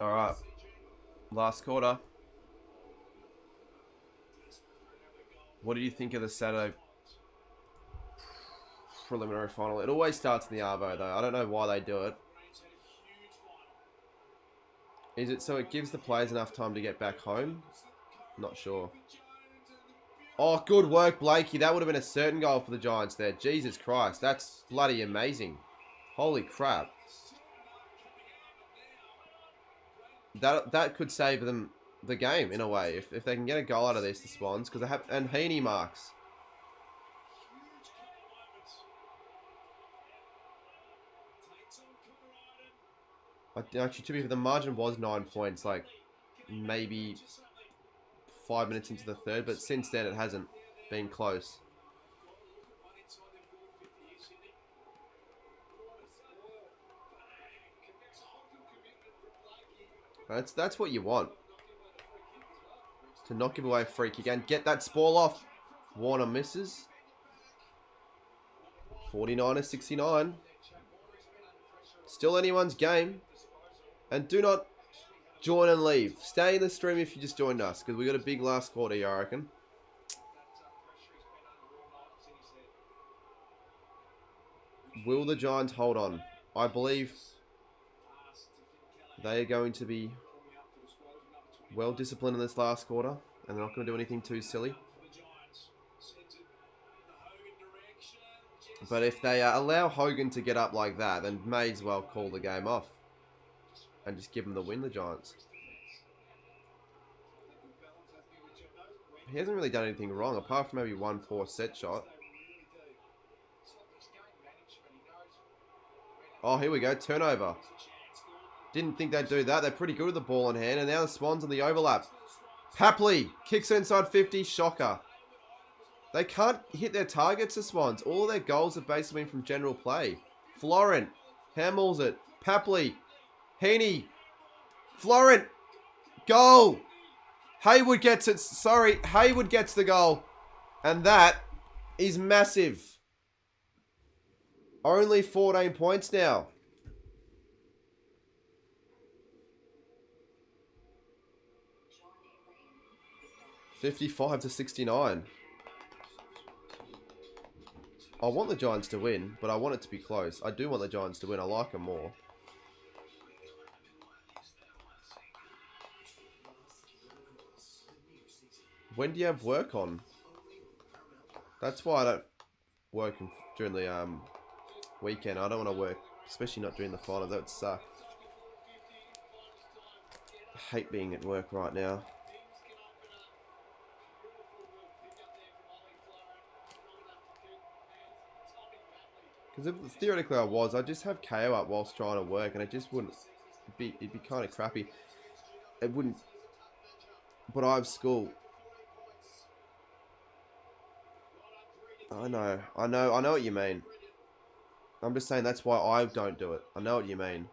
C: All right, last quarter. What do you think of the Saturday preliminary final? It always starts in the Arvo, though. I don't know why they do it. Is it so it gives the players enough time to get back home? Not sure. Oh, good work, Blakey. That would have been a certain goal for the Giants there. Jesus Christ, that's bloody amazing. Holy crap. That could save them the game in a way if they can get a goal out of this, the Swans, because they have, and Heaney marks. Actually, to be fair, the margin was 9 points, like maybe 5 minutes into the third, but since then it hasn't been close. That's what you want. To not give away a free kick and get that ball off. Warner misses. 49-69. Still anyone's game. And do not join and leave. Stay in the stream if you just joined us, because we got a big last quarter here, I reckon. Will the Giants hold on? I believe they are going to be well disciplined in this last quarter, and they're not going to do anything too silly. But if they allow Hogan to get up like that, then may as well call the game off and just give them the win, the Giants. He hasn't really done anything wrong, apart from maybe one poor set shot. Oh, here we go, turnover. Didn't think they'd do that. They're pretty good with the ball in hand. And now the Swans on the overlap. Hapley kicks inside 50. Shocker. They can't hit their targets, the Swans. All of their goals have basically been from general play. Florent hammers it. Papley. Heaney. Florent. Goal. Hayward gets it. Sorry. Hayward gets the goal. And that is massive. Only 14 points now. 55-69. I want the Giants to win, but I want it to be close. I do want the Giants to win. I like them more. When do you have work on? That's why I don't work during the weekend. I don't want to work, especially not during the final. That would suck. I hate being at work right now. Because if theoretically I was, I'd just have KO up whilst trying to work, and it just wouldn't be. It'd be kind of crappy. It wouldn't. But I have school. I know what you mean. I'm just saying that's why I don't do it. I know what you mean.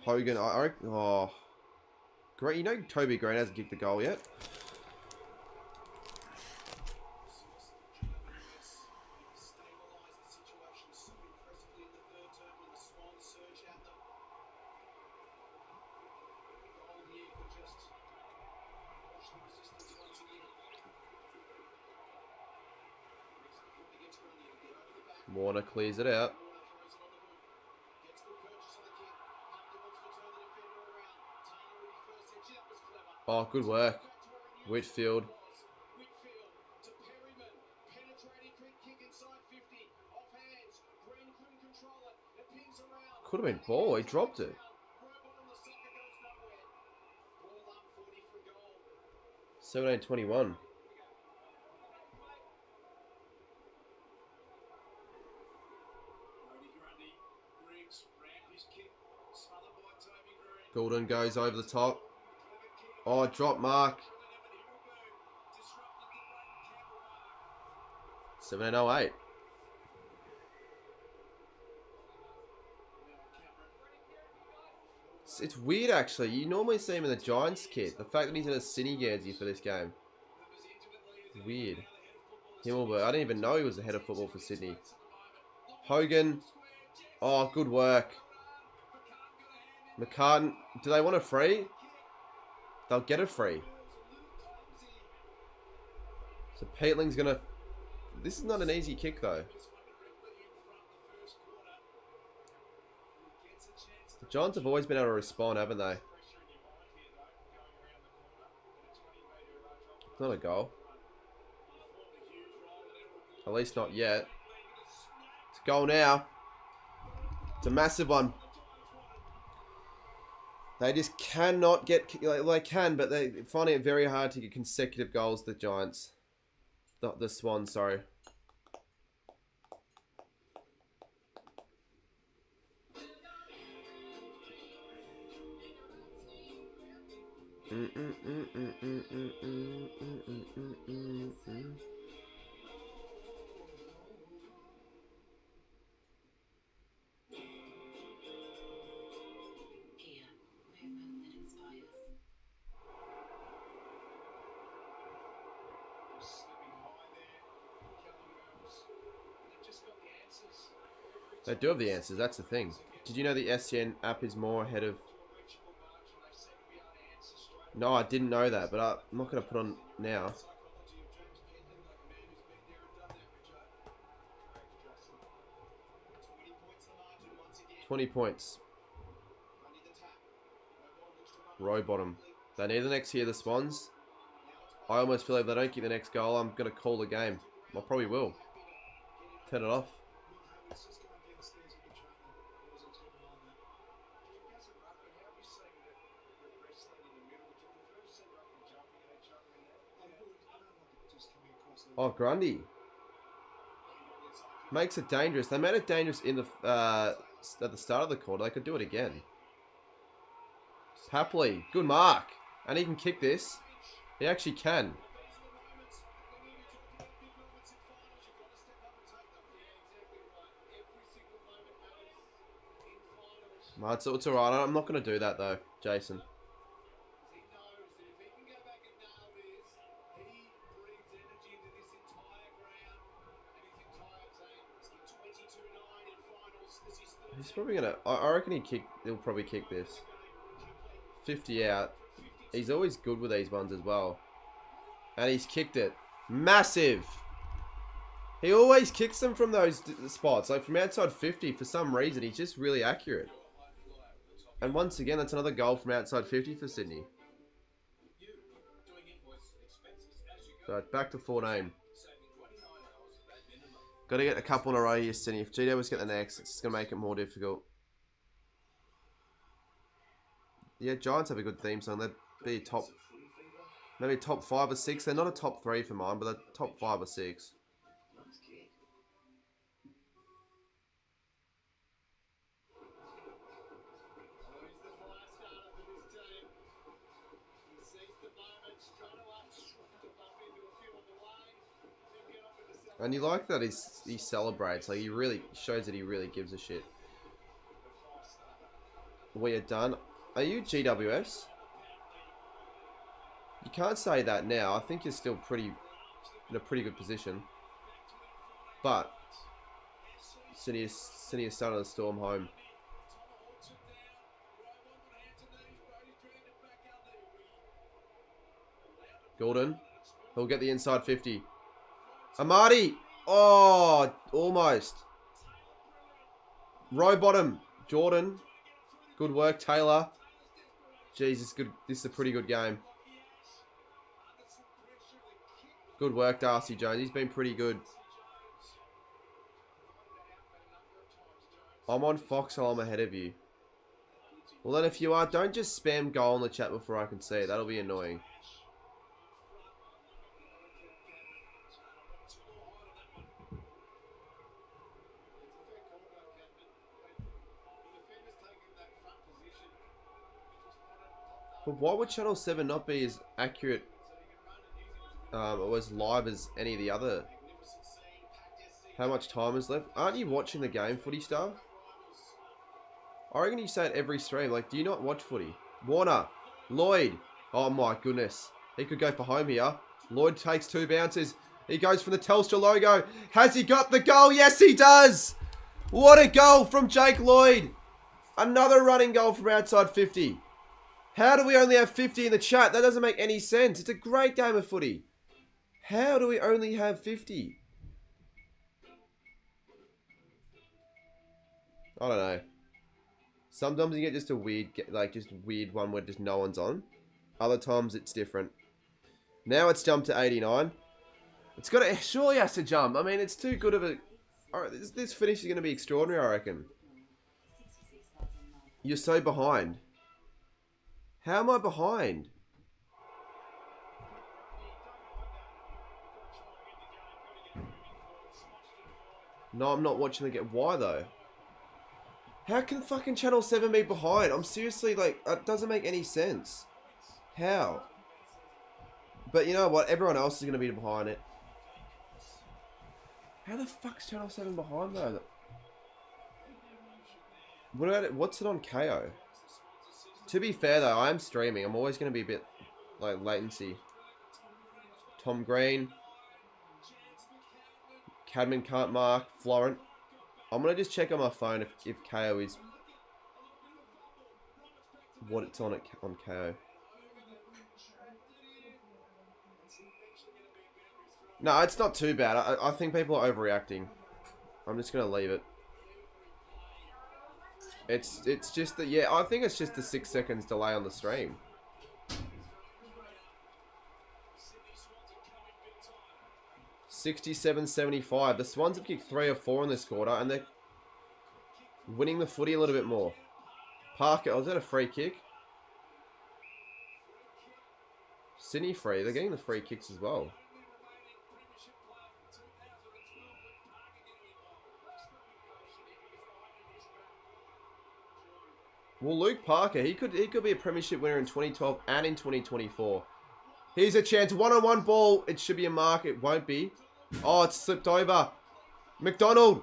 C: Hogan, I reckon, oh, great. You know Toby Green hasn't kicked the goal yet. Warner clears it out. Oh, good work. Whitfield. Could have been ball. He dropped it. 17-21. Goulden goes over the top. Oh, drop mark. 17-08. It's weird, actually. You normally see him in the Giants kit. The fact that he's in a Cine jersey for this game. Weird. Himmelberg. I didn't even know he was the head of football for Sydney. Hogan. Oh, good work. McCartan. Do they want a free? They'll get a free. So Peatling's going to... This is not an easy kick, though. The Giants have always been able to respond, haven't they? It's not a goal. At least not yet. It's a goal now. It's a massive one. They just cannot get... They can, but they're finding it very hard to get consecutive goals, the Giants. The Swans, sorry. They do have the answers, that's the thing. Did you know the SCN app is more ahead of... No, I didn't know that, but I'm not going to put on now. $20 points. Row bottom. They need the next here, the Swans. I almost feel like if they don't get the next goal, I'm going to call the game. I probably will. Turn it off. Oh, Grundy. Makes it dangerous. They made it dangerous in the at the start of the quarter. They could do it again. Papley. Good mark. And he can kick this. He actually can. No, it's alright. I'm not going to do that, though, Jason. He's probably gonna. I reckon he'll probably kick this. 50 out. He's always good with these ones as well. And he's kicked it. Massive. He always kicks them from those spots, like from outside 50 for some reason. He's just really accurate. And once again, that's another goal from outside 50 for Sydney. So it's back to 14. Got to get a couple in a row here, Sydney. If GWS get the next, it's going to make it more difficult. Yeah, Giants have a good theme song. They'd be top, maybe top 5 or 6. They're not a top 3 for mine, but they're top 5 or 6. And you like that he celebrates. Like, he really shows that he really gives a shit. We are done. Are you GWS? You can't say that now. I think you're still in a pretty good position. But Sydney is starting to storm home. Gordon. He'll get the inside 50. Amadi. Oh, almost. Row bottom. Jordan. Good work, Taylor. Jesus, good. This is a pretty good game. Good work, Darcy Jones. He's been pretty good. I'm on Foxhole. I'm ahead of you. Well, then if you are, don't just spam goal in the chat before I can see it. That'll be annoying. But why would Channel 7 not be as accurate or as live as any of the other? How much time is left? Aren't you watching the game, Footy Star? I reckon you say it every stream. Like, do you not watch footy? Warner. Lloyd. Oh my goodness. He could go for home here. Lloyd takes 2 bounces. He goes for the Telstra logo. Has he got the goal? Yes, he does. What a goal from Jake Lloyd. Another running goal from outside 50. How do we only have 50 in the chat? That doesn't make any sense. It's a great game of footy. How do we only have 50? I don't know. Sometimes you get just a weird, weird one where just no one's on. Other times it's different. Now it's jumped to 89. It's got to, surely has to jump. I mean, it's too good of a... Alright, this finish is going to be extraordinary, I reckon. You're so behind. How am I behind? No, I'm not watching the game. Why though? How can fucking Channel 7 be behind? I'm seriously like, it doesn't make any sense. How? But you know what? Everyone else is going to be behind it. How the fuck's Channel 7 behind though? What about it? What's it on KO? To be fair though, I am streaming. I'm always going to be a bit like latency. Tom Green. Cadman can't mark. Florent. I'm going to just check on my phone if KO is what it's on KO. No, it's not too bad. I think people are overreacting. I'm just going to leave it. It's just that, yeah, I think it's just the 6 seconds delay on the stream. $67.75. The Swans have kicked 3 or 4 in this quarter, and they're winning the footy a little bit more. Parker, oh, is that a free kick? Sydney free. They're getting the free kicks as well. Well, Luke Parker, he could be a premiership winner in 2012 and in 2024. Here's a chance. One-on-one ball. It should be a mark. It won't be. Oh, it's slipped over. McDonald.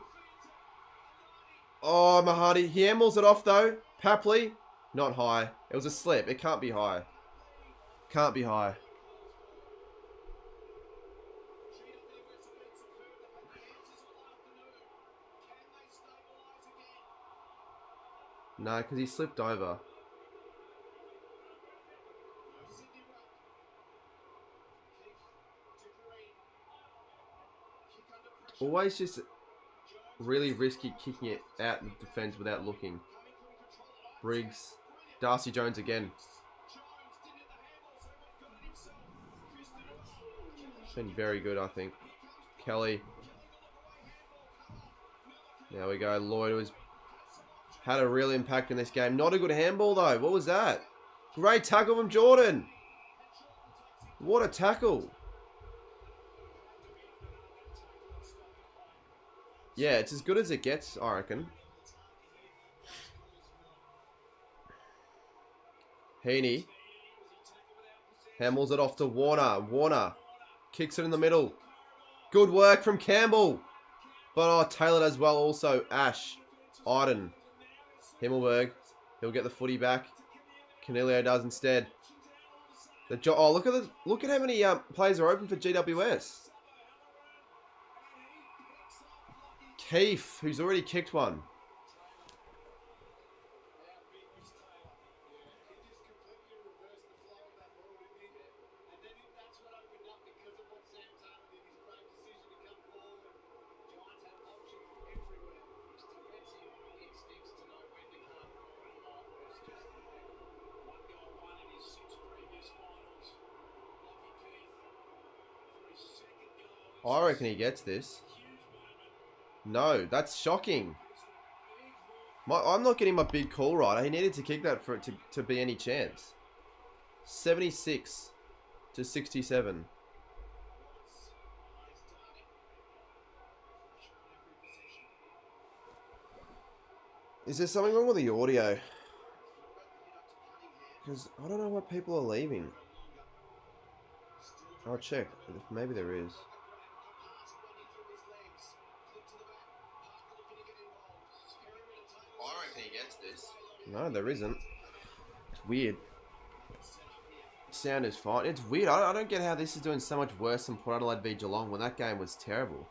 C: Oh, Mahadi. He ambles it off, though. Papley. Not high. It was a slip. It can't be high. Can't be high. No, because he slipped over. Always just really risky kicking it out of defence without looking. Briggs. Darcy Jones again. Been very good, I think. Kelly. There we go. Lloyd had a real impact in this game. Not a good handball, though. What was that? Great tackle from Jordan. What a tackle. Yeah, it's as good as it gets, I reckon. Heaney. Handballs it off to Warner. Warner kicks it in the middle. Good work from Campbell. But Taylor as well also. Ash. Iden. Himmelberg. He'll get the footy back. Canelio does instead. Look at how many players are open for GWS. Keith, who's already kicked one. I reckon he gets this. No, that's shocking. I'm not getting my big call right. He needed to kick that for it to be any chance. 76 to 67. Is there something wrong with the audio? Because I don't know why people are leaving. I'll check. Maybe there is. I reckon he gets this. No, there isn't. It's weird. Sound is fine. It's weird. I don't get how this is doing so much worse than Port Adelaide v Geelong when that game was terrible.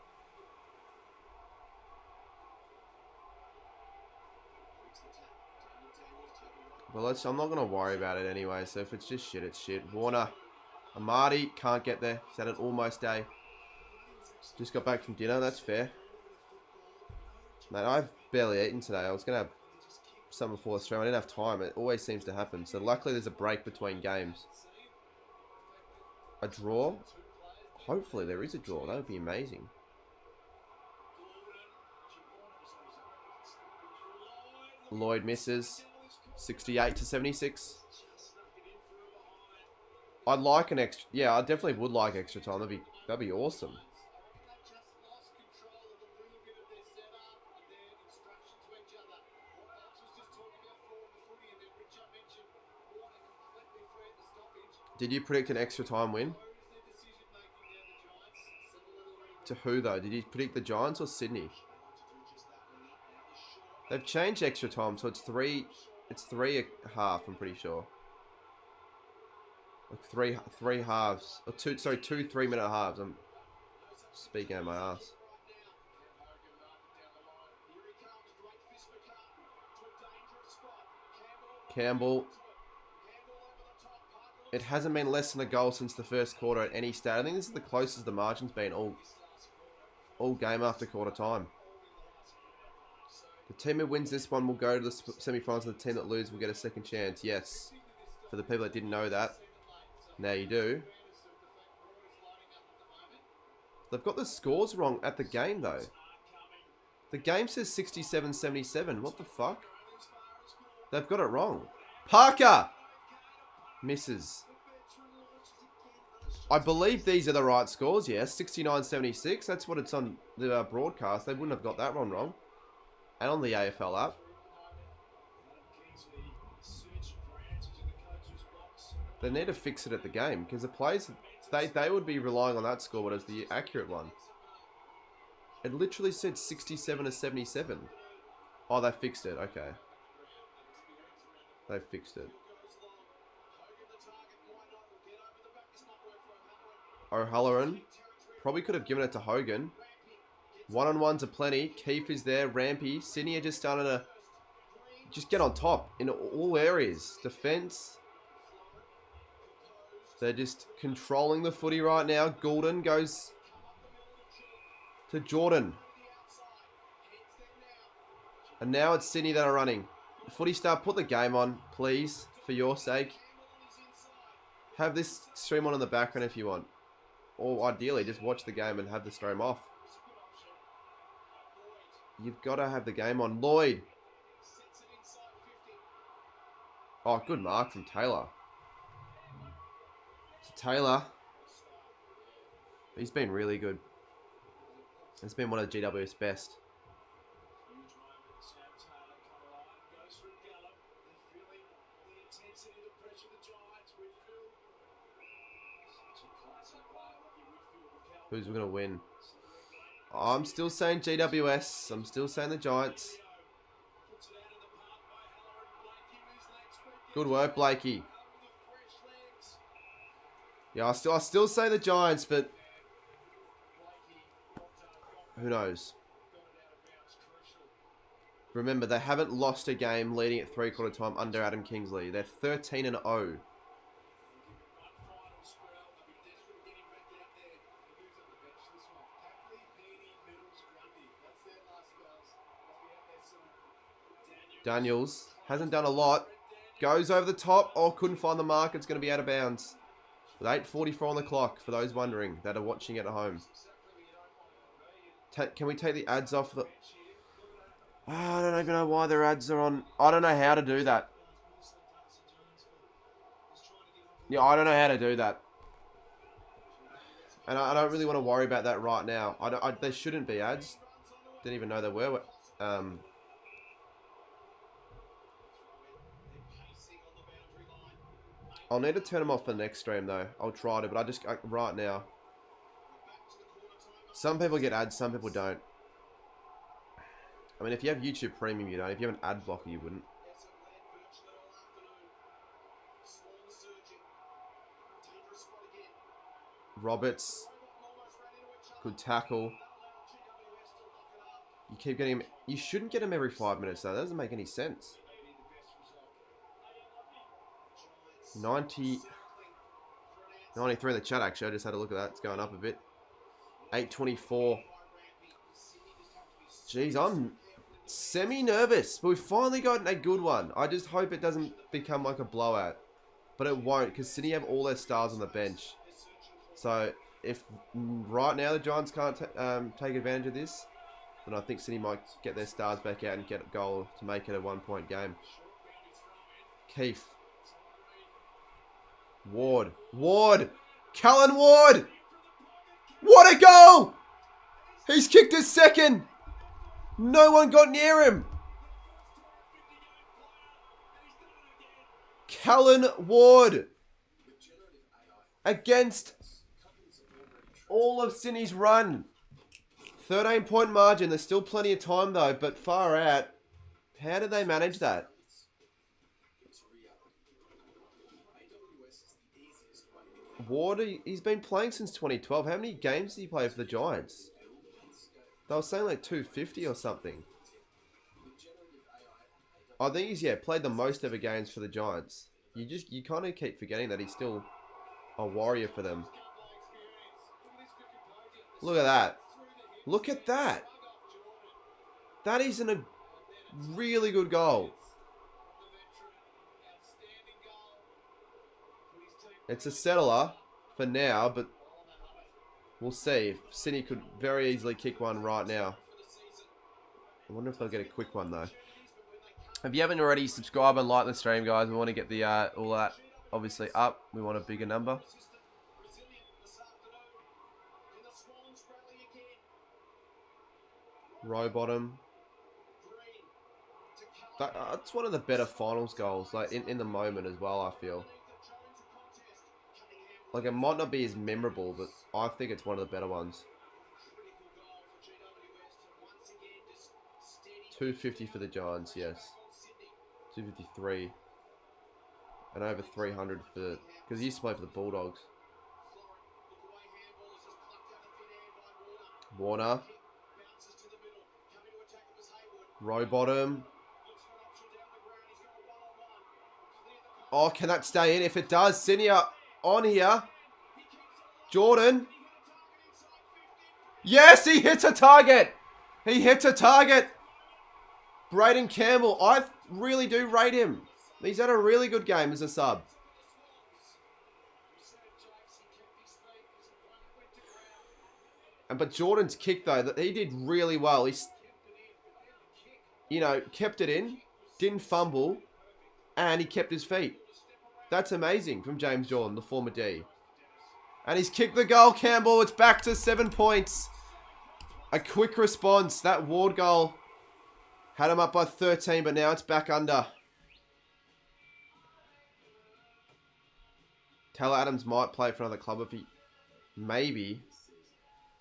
C: Well, I'm not going to worry about it anyway, so if it's just shit, it's shit. Warner. Amadi can't get there. He's had an almost day. Just got back from dinner. That's fair. Mate, I've barely eaten today. I was going to have something before Australia. I didn't have time. It always seems to happen. So luckily there's a break between games. A draw? Hopefully there is a draw. That would be amazing. Lloyd misses. 68 to 76. I'd like an extra. Yeah, I definitely would like extra time. That'd be awesome. Did you predict an extra time win? To who though? Did you predict the Giants or Sydney? They've changed extra time, so it's 3. It's 3.5. I'm pretty sure. Like three halves. Or two 3-minute halves. I'm speaking out my ass. Campbell. It hasn't been less than a goal since the first quarter at any stat. I think this is the closest the margin's been all game after quarter time. The team who wins this one will go to the semi-finals, and the team that loses will get a second chance. Yes. For the people that didn't know that. Now you do. They've got the scores wrong at the game, though. The game says 67-77. What the fuck? They've got it wrong. Parker! Misses. I believe these are the right scores, yes. 69-76. That's what it's on the broadcast. They wouldn't have got that one wrong. And on the AFL app. They need to fix it at the game, because the players, they would be relying on that scoreboard as the accurate one. It literally said 67-77. Oh, they fixed it. Okay. They fixed it. O'Halloran. Probably could have given it to Hogan. One-on-ones are plenty. Keefe is there. Rampy. Sydney are just starting to just get on top in all areas. Defense. They're just controlling the footy right now. Goulden goes to Jordan. And now it's Sydney that are running. Footy Star, put the game on, please, for your sake. Have this stream on in the background if you want. Or ideally, just watch the game and have the stream off. You've got to have the game on. Lloyd. Oh, good mark from Taylor. So Taylor. He's been really good. He's been one of the GWS best. Who's going to win? I'm still saying GWS. I'm still saying the Giants. Good work, Blakey. Yeah, I still say the Giants, but who knows? Remember, they haven't lost a game leading at three-quarter time under Adam Kingsley. They're 13-0. Daniels hasn't done a lot. Goes over the top. Oh, couldn't find the mark. It's going to be out of bounds. With 8:44 on the clock, for those wondering that are watching at home. Can we take the ads off the... I don't even know why their ads are on. I don't know how to do that. Yeah, I don't know how to do that. And I don't really want to worry about that right now. There shouldn't be ads. Didn't even know there were. I'll need to turn them off for the next stream though. I'll try to, but right now. Some people get ads, some people don't. I mean, if you have YouTube Premium, you don't. If you have an ad blocker, you wouldn't. Roberts. Good tackle. You keep getting him. You shouldn't get him every 5 minutes though. That doesn't make any sense. 93 in the chat actually. I just had a look at that. It's going up a bit. 8:24. Jeez, I'm semi-nervous. But we've finally gotten a good one. I just hope it doesn't become like a blowout. But it won't, because City have all their stars on the bench. So, if right now the Giants can't take advantage of this, then I think City might get their stars back out and get a goal to make it a 1-point game. Keith. Ward. Callan Ward! What a goal! He's kicked his second. No one got near him. Callan Ward. Against all of Sydney's run. 13-point margin. There's still plenty of time though, but far out. How did they manage that? Ward, he's been playing since 2012. How many games did he play for the Giants? They were saying like 250 or something. I think he's, played the most ever games for the Giants. You kind of keep forgetting that he's still a warrior for them. Look at that. Look at that. That isn't a really good goal. It's a settler for now, but we'll see. Sydney could very easily kick one right now. I wonder if they'll get a quick one, though. If you haven't already, subscribe and like the stream, guys. We want to get the all that, obviously, up. We want a bigger number. Row bottom. That's one of the better finals goals, like in the moment as well, I feel. Like, it might not be as memorable, but I think it's one of the better ones. 250 for the Giants, yes. 253. And over 300 for... Because he used to play for the Bulldogs. Warner. Row bottom. Oh, can that stay in? If it does, Sydney are on here. Jordan. Yes, he hits a target. He hits a target. Braden Campbell, I really do rate him. He's had a really good game as a sub. But Jordan's kick, though, that he did really well. He's, you know, kept it in, didn't fumble, and he kept his feet. That's amazing from James Jordan, the former D. And he's kicked the goal, Campbell. It's back to 7 points. A quick response. That Ward goal had him up by 13, but now it's back under. Taylor Adams might play for another club if he... Maybe.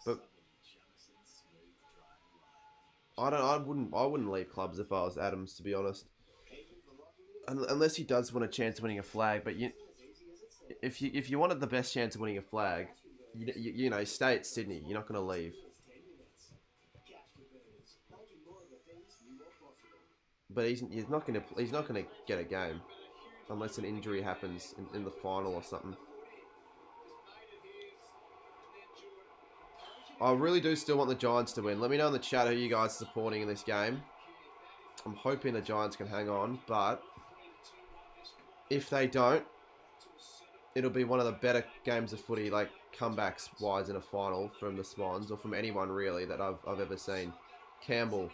C: But... I wouldn't leave clubs if I was Adams, to be honest. Unless he does want a chance of winning a flag. But if you wanted the best chance of winning a flag, you know, stay at Sydney. You're not going to leave. But he's not going to get a game unless an injury happens in the final or something. I really do still want the Giants to win. Let me know in the chat who you guys are supporting in this game. I'm hoping the Giants can hang on, but if they don't, it'll be one of the better games of footy, like comebacks-wise in a final from the Swans, or from anyone really that I've ever seen. Campbell.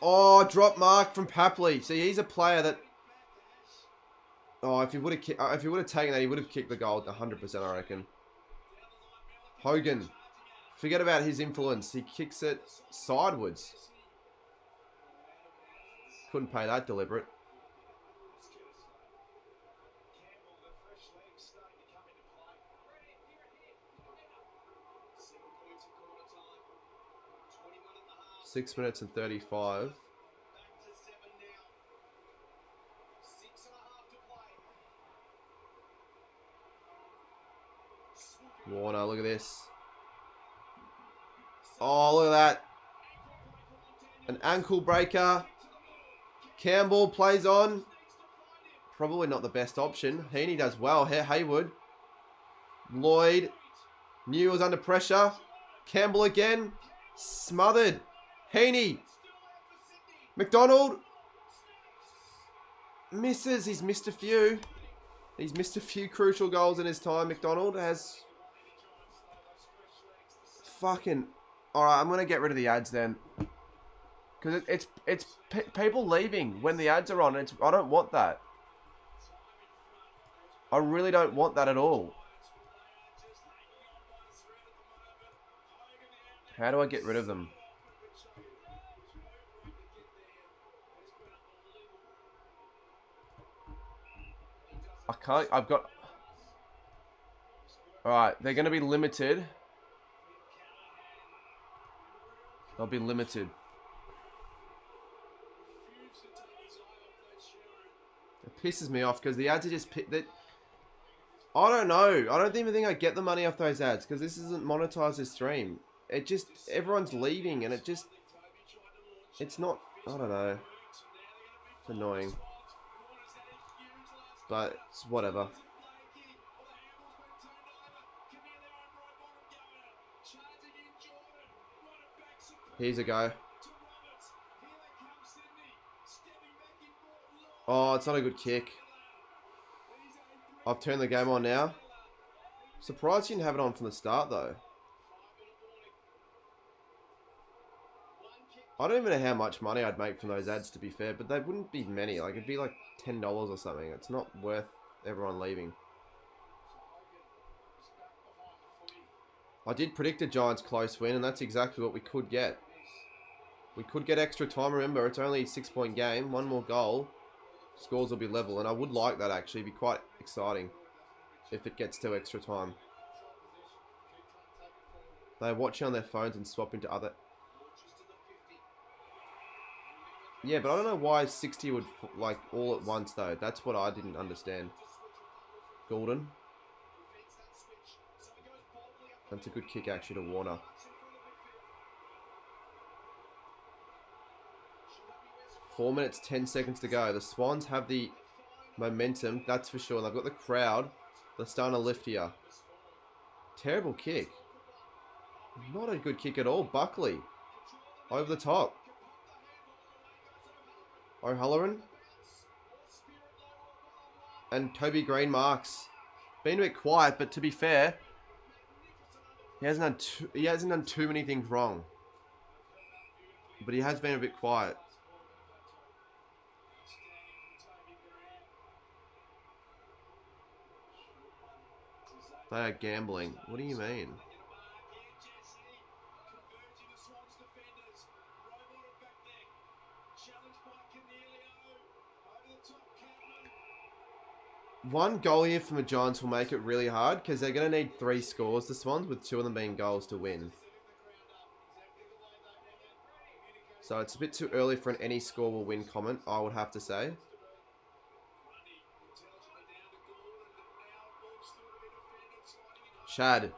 C: Oh, drop mark from Papley. See, he's a player that... Oh, if he would have taken that, he would have kicked the goal 100%, I reckon. Hogan. Forget about his influence. He kicks it sideways. Couldn't pay that deliberate. Six minutes and 35. Warner, look at this. Oh, look at that. An ankle breaker. Campbell plays on. Probably not the best option. Heaney does well. Haywood. Lloyd. New was under pressure. Campbell again. Smothered. Heaney. McDonald. Misses. He's missed a few. He's missed a few crucial goals in his time. McDonald has... Fucking... Alright, I'm going to get rid of the ads then. Because it's people leaving when the ads are on. I don't want that. I really don't want that at all. How do I get rid of them? I can't... I've got... Alright, they're going to be limited. They'll be limited. It pisses me off because the ads are just... I don't know. I don't even think I get the money off those ads because this isn't monetized as stream. It just... Everyone's leaving and it just... It's not... I don't know. It's annoying. But it's whatever. Here's a go. Oh, it's not a good kick. I've turned the game on now. Surprised you didn't have it on from the start, though. I don't even know how much money I'd make from those ads, to be fair, but they wouldn't be many. Like, it'd be like $10 or something. It's not worth everyone leaving. I did predict a Giants close win, and that's exactly what we could get. We could get extra time. Remember, it's only a 6-point game. One more goal. Scores will be level, and I would like that, actually. It'd be quite exciting if it gets to extra time. They're watching on their phones and swap into other... Yeah, but I don't know why 60 would, like, all at once, though. That's what I didn't understand. Golden. That's a good kick, actually, to Warner. ...4 minutes, 10 seconds to go. The Swans have the momentum, that's for sure. And they've got the crowd. They're starting to lift here. Terrible kick. Not a good kick at all. Buckley. Over the top. O'Halloran. And Toby Green marks. Been a bit quiet, but to be fair, he hasn't done too many things wrong. But he has been a bit quiet. They are gambling. What do you mean? One goal here from the Giants will make it really hard because they're going to need 3 scores, the Swans, with 2 of them being goals to win. So it's a bit too early for an any score will win comment, I would have to say. Chad.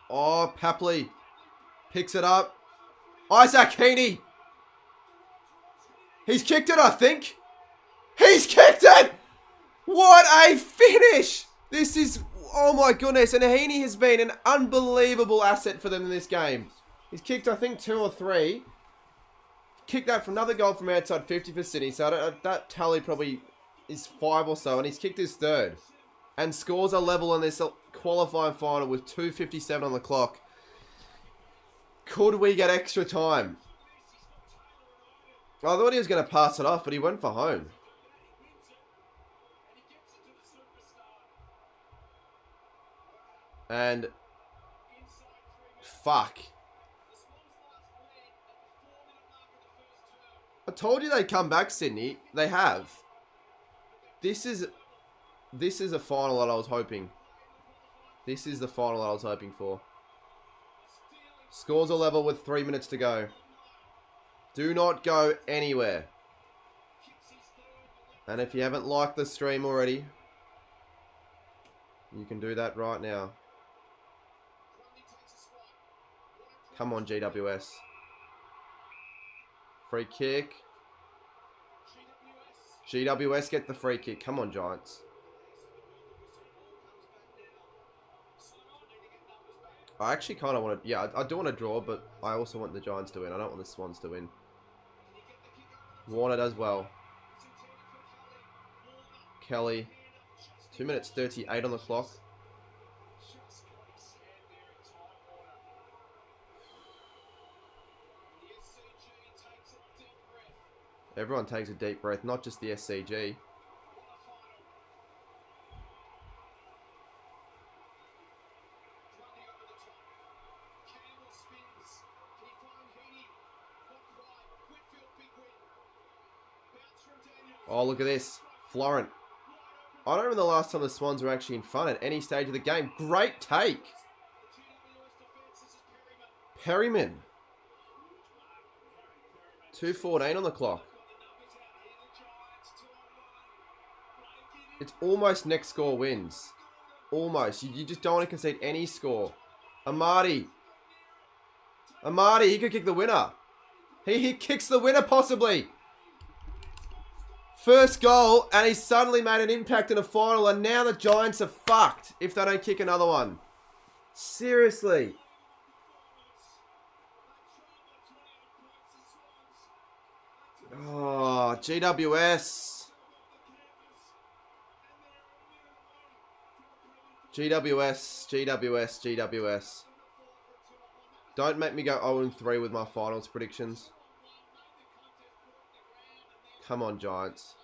C: Oh, Papley picks it up. Isaac Heaney. He's kicked it, I think. He's kicked it! What a finish! This is, oh my goodness. And Heaney has been an unbelievable asset for them in this game. He's kicked, I think, 2 or 3. Kicked that for another goal from outside 50 for Sydney. So that tally probably is 5 or so. And he's kicked his 3rd. And scores are level in this qualifying final with 2:57 on the clock. Could we get extra time? I thought he was going to pass it off, but he went for home. And fuck. I told you they'd come back, Sydney. They have. This is a final that I was hoping. This is the final that I was hoping for. Scores are level with 3 minutes to go. Do not go anywhere. And if you haven't liked the stream already, you can do that right now. Come on, GWS. Free kick. GWS get the free kick. Come on, Giants. I actually kind of want to... Yeah, I do want to draw, but I also want the Giants to win. I don't want the Swans to win. Warner does well. Kelly. 2 minutes 38 on the clock. Everyone takes a deep breath, not just the SCG. Oh, look at this. Florent. I don't remember the last time the Swans were actually in front at any stage of the game. Great take. Perryman. 2:14 on the clock. It's almost next score wins. Almost. You just don't want to concede any score. Amadi. Amadi, he could kick the winner. He kicks the winner possibly. First goal, and he's suddenly made an impact in a final, and now the Giants are fucked if they don't kick another one. Seriously. Oh, GWS. GWS. Don't make me go 0-3 with my finals predictions. Come on, Giants.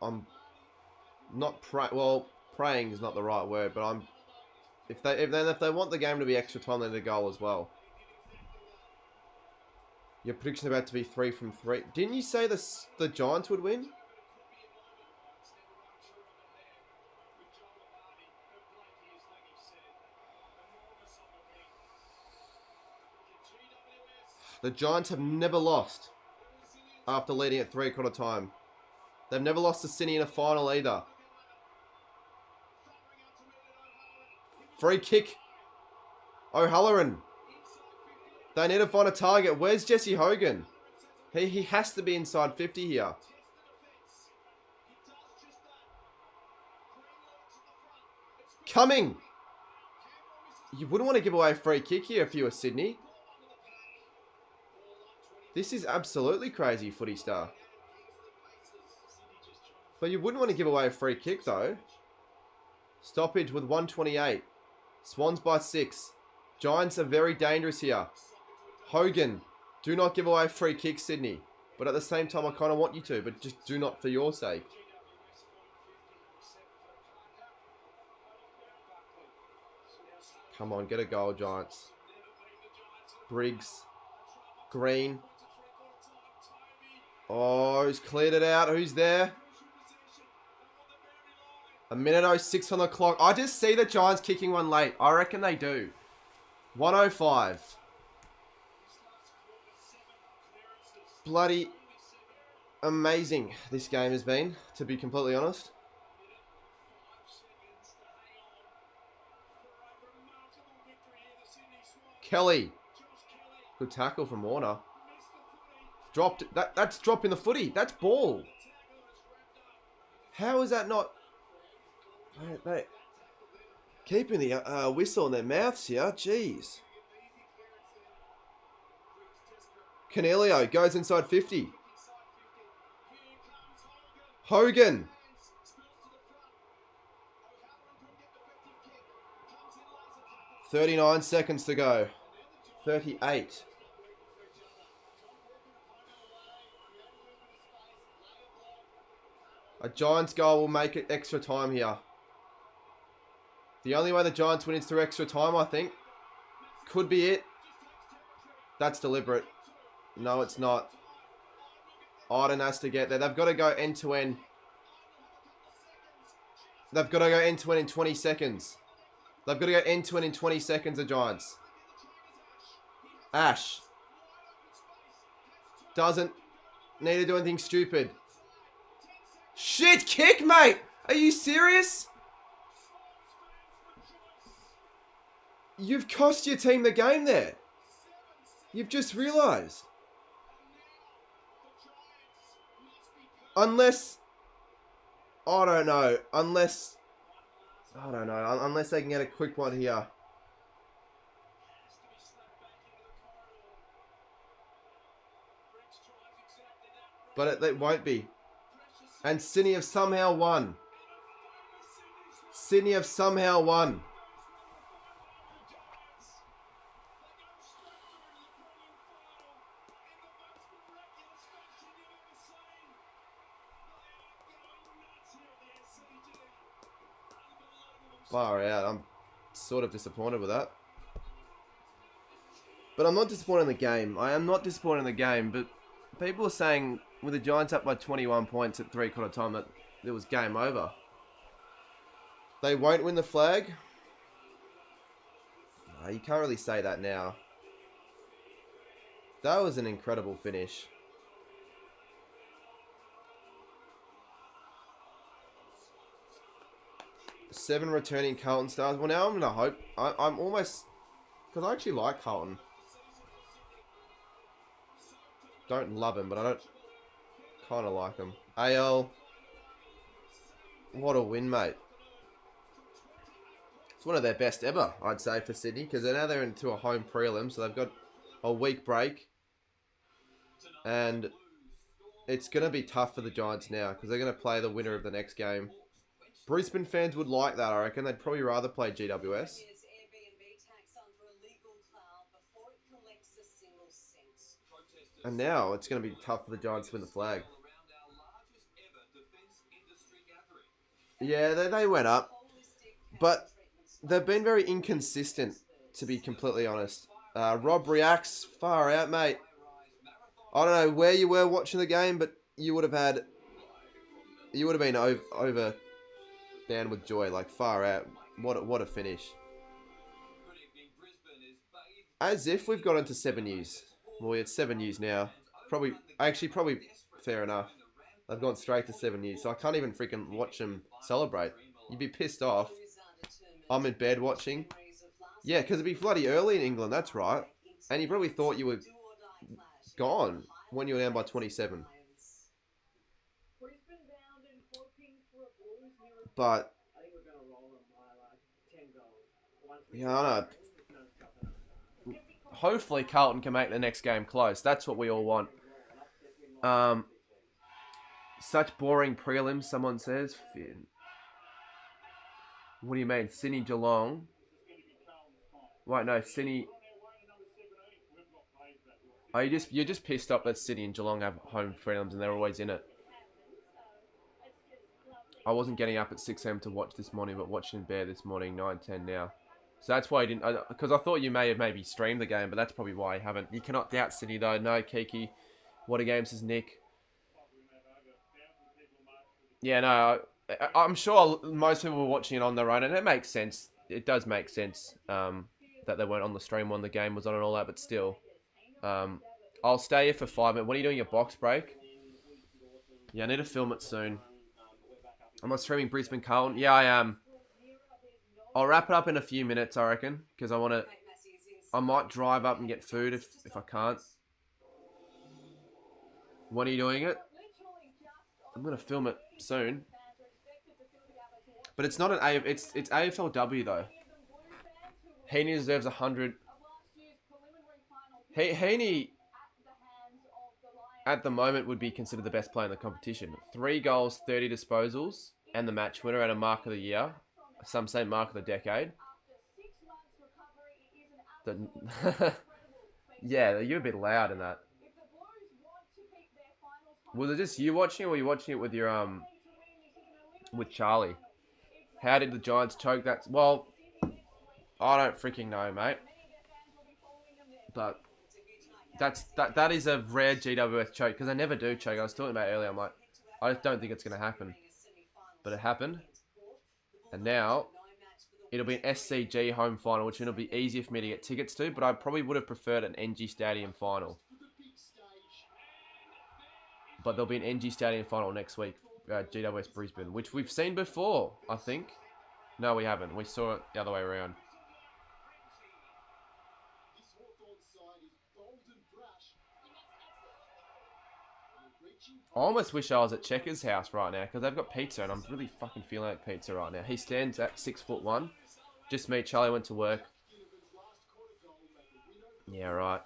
C: I'm not praying is not the right word, but I'm. If they want the game to be extra time, they need a goal as well. Your prediction about to be 3 from 3. Didn't you say the Giants would win? The Giants have never lost after leading at 3/4 time. They've never lost to Sydney in a final either. Free kick. O'Halloran. They need to find a target. Where's Jesse Hogan? He has to be inside 50 here. Coming! You wouldn't want to give away a free kick here if you were Sydney. This is absolutely crazy, Footy Star. But you wouldn't want to give away a free kick, though. Stoppage with 1:28. Swans by 6. Giants are very dangerous here. Hogan, do not give away a free kick, Sydney. But at the same time, I kind of want you to, but just do not for your sake. Come on, get a goal, Giants. Briggs. Green. Oh, he's cleared it out. Who's there? 1:06 on the clock. I just see the Giants kicking one late. I reckon they do. 1:05. Bloody amazing this game has been, to be completely honest. Kelly. Good tackle from Warner. Dropped. That's dropping the footy. That's ball. How is that not... They keeping the whistle in their mouths here. Jeez. Canelio goes inside 50. Hogan. "39 seconds to go. 38. A Giants goal will make it extra time here. The only way the Giants win is through extra time, I think. Could be it. That's deliberate. No, it's not. Iden has to get there. They've got to go end to end. They've got to go end to end in 20 seconds. They've got to go end to end in 20 seconds, the Giants. Ash. Doesn't need to do anything stupid. Shit, kick, mate! Are you serious? You've cost your team the game there. You've just realised. Unless... I don't know. Unless they can get a quick one here. But it won't be. And Sydney have somehow won. Sydney have somehow won. Far out. I'm sort of disappointed with that. But I'm not disappointed in the game. I am not disappointed in the game, but people are saying with the Giants up by 21 points at 3/4 time that it was game over. They won't win the flag. No, you can't really say that now. That was an incredible finish. Seven returning Carlton stars. Well, now I'm going to hope. I'm almost... Because I actually like Carlton. Don't love him, but I don't kind of like him. AL. What a win, mate. It's one of their best ever, I'd say, for Sydney. Because now they're into a home prelim. So they've got a week break. And it's going to be tough for the Giants now. Because they're going to play the winner of the next game. Brisbane fans would like that, I reckon. They'd probably rather play GWS. And now it's going to be tough for the Giants to win the flag. Yeah, they went up. But they've been very inconsistent, to be completely honest. Rob reacts far out, mate. I don't know where you were watching the game, but you would have been over down with joy, like far out. What a finish. As if we've got into 7 years. Well, it's 7 years now. Probably fair enough. They've gone straight to 7 years, so I can't even freaking watch them celebrate. You'd be pissed off. I'm in bed watching. Yeah, because it'd be bloody early in England, that's right. And you probably thought you were gone when you were down by 27. But yeah, I know. Hopefully Carlton can make the next game close. That's what we all want. Such boring prelims, someone says. What do you mean? Sydney Geelong? Wait, no, Sydney. Oh, you're just pissed off that Sydney and Geelong have home prelims and they're always in it. I wasn't getting up at 6 a.m. to watch this morning, but watching in bed this morning, 9:10 now. So that's why I didn't, because I thought you may have maybe streamed the game, but that's probably why you haven't. You cannot doubt Sydney though. No, Kiki. What a game, says Nick. Yeah, no, I'm sure most people were watching it on their own, and it makes sense. It does make sense that they weren't on the stream when the game was on and all that, but still. I'll stay here for 5 minutes. When are you doing your box break? Yeah, I need to film it soon. Am I streaming Brisbane Carlton? Yeah, I am. I'll wrap it up in a few minutes, I reckon, because I might drive up and get food if I can't. When are you doing it? I'm gonna film it soon. But it's not an it's AFLW though. Heaney deserves 100. Heaney at the moment would be considered the best player in the competition. 3 goals, 30 disposals, and the match winner and a mark of the year. Some say mark of the decade. Yeah, you're a bit loud in that. Was it just you watching it, or were you watching it with your with Charlie? How did the Giants choke that? Well, I don't freaking know, mate. But that is a rare GWS choke, because I never do choke. I was talking about it earlier. I'm like, I just don't think it's gonna happen, but it happened, and now it'll be an SCG home final, which it'll be easier for me to get tickets to. But I probably would have preferred an NG Stadium final. But there'll be an NG Stadium final next week, GWS Brisbane, which we've seen before, I think. No, we haven't. We saw it the other way around. I almost wish I was at Checker's house right now, because they've got pizza, and I'm really fucking feeling like pizza right now. He stands at 6'1". Just me. Charlie went to work. Yeah, right.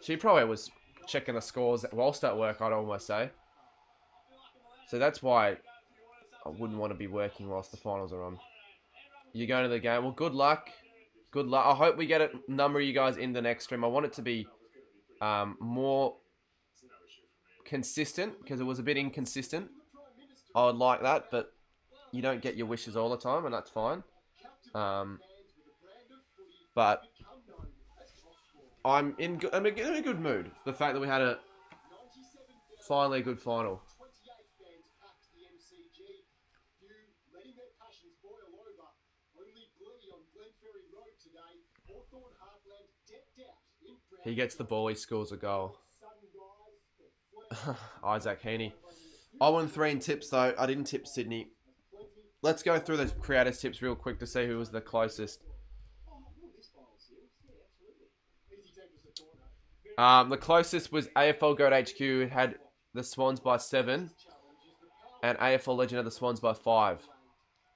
C: She probably was checking the scores whilst at work, I'd almost say. So that's why I wouldn't want to be working whilst the finals are on. You're going to the game. Well, good luck. Good luck. I hope we get a number of you guys in the next stream. I want it to be more consistent, because it was a bit inconsistent. I would like that, but you don't get your wishes all the time, and that's fine. But I'm in a good mood. The fact that we had finally a good final. He gets the ball, he scores a goal. Isaac Heaney. I won 3 in tips though. I didn't tip Sydney. Let's go through the creators' tips real quick to see who was the closest. The closest was AFL Goat HQ, had the Swans by 7, and AFL Legend had the Swans by 5.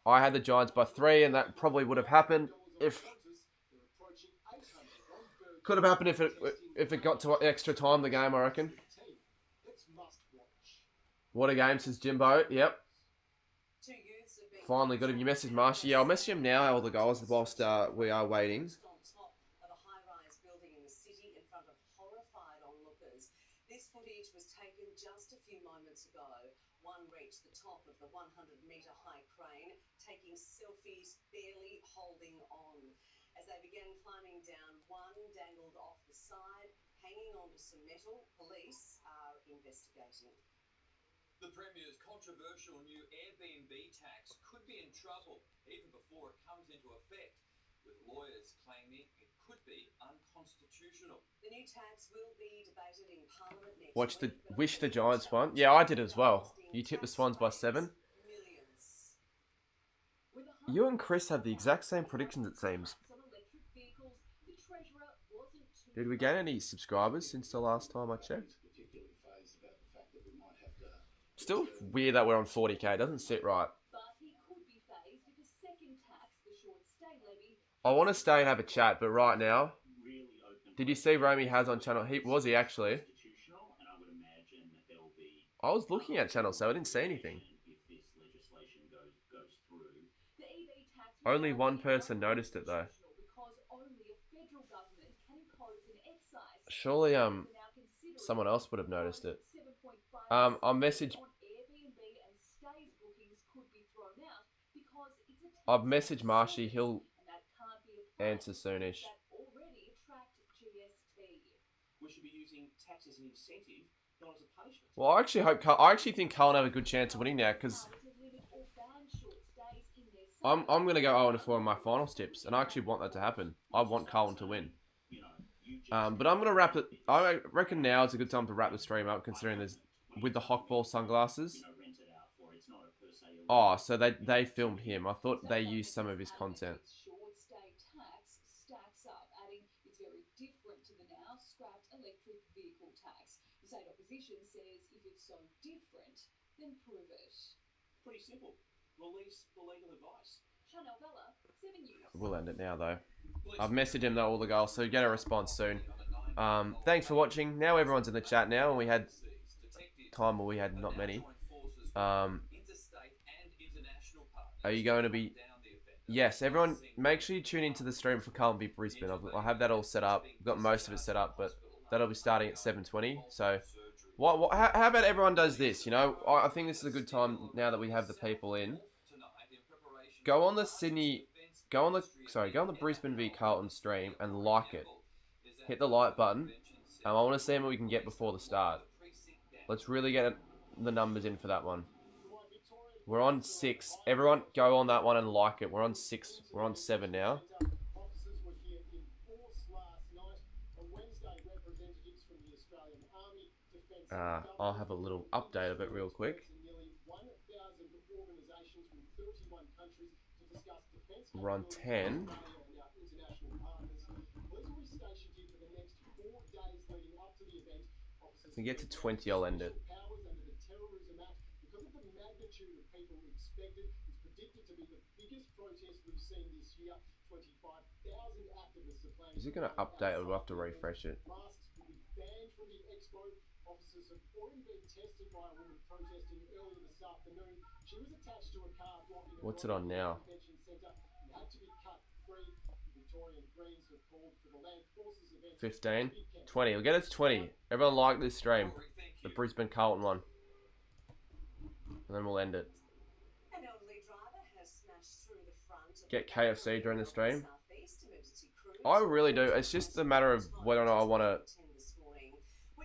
C: I had the Giants by 3, and that probably would have happened if... Could have happened if it got to extra time, the game, I reckon. What a game, says Jimbo. Yep. Finally got him. You message Marshy. Yeah, I'll message him now, all the goals, whilst we are waiting.
J: This footage was taken just a few moments ago. One reached the top of the 100-metre high crane, taking selfies, barely holding on. As they began climbing down, one dangled off the side, hanging onto some metal. Police are investigating.
D: The Premier's controversial new Airbnb tax could be in trouble even before it comes into effect, with lawyers claiming it could be unconstitutional.
J: The new tax will be debated in Parliament next week.
C: Wish the Giants won. Yeah, I did as well. You tipped the Swans by 7. You and Chris have the exact same predictions, it seems. Did we gain any subscribers since the last time I checked?
E: Particularly phased about the fact that we might have to.
C: Still weird that we're on 40k. It doesn't sit right.
G: But he could be phased if a second tax, the short stay levy,
C: I want to stay and have a chat, but right now, did you see Romy has on channel? Was he actually? I was looking at channel, so I didn't see anything.
G: the EV tax
C: Only one person noticed it though.
G: because only a federal government can impose an excise.
C: Surely
G: Now considering
C: someone else would have noticed it.
G: 7.5%
C: I'll message.
G: on Airbnb and stays bookings could be thrown out because it's a tax
C: I've messaged Marshy. He'll
G: and that can't be applied
C: answer soonish.
G: that already attract GST.
I: We should be using tax as an incentive, not as a punishment.
C: Well, I actually hope. I actually think Carlton have a good chance of winning now because
G: To limit or ban short stays in their
C: I'm gonna go 0-4 in my finals tips, and I actually want that to happen. I want Carlton to win. But I'm gonna wrap it. I reckon now is a good time to wrap the stream up, considering there's with the Hawkball sunglasses. Oh, so they filmed him. I thought they used some of his content.
G: short stay tax stacks up, adding it's very different to the now scrapped electric vehicle tax. The state opposition says if it's so different, then prove it.
I: Pretty simple. Release the legal advice.
G: Chanel Bella, 7 News.
C: We'll end it now though. I've messaged him though, all the girls, so get a response soon. Thanks for watching. Now everyone's in the chat now, and we had time where we had not many. Are you going to be? Yes, everyone, make sure you tune into the stream for Carlton v Brisbane. I have that all set up. I've got most of it set up, but that'll be starting at 7:20. So, how about everyone does this? You know, I think this is a good time now that we have the people in. Go on the Brisbane v Carlton stream and like it. Hit the like button. I want to see what we can get before the start. Let's really get the numbers in for that one. We're on 6. Everyone go on that one and like it. We're on 6. We're on 7 now.
E: Officers were here in force last night. On Wednesday, representatives from the Australian Army, Defence and
C: I'll have a little update of it real quick.
E: nearly 1,000 organisations from 31 countries to discuss defence
C: We're on 10.
E: and our international partners. Police will be stationed here for the next 4 days leading up to the event. Officers
C: If we get to 20, I'll end it.
E: powers under the Terrorism Act. Because of the magnitude of people expected, it's predicted to be the biggest protest we've seen this year. 25,000 activists are planning.
C: Is it going to update or do I have to refresh it?
E: Masks will be banned from the expo. Officers have already been tested by a woman protesting earlier this afternoon. She was attached to a car blocking a
C: What's it on now?
E: convention centre and had to be cut free. Victorian Greens have called for the Land Forces event
C: 15, 20. We'll get it to 20. Everyone like this stream. The Brisbane Carlton one. And then we'll end it.
J: An elderly driver has smashed through the front of
C: Get KFC during the stream.
J: Southeast Emergency Crews.
C: I really do. It's just a matter of whether or not I want to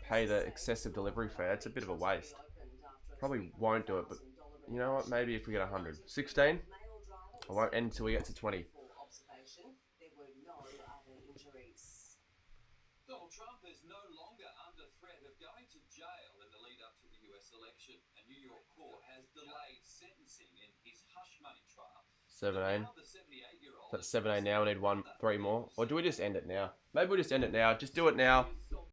C: pay the excessive delivery fee. It's a bit of a waste. Probably won't do it, but you know what? Maybe if we get 100. 16? I won't end until we get to 20.
J: There were no other injuries.
D: Donald Trump is no longer under threat of going to jail in the lead up to the US election. A New York court has delayed sentencing in his hush money trial.
C: 17.
D: Now the 78-year-old
C: That's 7A now. We need 3 more. Or do we just end it now? Maybe we'll just end it now. Just do it now.